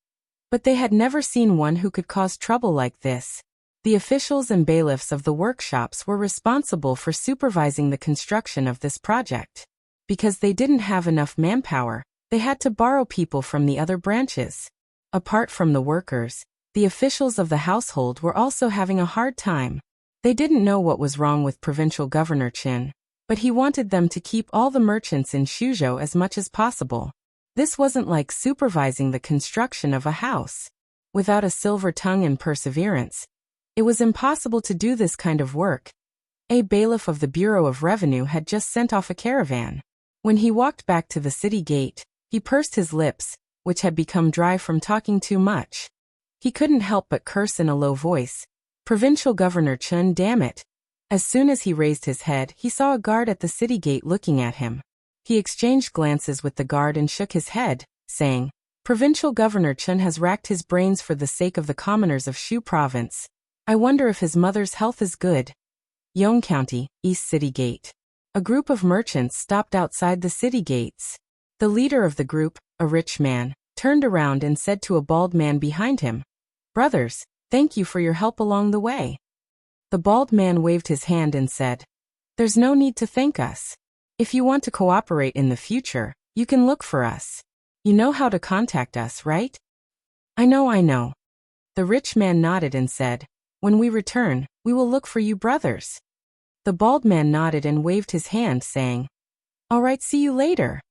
but they had never seen one who could cause trouble like this. The officials and bailiffs of the workshops were responsible for supervising the construction of this project. Because they didn't have enough manpower, they had to borrow people from the other branches. Apart from the workers, the officials of the household were also having a hard time. They didn't know what was wrong with Provincial Governor Chin, but he wanted them to keep all the merchants in Shuzhou as much as possible. This wasn't like supervising the construction of a house. Without a silver tongue and perseverance, it was impossible to do this kind of work. A bailiff of the Bureau of Revenue had just sent off a caravan. When he walked back to the city gate, he pursed his lips, which had become dry from talking too much. He couldn't help but curse in a low voice. Provincial Governor Chun, damn it. As soon as he raised his head, he saw a guard at the city gate looking at him. He exchanged glances with the guard and shook his head, saying, Provincial Governor Chun has racked his brains for the sake of the commoners of Shu Province. I wonder if his mother's health is good. Yong County, East City Gate. A group of merchants stopped outside the city gates. The leader of the group, a rich man, turned around and said to a bald man behind him, Brothers, thank you for your help along the way. The bald man waved his hand and said, There's no need to thank us. If you want to cooperate in the future, you can look for us. You know how to contact us, right? I know. The rich man nodded and said, when we return, we will look for you brothers. The bald man nodded and waved his hand, saying, all right, see you later.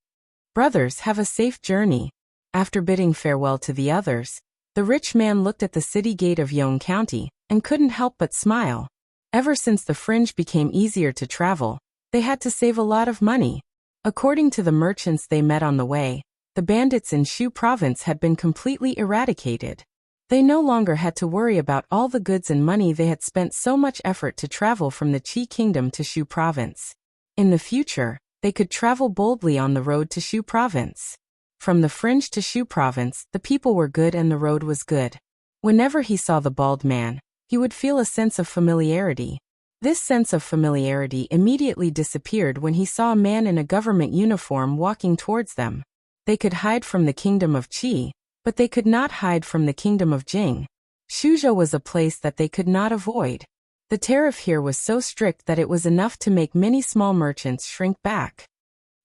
Brothers, have a safe journey. After bidding farewell to the others, the rich man looked at the city gate of Yong County and couldn't help but smile. Ever since the fringe became easier to travel, they had to save a lot of money. According to the merchants they met on the way, the bandits in Shu province had been completely eradicated. They no longer had to worry about all the goods and money they had spent so much effort to travel from the Qi kingdom to Shu province. In the future, they could travel boldly on the road to Shu province. From the fringe to Shu province, the people were good and the road was good. Whenever he saw the bald man, he would feel a sense of familiarity. This sense of familiarity immediately disappeared when he saw a man in a government uniform walking towards them. They could hide from the kingdom of Qi, but they could not hide from the kingdom of Jing. Shuzhou was a place that they could not avoid. The tariff here was so strict that it was enough to make many small merchants shrink back.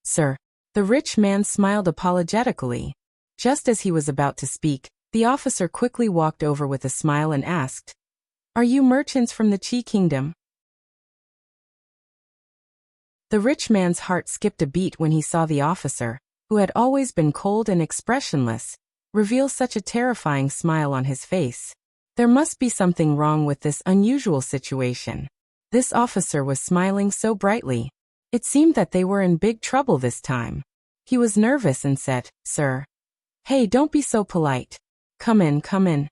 Sir, the rich man smiled apologetically. Just as he was about to speak, the officer quickly walked over with a smile and asked, are you merchants from the Qi kingdom? The rich man's heart skipped a beat when he saw the officer, who had always been cold and expressionless, reveal such a terrifying smile on his face. There must be something wrong with this unusual situation. This officer was smiling so brightly. It seemed that they were in big trouble this time. He was nervous and said, sir. Hey, don't be so polite. Come in.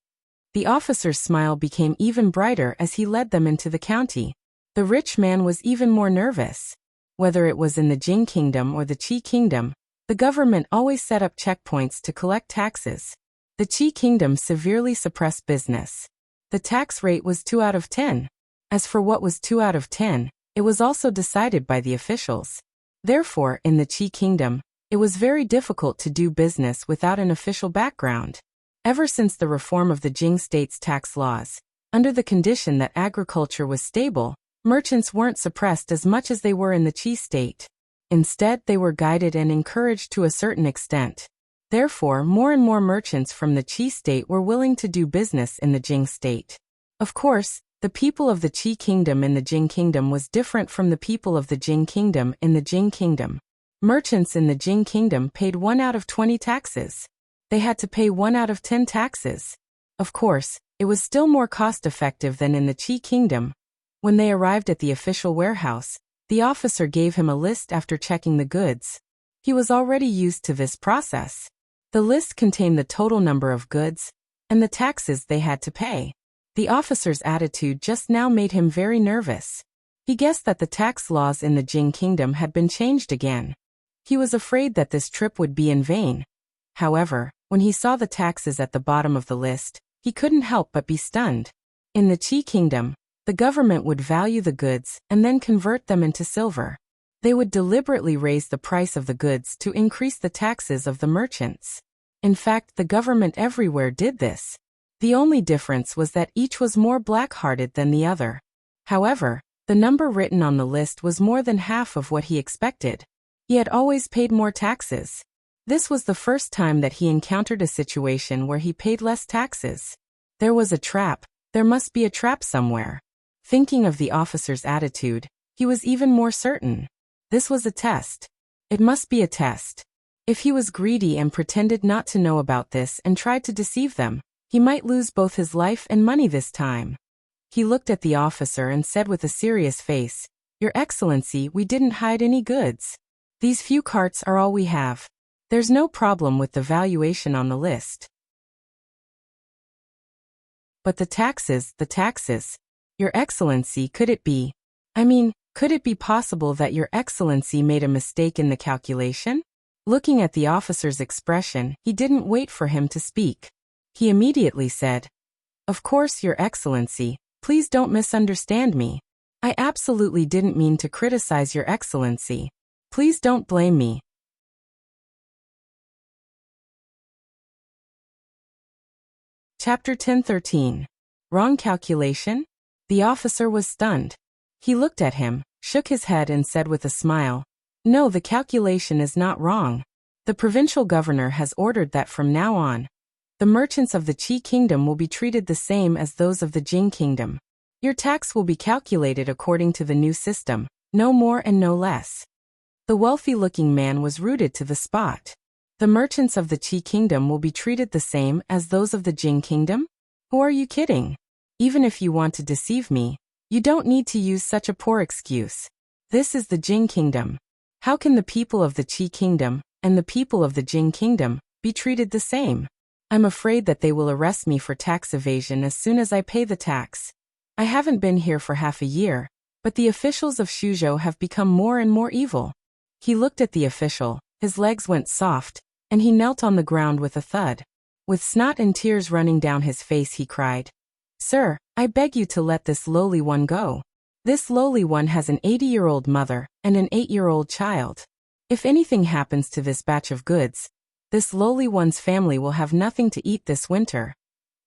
The officer's smile became even brighter as he led them into the county. The rich man was even more nervous. Whether it was in the Jing kingdom or the Qi kingdom, the government always set up checkpoints to collect taxes. The Qi kingdom severely suppressed business. The tax rate was 2 out of 10. As for what was 2 out of 10, it was also decided by the officials. Therefore, in the Qi kingdom, it was very difficult to do business without an official background. Ever since the reform of the Jing state's tax laws, under the condition that agriculture was stable, merchants weren't suppressed as much as they were in the Qi state. Instead, they were guided and encouraged to a certain extent. Therefore, more and more merchants from the Qi state were willing to do business in the Jing state. Of course, the people of the Qi kingdom in the Jing kingdom was different from the people of the Jing kingdom in the Jing kingdom. Merchants in the Jing kingdom paid 1 out of 20 taxes. They had to pay 1 out of 10 taxes. Of course, it was still more cost-effective than in the Qi kingdom. When they arrived at the official warehouse, the officer gave him a list after checking the goods. He was already used to this process. The list contained the total number of goods and the taxes they had to pay. The officer's attitude just now made him very nervous. He guessed that the tax laws in the Jing kingdom had been changed again. He was afraid that this trip would be in vain. However, when he saw the taxes at the bottom of the list, he couldn't help but be stunned. In the Qi kingdom, the government would value the goods and then convert them into silver. They would deliberately raise the price of the goods to increase the taxes of the merchants. In fact, the government everywhere did this. The only difference was that each was more black-hearted than the other. However, the number written on the list was more than half of what he expected. He had always paid more taxes. This was the first time that he encountered a situation where he paid less taxes. There was a trap. There must be a trap somewhere. Thinking of the officer's attitude, he was even more certain. This was a test. It must be a test. If he was greedy and pretended not to know about this and tried to deceive them, he might lose both his life and money this time. He looked at the officer and said with a serious face, Your Excellency, we didn't hide any goods. These few carts are all we have. There's no problem with the valuation on the list. But the taxes. Your Excellency, could it be? Could it be possible that Your Excellency made a mistake in the calculation? Looking at the officer's expression, he didn't wait for him to speak. He immediately said, Of course, Your Excellency, please don't misunderstand me. I absolutely didn't mean to criticize Your Excellency. Please don't blame me. Chapter 10:13. Wrong calculation? The officer was stunned. He looked at him, shook his head and said with a smile, No, the calculation is not wrong. The provincial governor has ordered that from now on, the merchants of the Qi kingdom will be treated the same as those of the Jing kingdom. Your tax will be calculated according to the new system, no more and no less. The wealthy-looking man was rooted to the spot. The merchants of the Qi kingdom will be treated the same as those of the Jing kingdom? Who are you kidding? Even if you want to deceive me, you don't need to use such a poor excuse. This is the Jing kingdom. How can the people of the Qi kingdom and the people of the Jing kingdom be treated the same? I'm afraid that they will arrest me for tax evasion as soon as I pay the tax. I haven't been here for half a year, but the officials of Shuzhou have become more and more evil. He looked at the official, his legs went soft, and he knelt on the ground with a thud. With snot and tears running down his face he cried, "Sir, I beg you to let this lowly one go. This lowly one has an 80-year-old mother and an 8-year-old child. If anything happens to this batch of goods, this lowly one's family will have nothing to eat this winter."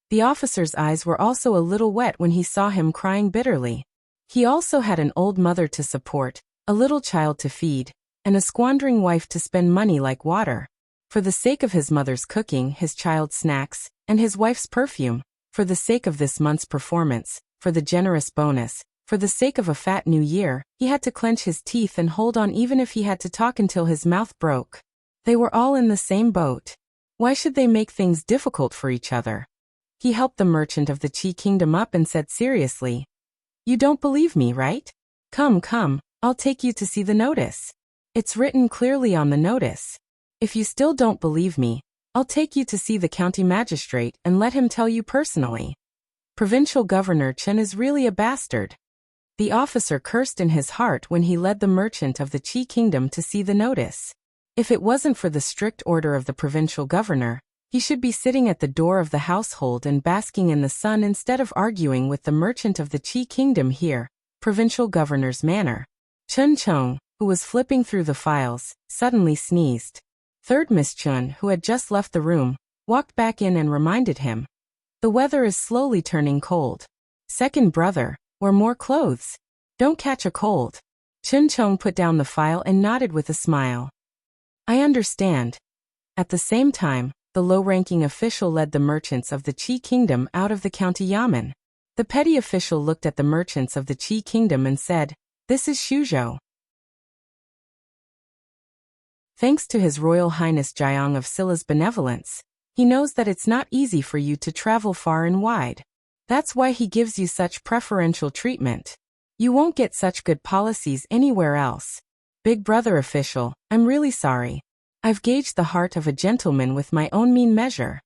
The officer's eyes were also a little wet when he saw him crying bitterly. He also had an old mother to support, a little child to feed, and a squandering wife to spend money like water. For the sake of his mother's cooking, his child's snacks, and his wife's perfume, for the sake of this month's performance, for the generous bonus, for the sake of a fat new year, he had to clench his teeth and hold on even if he had to talk until his mouth broke. They were all in the same boat. Why should they make things difficult for each other? He helped the merchant of the Qi kingdom up and said seriously, "You don't believe me, right? Come, I'll take you to see the notice. It's written clearly on the notice. If you still don't believe me, I'll take you to see the county magistrate and let him tell you personally." Provincial Governor Chen is really a bastard. The officer cursed in his heart when he led the merchant of the Qi kingdom to see the notice. If it wasn't for the strict order of the provincial governor, he should be sitting at the door of the household and basking in the sun instead of arguing with the merchant of the Qi kingdom here, provincial governor's manner. Chen Cheng, who was flipping through the files, suddenly sneezed. Third Miss Chun, who had just left the room, walked back in and reminded him. The weather is slowly turning cold. Second brother, wear more clothes. Don't catch a cold. Chen Cheng put down the file and nodded with a smile. I understand. At the same time, the low-ranking official led the merchants of the Qi kingdom out of the county yamen. The petty official looked at the merchants of the Qi kingdom and said, "This is Shuzhou. Thanks to His Royal Highness Jiang of Silla's benevolence, he knows that it's not easy for you to travel far and wide. That's why he gives you such preferential treatment. You won't get such good policies anywhere else. Big brother official, I'm really sorry. I've gauged the heart of a gentleman with my own mean measure."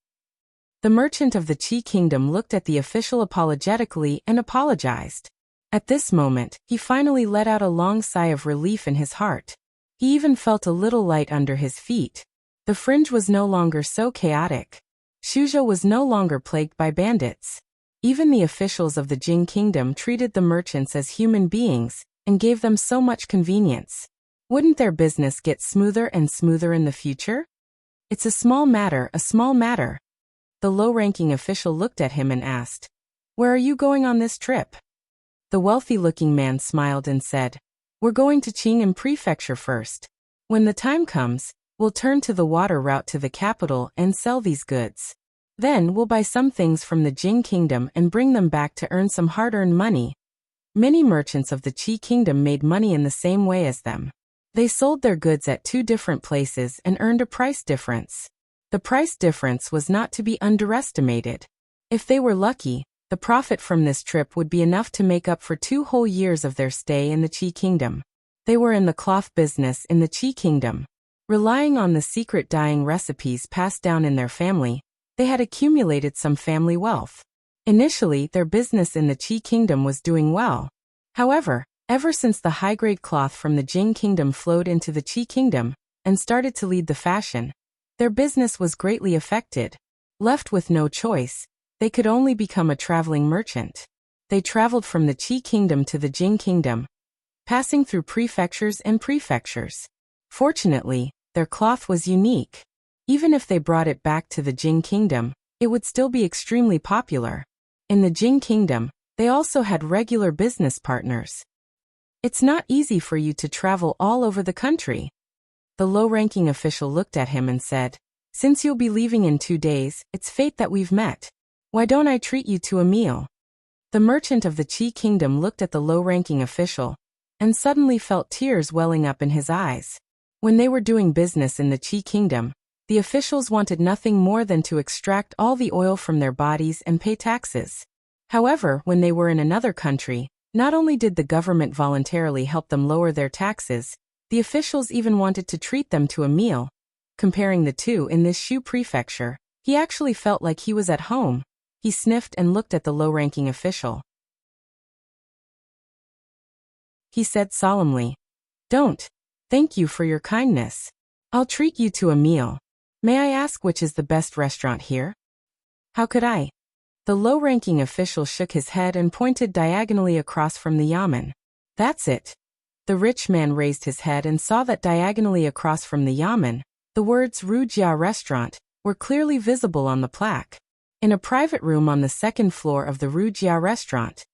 The merchant of the Qi kingdom looked at the official apologetically and apologized. At this moment, he finally let out a long sigh of relief in his heart. He even felt a little light under his feet. The fringe was no longer so chaotic. Shuzhou was no longer plagued by bandits. Even the officials of the Jing kingdom treated the merchants as human beings and gave them so much convenience. Wouldn't their business get smoother and smoother in the future? It's a small matter, a small matter. The low-ranking official looked at him and asked, "Where are you going on this trip?" The wealthy-looking man smiled and said, "We're going to Qing'an Prefecture first. When the time comes, we'll turn to the water route to the capital and sell these goods. Then we'll buy some things from the Jing kingdom and bring them back to earn some hard-earned money." Many merchants of the Qi kingdom made money in the same way as them. They sold their goods at two different places and earned a price difference. The price difference was not to be underestimated. If they were lucky, the profit from this trip would be enough to make up for 2 whole years of their stay in the Qi kingdom. They were in the cloth business in the Qi kingdom. Relying on the secret dyeing recipes passed down in their family, they had accumulated some family wealth. Initially, their business in the Qi kingdom was doing well. However, ever since the high-grade cloth from the Jing kingdom flowed into the Qi kingdom and started to lead the fashion, their business was greatly affected. Left with no choice, they could only become a traveling merchant. They traveled from the Qi kingdom to the Jing kingdom, passing through prefectures and prefectures. Fortunately, their cloth was unique. Even if they brought it back to the Jing kingdom, it would still be extremely popular. In the Jing kingdom, they also had regular business partners. It's not easy for you to travel all over the country. The low-ranking official looked at him and said, "Since you'll be leaving in 2 days, it's fate that we've met. Why don't I treat you to a meal?" The merchant of the Qi kingdom looked at the low-ranking official and suddenly felt tears welling up in his eyes. When they were doing business in the Qi kingdom, the officials wanted nothing more than to extract all the oil from their bodies and pay taxes. However, when they were in another country, not only did the government voluntarily help them lower their taxes, the officials even wanted to treat them to a meal. Comparing the two in this Shu prefecture, he actually felt like he was at home. He sniffed and looked at the low-ranking official. He said solemnly, "Don't. Thank you for your kindness. I'll treat you to a meal. May I ask which is the best restaurant here?" "How could I?" The low-ranking official shook his head and pointed diagonally across from the yamen. "That's it." The rich man raised his head and saw that diagonally across from the yamen, the words Rujia Restaurant were clearly visible on the plaque. In a private room on the second floor of the Rujia Restaurant,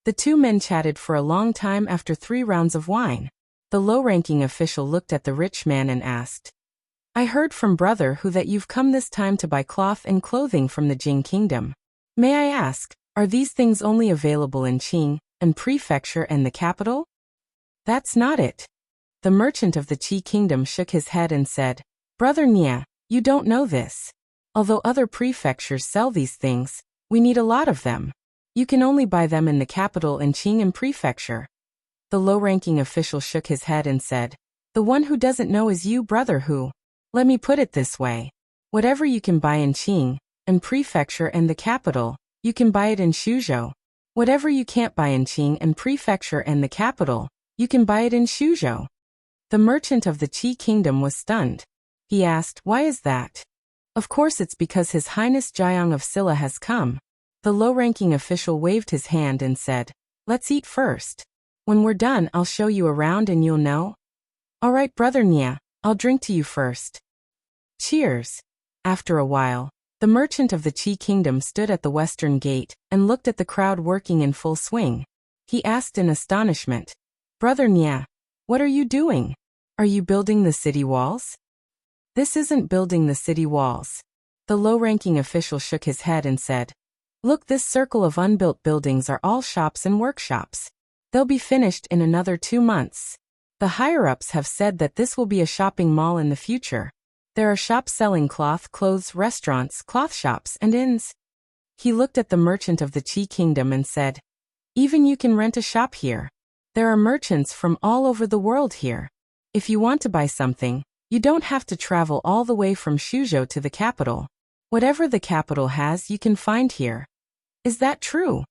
the two men chatted for a long time after 3 rounds of wine. The low-ranking official looked at the rich man and asked, "I heard from Brother Hu that you've come this time to buy cloth and clothing from the Jing Kingdom. May I ask, are these things only available in Qing and Prefecture and the capital?" "That's not it." The merchant of the Qi Kingdom shook his head and said, "Brother Nia, you don't know this. Although other prefectures sell these things, we need a lot of them. You can only buy them in the capital in Qing and Prefecture." The low-ranking official shook his head and said, "The one who doesn't know is you, Brother Hu. Let me put it this way. Whatever you can buy in Qing and Prefecture and the capital, you can buy it in Shuzhou. Whatever you can't buy in Qing and Prefecture and the capital, you can buy it in Shuzhou." The merchant of the Qi Kingdom was stunned. He asked, "Why is that?" "Of course it's because His Highness Jiang of Silla has come." The low-ranking official waved his hand and said, "Let's eat first. When we're done, I'll show you around and you'll know." "All right, Brother Nia, I'll drink to you first." Cheers. After a while, the merchant of the Qi Kingdom stood at the western gate and looked at the crowd working in full swing. He asked in astonishment, "Brother Nia, what are you doing? Are you building the city walls?" "This isn't building the city walls." The low-ranking official shook his head and said, "Look, this circle of unbuilt buildings are all shops and workshops. They'll be finished in another 2 months. The higher-ups have said that this will be a shopping mall in the future. There are shops selling cloth, clothes, restaurants, cloth shops, and inns." He looked at the merchant of the Qi Kingdom and said, "Even you can rent a shop here. There are merchants from all over the world here. If you want to buy something, you don't have to travel all the way from Shuzhou to the capital. Whatever the capital has, you can find here. Is that true?"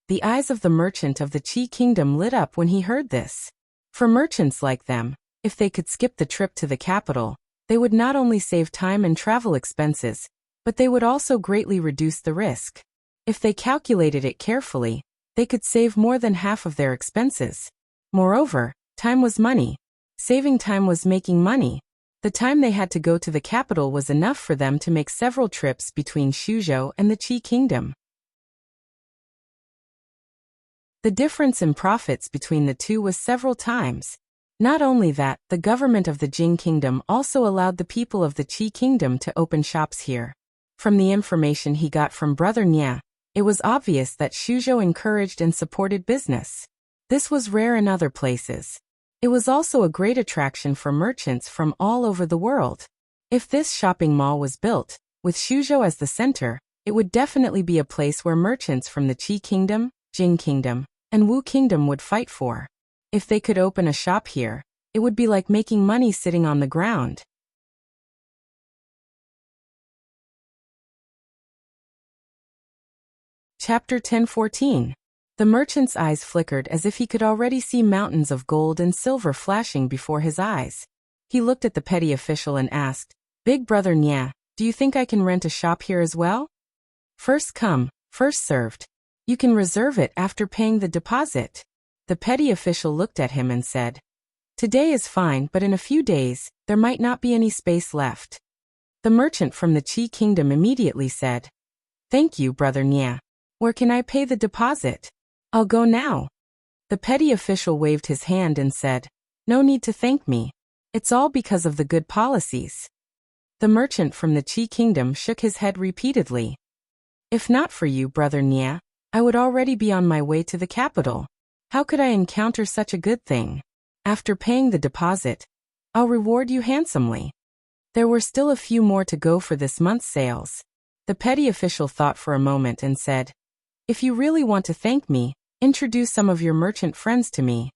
The eyes of the merchant of the Qi Kingdom lit up when he heard this. For merchants like them, if they could skip the trip to the capital, they would not only save time and travel expenses, but they would also greatly reduce the risk. If they calculated it carefully, they could save more than half of their expenses. Moreover, time was money. Saving time was making money. The time they had to go to the capital was enough for them to make several trips between Shuzhou and the Qi Kingdom. The difference in profits between the two was several times. Not only that, the government of the Jing Kingdom also allowed the people of the Qi Kingdom to open shops here. From the information he got from Brother Nia, it was obvious that Shuzhou encouraged and supported business. This was rare in other places. It was also a great attraction for merchants from all over the world. If this shopping mall was built, with Shuzhou as the center, it would definitely be a place where merchants from the Qi Kingdom, Jing Kingdom, and Wu Kingdom would fight for. If they could open a shop here, it would be like making money sitting on the ground. Chapter 10:14. The merchant's eyes flickered as if he could already see mountains of gold and silver flashing before his eyes. He looked at the petty official and asked, "Big Brother Nia, do you think I can rent a shop here as well?" "First come, first served. You can reserve it after paying the deposit." The petty official looked at him and said, "Today is fine, but in a few days, there might not be any space left." The merchant from the Qi Kingdom immediately said, "Thank you, Brother Nia. Where can I pay the deposit?" "I'll go now." The petty official waved his hand and said, "No need to thank me. It's all because of the good policies. The merchant from the Qi kingdom shook his head repeatedly. If not for you, Brother Nia, I would already be on my way to the capital. How could I encounter such a good thing? After paying the deposit, I'll reward you handsomely. There were still a few more to go for this month's sales. The petty official thought for a moment and said, If you really want to thank me, introduce some of your merchant friends to me.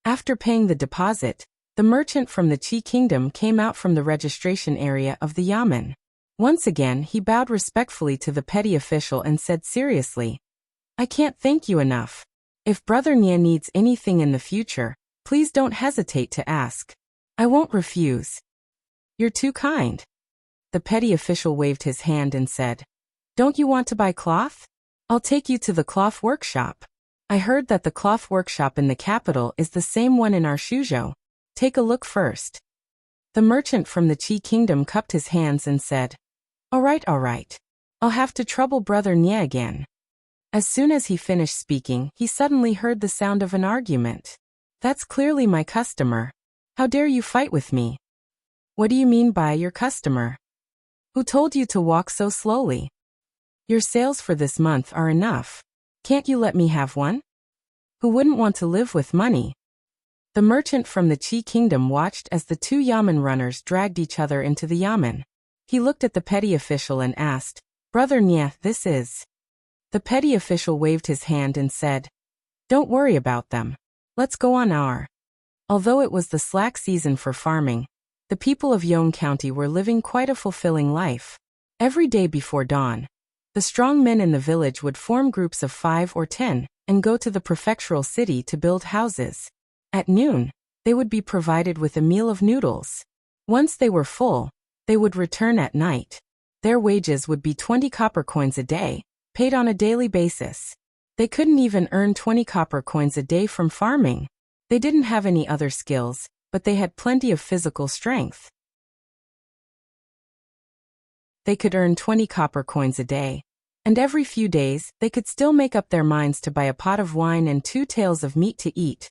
After paying the deposit, the merchant from the Qi kingdom came out from the registration area of the yamen. Once again he bowed respectfully to the petty official and said seriously, I can't thank you enough. If Brother Nia needs anything in the future, please don't hesitate to ask. I won't refuse. You're too kind. The petty official waved his hand and said, Don't you want to buy cloth? I'll take you to the cloth workshop. I heard that the cloth workshop in the capital is the same one in our Shuzhou. Take a look first. The merchant from the Qi kingdom cupped his hands and said, All right. I'll have to trouble Brother Nia again. As soon as he finished speaking, he suddenly heard the sound of an argument. That's clearly my customer. How dare you fight with me? What do you mean by your customer? Who told you to walk so slowly? Your sales for this month are enough. Can't you let me have one? Who wouldn't want to live with money? The merchant from the Qi kingdom watched as the two yamen runners dragged each other into the yamen. He looked at the petty official and asked, Brother Nia, this is... The petty official waved his hand and said, Don't worry about them. Let's go on our... Although it was the slack season for farming, the people of Yong County were living quite a fulfilling life. Every day before dawn, the strong men in the village would form groups of 5 or 10 and go to the prefectural city to build houses. At noon, they would be provided with a meal of noodles. Once they were full, they would return at night. Their wages would be 20 copper coins a day, paid on a daily basis. They couldn't even earn 20 copper coins a day from farming. They didn't have any other skills, but they had plenty of physical strength. They could earn 20 copper coins a day, and every few days they could still make up their minds to buy a pot of wine and 2 taels of meat to eat.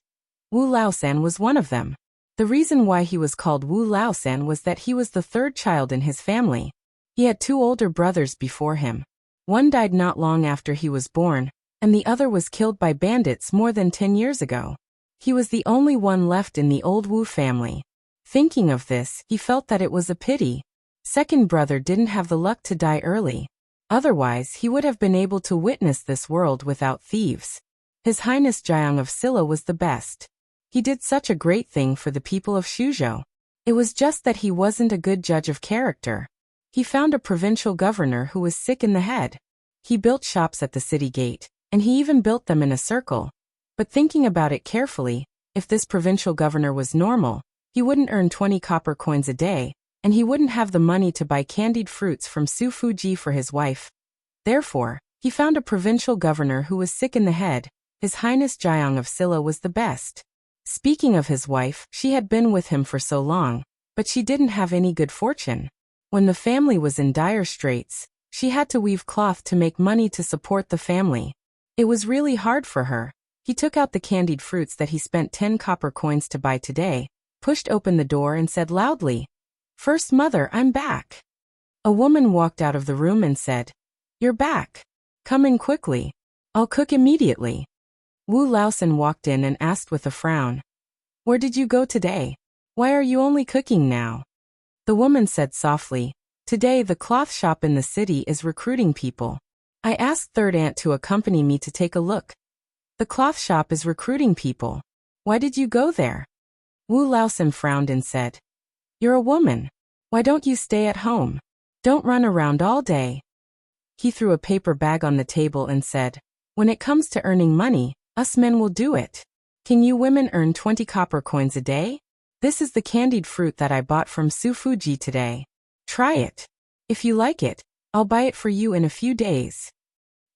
Wu Laosan was one of them. The reason why he was called Wu Laosan was that he was the 3rd child in his family. He had 2 older brothers before him. One died not long after he was born, and the other was killed by bandits more than 10 years ago. He was the only one left in the old Wu family. Thinking of this, he felt that it was a pity. Second brother didn't have the luck to die early. Otherwise, he would have been able to witness this world without thieves. His Highness Jiang of Silla was the best. He did such a great thing for the people of Shuzhou. It was just that he wasn't a good judge of character. He found a provincial governor who was sick in the head. He built shops at the city gate, and he even built them in a circle. But thinking about it carefully, if this provincial governor was normal, he wouldn't earn 20 copper coins a day, and he wouldn't have the money to buy candied fruits from Su Fuji for his wife. Therefore, he found a provincial governor who was sick in the head. His Highness Jiang of Silla was the best. Speaking of his wife, she had been with him for so long, but she didn't have any good fortune. When the family was in dire straits, she had to weave cloth to make money to support the family. It was really hard for her. He took out the candied fruits that he spent 10 copper coins to buy today, pushed open the door and said loudly, First Mother, I'm back. A woman walked out of the room and said, You're back. Come in quickly. I'll cook immediately. Wu Laosan walked in and asked with a frown, Where did you go today? Why are you only cooking now? The woman said softly, Today the cloth shop in the city is recruiting people. I asked third aunt to accompany me to take a look. The cloth shop is recruiting people. Why did you go there? Wu Laosan frowned and said, You're a woman. Why don't you stay at home? Don't run around all day. He threw a paper bag on the table and said, When it comes to earning money, us men will do it. Can you women earn 20 copper coins a day? This is the candied fruit that I bought from Su Fuji today. Try it. If you like it, I'll buy it for you in a few days.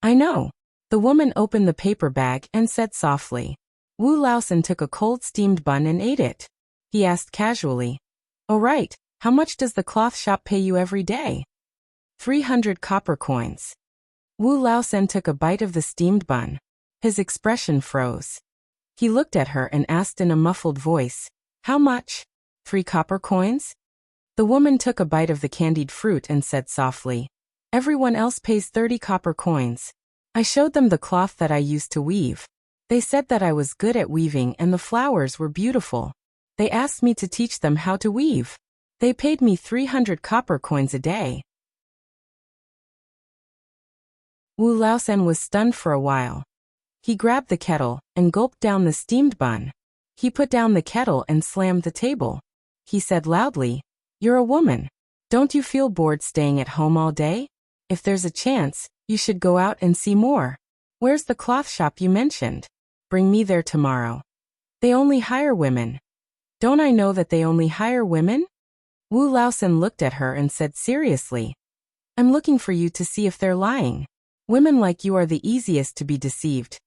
I know. The woman opened the paper bag and said softly. Wu Laosan took a cold steamed bun and ate it. He asked casually, All right, how much does the cloth shop pay you every day? 300 copper coins. Wu Laosan took a bite of the steamed bun. His expression froze. He looked at her and asked in a muffled voice, How much? 3 copper coins? The woman took a bite of the candied fruit and said softly, "Everyone else pays 30 copper coins. I showed them the cloth that I used to weave. They said that I was good at weaving and the flowers were beautiful. They asked me to teach them how to weave. They paid me 300 copper coins a day." Wu Laosen was stunned for a while. He grabbed the kettle and gulped down the steamed bun. He put down the kettle and slammed the table. He said loudly, "You're a woman. Don't you feel bored staying at home all day? If there's a chance, you should go out and see more. Where's the cloth shop you mentioned? Bring me there tomorrow. They only hire women." "Don't I know that they only hire women?" Wu Laosen looked at her and said seriously, "I'm looking for you to see if they're lying. Women like you are the easiest to be deceived.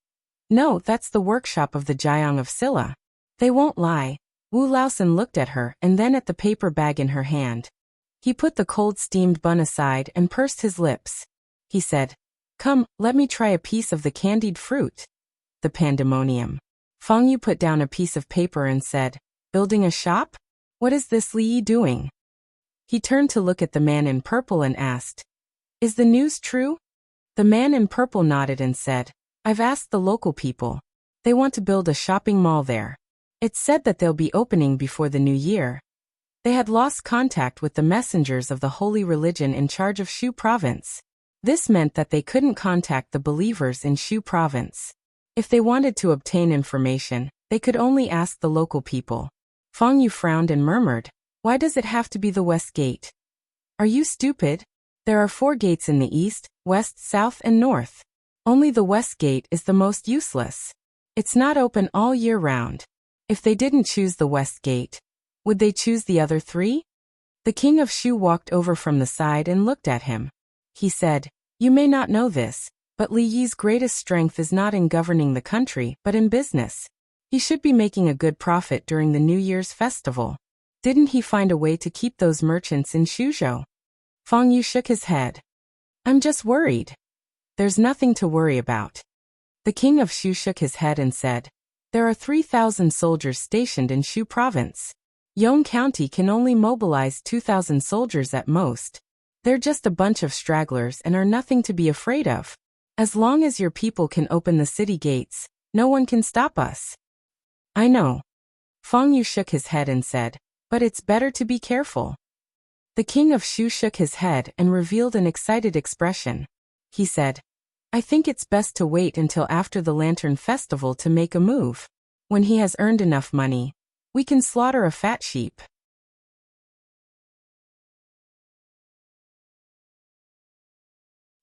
No, that's the workshop of the Jiang of Silla. They won't lie." Wu Laosen looked at her and then at the paper bag in her hand. He put the cold steamed bun aside and pursed his lips. He said, "Come, let me try a piece of the candied fruit." The pandemonium. Fang Yu put down a piece of paper and said, "Building a shop? What is this Li Yi doing?" He turned to look at the man in purple and asked, "Is the news true?" The man in purple nodded and said, "I've asked the local people. They want to build a shopping mall there. It's said that they'll be opening before the new year." They had lost contact with the messengers of the holy religion in charge of Shu province. This meant that they couldn't contact the believers in Shu province. If they wanted to obtain information, they could only ask the local people. Fang Yu frowned and murmured, "Why does it have to be the West Gate? Are you stupid? There are 4 gates in the east, west, south, and north. Only the West Gate is the most useless. It's not open all year round. If they didn't choose the West Gate, would they choose the other 3? The king of Shu walked over from the side and looked at him. He said, "You may not know this, but Li Yi's greatest strength is not in governing the country, but in business. He should be making a good profit during the New Year's festival. Didn't he find a way to keep those merchants in Shuzhou?" Fang Yu shook his head. "I'm just worried." "There's nothing to worry about." The king of Shu shook his head and said, "There are 3,000 soldiers stationed in Shu province. Yong County can only mobilize 2,000 soldiers at most. They're just a bunch of stragglers and are nothing to be afraid of. As long as your people can open the city gates, no one can stop us." "I know." Fang Yu shook his head and said, "But it's better to be careful." The king of Shu shook his head and revealed an excited expression. He said, "I think it's best to wait until after the Lantern Festival to make a move. When he has earned enough money, we can slaughter a fat sheep."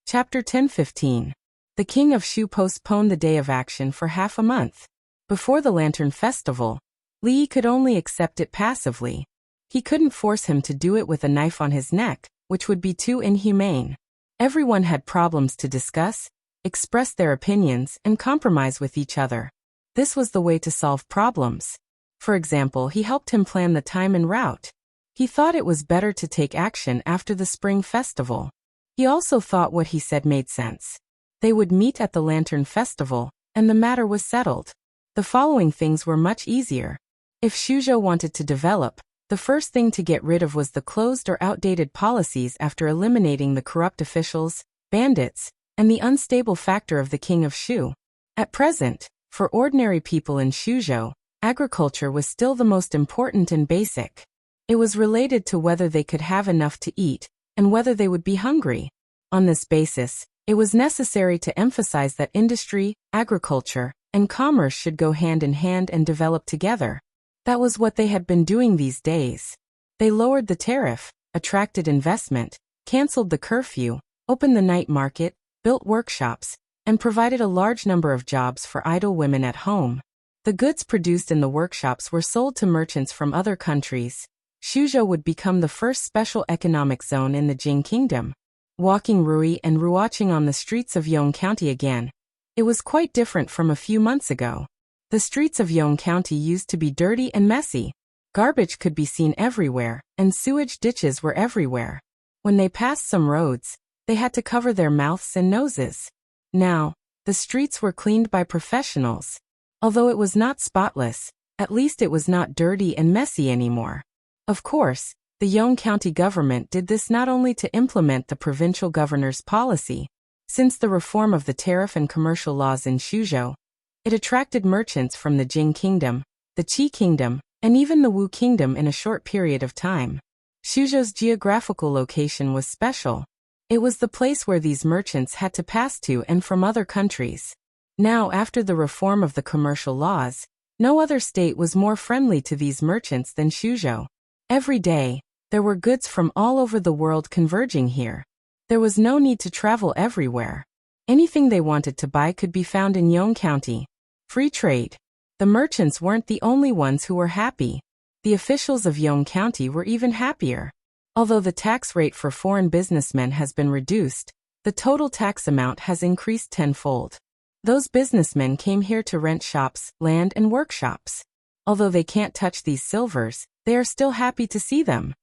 Chapter 10:15. The king of Shu postponed the day of action for half a month. Before the Lantern Festival, Li Yi could only accept it passively. He couldn't force him to do it with a knife on his neck, which would be too inhumane. Everyone had problems to discuss, express their opinions, and compromise with each other. This was the way to solve problems. For example, he helped him plan the time and route. He thought it was better to take action after the Spring Festival. He also thought what he said made sense. They would meet at the Lantern Festival, and the matter was settled. The following things were much easier. If Shuzhou wanted to develop, the first thing to get rid of was the closed or outdated policies after eliminating the corrupt officials, bandits, and the unstable factor of the king of Shu. At present, for ordinary people in Shuzhou, agriculture was still the most important and basic. It was related to whether they could have enough to eat, and whether they would be hungry. On this basis, it was necessary to emphasize that industry, agriculture, and commerce should go hand in hand and develop together. That was what they had been doing these days. They lowered the tariff, attracted investment, canceled the curfew, opened the night market, built workshops, and provided a large number of jobs for idle women at home. The goods produced in the workshops were sold to merchants from other countries. Shuzhou would become the first special economic zone in the Jing Kingdom. Walking Rui and ruaching on the streets of Yong County again. It was quite different from a few months ago. The streets of Yong County used to be dirty and messy. Garbage could be seen everywhere, and sewage ditches were everywhere. When they passed some roads, they had to cover their mouths and noses. Now, the streets were cleaned by professionals. Although it was not spotless, at least it was not dirty and messy anymore. Of course, the Yong County government did this not only to implement the provincial governor's policy. Since the reform of the tariff and commercial laws in Shuzhou, it attracted merchants from the Jing Kingdom, the Qi Kingdom, and even the Wu Kingdom in a short period of time. Shuzhou's geographical location was special. It was the place where these merchants had to pass to and from other countries. Now, after the reform of the commercial laws, no other state was more friendly to these merchants than Shuzhou. Every day, there were goods from all over the world converging here. There was no need to travel everywhere. Anything they wanted to buy could be found in Yong County. Free trade. The merchants weren't the only ones who were happy. The officials of Yong County were even happier. Although the tax rate for foreign businessmen has been reduced, the total tax amount has increased tenfold. Those businessmen came here to rent shops, land, and workshops. Although they can't touch these silvers, they are still happy to see them.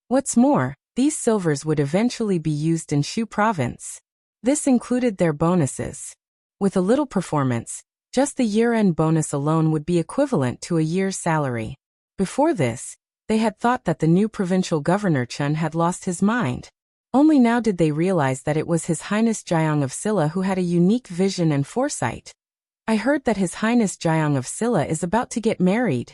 What's more, these silvers would eventually be used in Shu province. This included their bonuses. With a little performance, just the year-end bonus alone would be equivalent to a year's salary. Before this, they had thought that the new provincial governor Chun had lost his mind. Only now did they realize that it was His Highness Jiang of Silla who had a unique vision and foresight. I heard that His Highness Jiang of Silla is about to get married.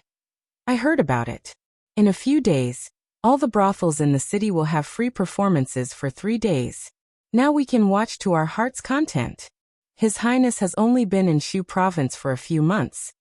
I heard about it. In a few days, all the brothels in the city will have free performances for 3 days. Now we can watch to our heart's content. His Highness has only been in Shu province for a few months,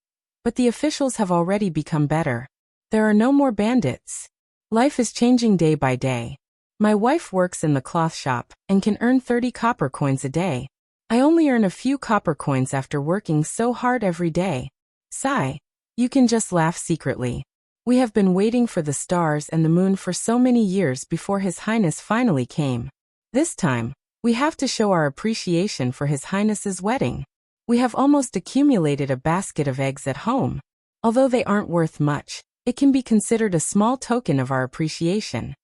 but the officials have already become better. There are no more bandits. Life is changing day by day. My wife works in the cloth shop and can earn 30 copper coins a day. I only earn a few copper coins after working so hard every day. Sigh. You can just laugh secretly. We have been waiting for the stars and the moon for so many years before His Highness finally came. This time, we have to show our appreciation for His Highness's wedding. We have almost accumulated a basket of eggs at home. Although they aren't worth much, it can be considered a small token of our appreciation.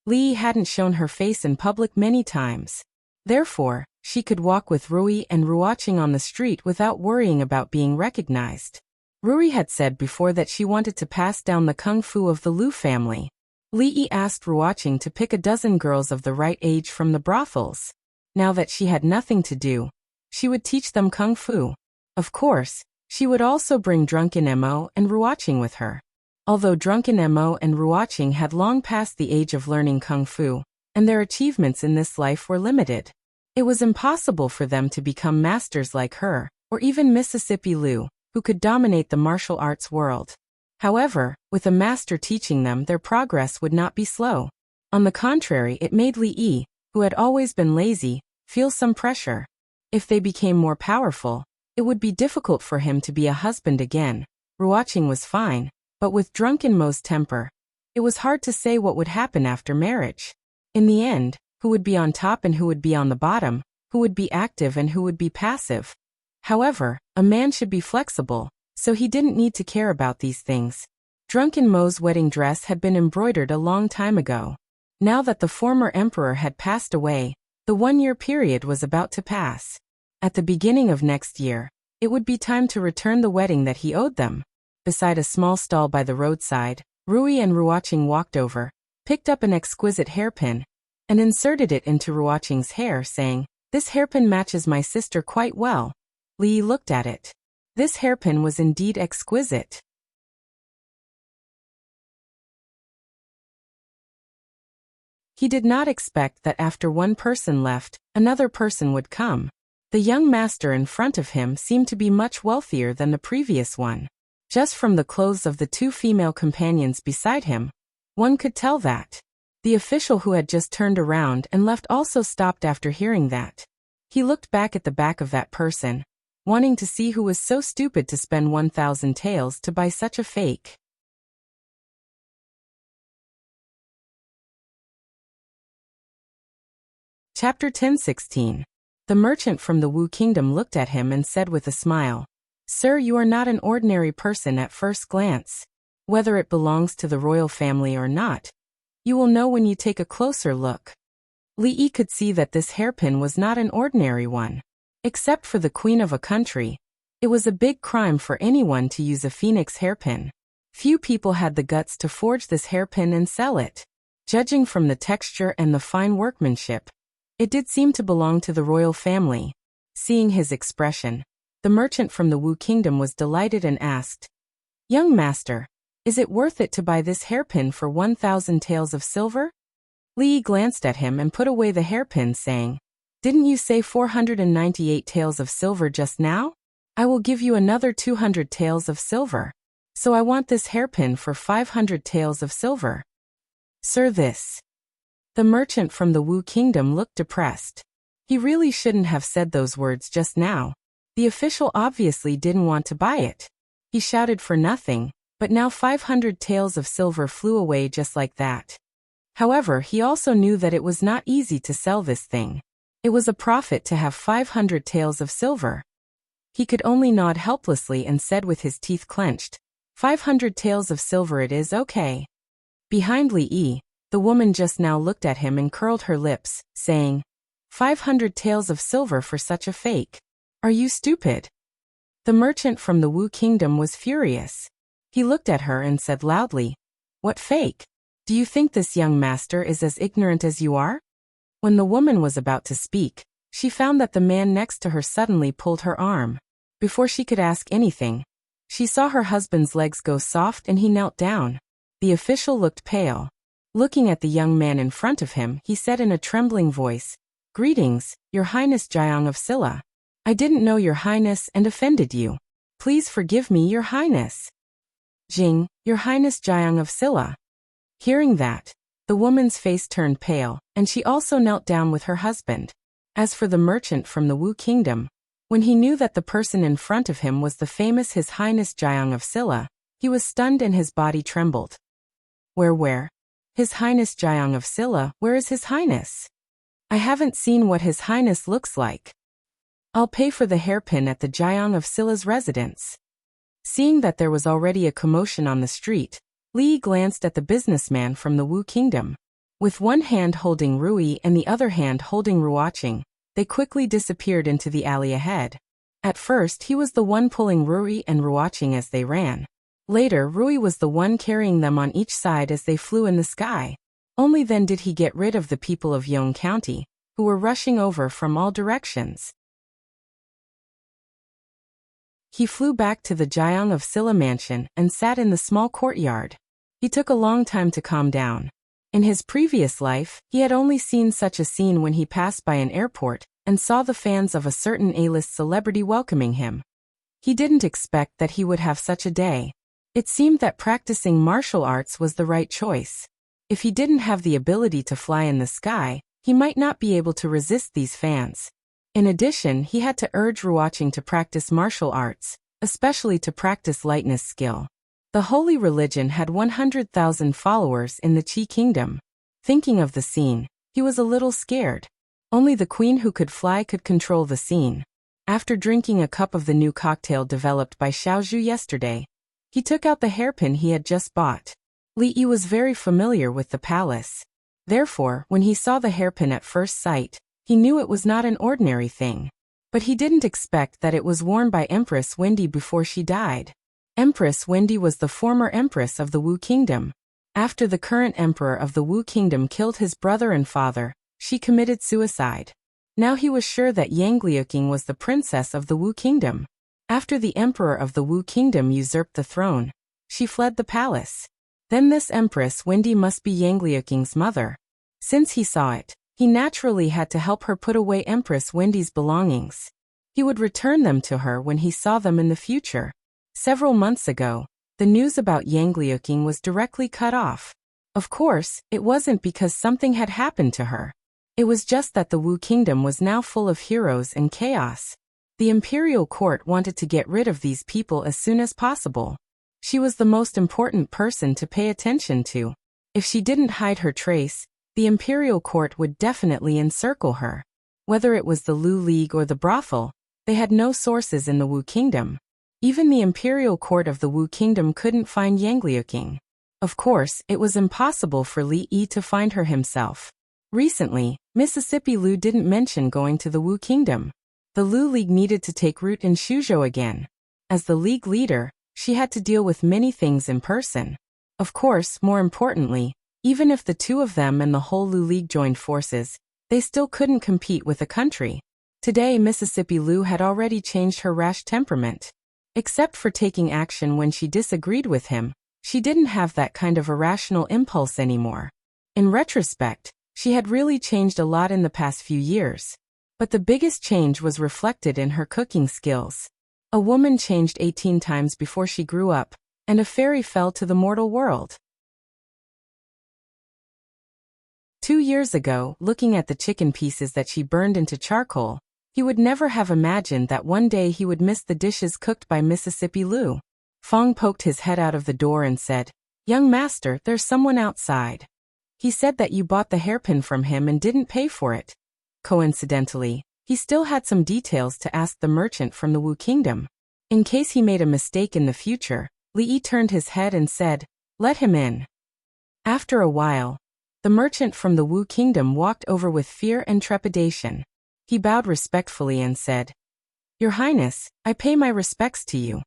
Li hadn't shown her face in public many times. Therefore, she could walk with Rui and Ruoqing on the street without worrying about being recognized. Rui had said before that she wanted to pass down the kung fu of the Lu family. Li asked Ruoqing to pick a dozen girls of the right age from the brothels. Now that she had nothing to do, she would teach them kung fu. Of course, she would also bring Drunken Mo and Ruoqing with her. Although Drunken Mo and Ruoqing had long passed the age of learning kung fu, and their achievements in this life were limited, it was impossible for them to become masters like her, or even Mississippi Lu, who could dominate the martial arts world. However, with a master teaching them, their progress would not be slow. On the contrary, it made Li, who had always been lazy, feel some pressure. If they became more powerful, it would be difficult for him to be a husband again. Ruoqing was fine, but with Drunken Mo's temper, it was hard to say what would happen after marriage. In the end, who would be on top and who would be on the bottom, who would be active and who would be passive. However, a man should be flexible, so he didn't need to care about these things. Drunken Mo's wedding dress had been embroidered a long time ago. Now that the former emperor had passed away, the 1-year period was about to pass. At the beginning of next year, it would be time to return the wedding that he owed them. Beside a small stall by the roadside, Rui and Ruoqing walked over, picked up an exquisite hairpin, and inserted it into Ruoqing's hair, saying, "This hairpin matches my sister quite well." Li looked at it. This hairpin was indeed exquisite. He did not expect that after one person left, another person would come. The young master in front of him seemed to be much wealthier than the previous one. Just from the clothes of the 2 female companions beside him, one could tell that. The official who had just turned around and left also stopped after hearing that. He looked back at the back of that person, wanting to see who was so stupid to spend 1,000 taels to buy such a fake. Chapter 10:16. The merchant from the Wu Kingdom looked at him and said with a smile, "Sir, you are not an ordinary person at first glance. Whether it belongs to the royal family or not, you will know when you take a closer look." Li could see that this hairpin was not an ordinary one. Except for the queen of a country, it was a big crime for anyone to use a phoenix hairpin. Few people had the guts to forge this hairpin and sell it. Judging from the texture and the fine workmanship, it did seem to belong to the royal family. Seeing his expression, the merchant from the Wu Kingdom was delighted and asked, "Young master, is it worth it to buy this hairpin for 1,000 taels of silver?" Li glanced at him and put away the hairpin, saying, "Didn't you say 498 taels of silver just now? I will give you another 200 taels of silver. So I want this hairpin for 500 taels of silver." "Sir, this." The merchant from the Wu Kingdom looked depressed. He really shouldn't have said those words just now. The official obviously didn't want to buy it. He shouted for nothing, but now 500 taels of silver flew away just like that. However, he also knew that it was not easy to sell this thing. It was a profit to have 500 taels of silver. He could only nod helplessly and said with his teeth clenched, 500 taels of silver it is, okay." Behind Li, the woman just now looked at him and curled her lips, saying, 500 taels of silver for such a fake. Are you stupid? The merchant from the Wu Kingdom was furious. He looked at her and said loudly, "What fake? Do you think this young master is as ignorant as you are?" When the woman was about to speak, she found that the man next to her suddenly pulled her arm. Before she could ask anything, she saw her husband's legs go soft and he knelt down. The official looked pale. Looking at the young man in front of him, he said in a trembling voice, "Greetings, Your Highness Jiang of Silla. I didn't know Your Highness and offended you. Please forgive me, Your Highness." "Jing, Your Highness Jiang of Silla." Hearing that, the woman's face turned pale, and she also knelt down with her husband. As for the merchant from the Wu Kingdom, when he knew that the person in front of him was the famous His Highness Jiang of Silla, he was stunned and his body trembled. Where? His Highness Jiang of Silla, where is His Highness? I haven't seen what His Highness looks like. I'll pay for the hairpin at the Jiang of Silla's residence. Seeing that there was already a commotion on the street, Li glanced at the businessman from the Wu Kingdom. With one hand holding Rui and the other hand holding Ruoqing, they quickly disappeared into the alley ahead. At first he was the one pulling Rui and Ruoqing as they ran. Later Rui was the one carrying them on each side as they flew in the sky. Only then did he get rid of the people of Yong County, who were rushing over from all directions. He flew back to the Jiang of Silla mansion and sat in the small courtyard. He took a long time to calm down. In his previous life, he had only seen such a scene when he passed by an airport and saw the fans of a certain A-list celebrity welcoming him. He didn't expect that he would have such a day. It seemed that practicing martial arts was the right choice. If he didn't have the ability to fly in the sky, he might not be able to resist these fans. In addition, he had to urge Ruoqing to practice martial arts, especially to practice lightness skill. The holy religion had 100,000 followers in the Qi Kingdom. Thinking of the scene, he was a little scared. Only the queen who could fly could control the scene. After drinking a cup of the new cocktail developed by Xiaozhu yesterday, he took out the hairpin he had just bought. Li Yi was very familiar with the palace. Therefore, when he saw the hairpin at first sight, he knew it was not an ordinary thing. But he didn't expect that it was worn by Empress Wendy before she died. Empress Wendy was the former empress of the Wu Kingdom. After the current emperor of the Wu Kingdom killed his brother and father, she committed suicide. Now he was sure that Yang Liuqing was the princess of the Wu Kingdom. After the emperor of the Wu Kingdom usurped the throne, she fled the palace. Then this Empress Wendy must be Yang Liuqing's mother. Since he saw it, he naturally had to help her put away Empress Wendy's belongings. He would return them to her when he saw them in the future. Several months ago, the news about Yang Liuqing was directly cut off. Of course, it wasn't because something had happened to her. It was just that the Wu Kingdom was now full of heroes and chaos. The imperial court wanted to get rid of these people as soon as possible. She was the most important person to pay attention to. If she didn't hide her trace, the imperial court would definitely encircle her. Whether it was the Lu League or the brothel, they had no sources in the Wu Kingdom. Even the imperial court of the Wu Kingdom couldn't find Yang Liuqing. Of course, it was impossible for Li Yi to find her himself. Recently, Mississippi Lu didn't mention going to the Wu Kingdom. The Lu League needed to take root in Shuzhou again. As the league leader, she had to deal with many things in person. Of course, more importantly, even if the two of them and the whole Lu League joined forces, they still couldn't compete with the country. Today, Mississippi Lu had already changed her rash temperament. Except for taking action when she disagreed with him, she didn't have that kind of irrational impulse anymore. In retrospect, she had really changed a lot in the past few years. But the biggest change was reflected in her cooking skills. A woman changed 18 times before she grew up, and a fairy fell to the mortal world. 2 years ago, looking at the chicken pieces that she burned into charcoal, he would never have imagined that one day he would miss the dishes cooked by Mississippi Lu. Fong poked his head out of the door and said, "Young master, there's someone outside. He said that you bought the hairpin from him and didn't pay for it." Coincidentally, he still had some details to ask the merchant from the Wu Kingdom. In case he made a mistake in the future, Li Yi turned his head and said, "Let him in." After a while, the merchant from the Wu Kingdom walked over with fear and trepidation. He bowed respectfully and said, "Your Highness, I pay my respects to you."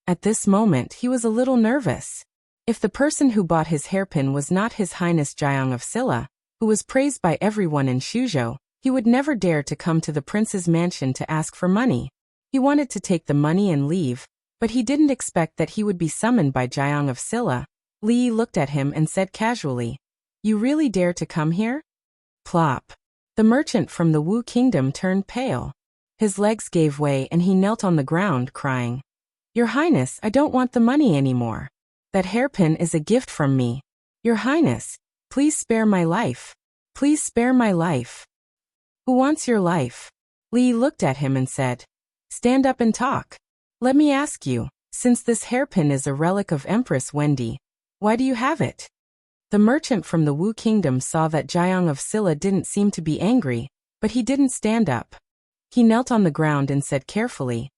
At this moment he was a little nervous. If the person who bought his hairpin was not His Highness Jiang of Silla, who was praised by everyone in Shuzhou, he would never dare to come to the prince's mansion to ask for money. He wanted to take the money and leave, but he didn't expect that he would be summoned by Jiang of Silla. Li Yi looked at him and said casually, "You really dare to come here?" Plop. The merchant from the Wu Kingdom turned pale. His legs gave way and he knelt on the ground, crying, "Your Highness, I don't want the money anymore. That hairpin is a gift from me. Your Highness, please spare my life. Please spare my life." "Who wants your life?" Li Yi looked at him and said, "Stand up and talk. Let me ask you, since this hairpin is a relic of Empress Wendy, why do you have it?" The merchant from the Wu Kingdom saw that Jiang of Silla didn't seem to be angry, but he didn't stand up. He knelt on the ground and said carefully,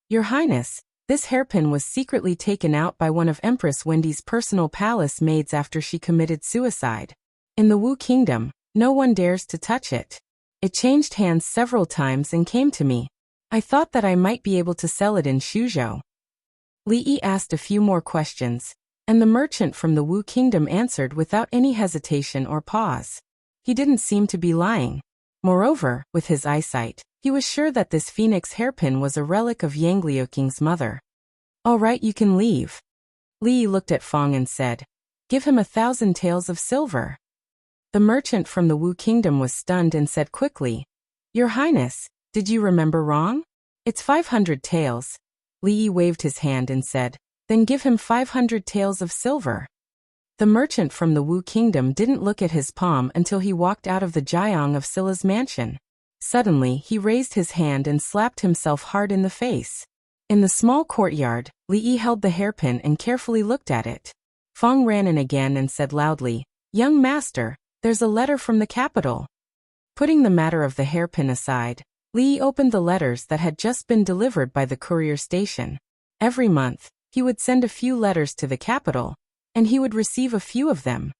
"Your Highness, this hairpin was secretly taken out by one of Empress Wendy's personal palace maids after she committed suicide. In the Wu Kingdom, no one dares to touch it. It changed hands several times and came to me. I thought that I might be able to sell it in Shuzhou." Li Yi asked a few more questions, and the merchant from the Wu Kingdom answered without any hesitation or pause. He didn't seem to be lying. Moreover, with his eyesight, he was sure that this phoenix hairpin was a relic of Yang Liuking's mother. "All right, you can leave." Li Yi looked at Fong and said, "Give him 1,000 taels of silver." The merchant from the Wu Kingdom was stunned and said quickly, "Your Highness, did you remember wrong? It's 500 taels." Li Yi waved his hand and said, "Then give him 500 taels of silver." The merchant from the Wu Kingdom didn't look at his palm until he walked out of the Jiang of Silla's mansion. Suddenly, he raised his hand and slapped himself hard in the face. In the small courtyard, Li Yi held the hairpin and carefully looked at it. Fong ran in again and said loudly, "Young master, there's a letter from the capital." Putting the matter of the hairpin aside, Li Yi opened the letters that had just been delivered by the courier station. Every month, he would send a few letters to the capital, and he would receive a few of them.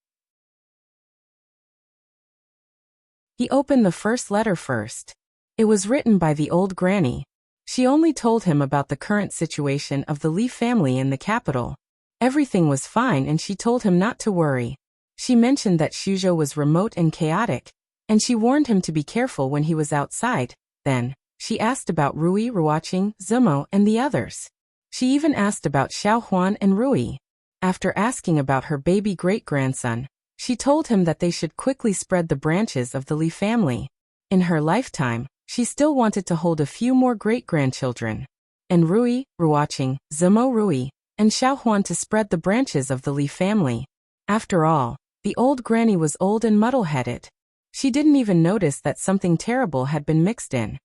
He opened the first letter first. It was written by the old granny. She only told him about the current situation of the Li family in the capital. Everything was fine and she told him not to worry. She mentioned that Shuzhou was remote and chaotic, and she warned him to be careful when he was outside. Then, she asked about Rui, Ruoqing, Zumo, and the others. She even asked about Xiaohuan and Rui. After asking about her baby great-grandson, she told him that they should quickly spread the branches of the Li family. In her lifetime, she still wanted to hold a few more great-grandchildren. And Rui, Ruoqing, Zumo Rui, and Xiaohuan to spread the branches of the Li family. After all, the old granny was old and muddle-headed. She didn't even notice that something terrible had been mixed in.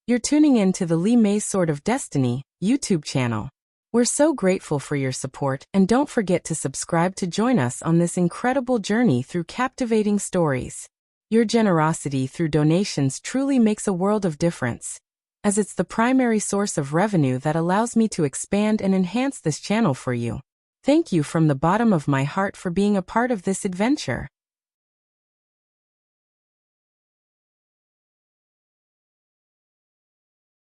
You're tuning in to the Li Mei Sword of Destiny YouTube channel. We're so grateful for your support, and don't forget to subscribe to join us on this incredible journey through captivating stories. Your generosity through donations truly makes a world of difference, as it's the primary source of revenue that allows me to expand and enhance this channel for you. Thank you from the bottom of my heart for being a part of this adventure.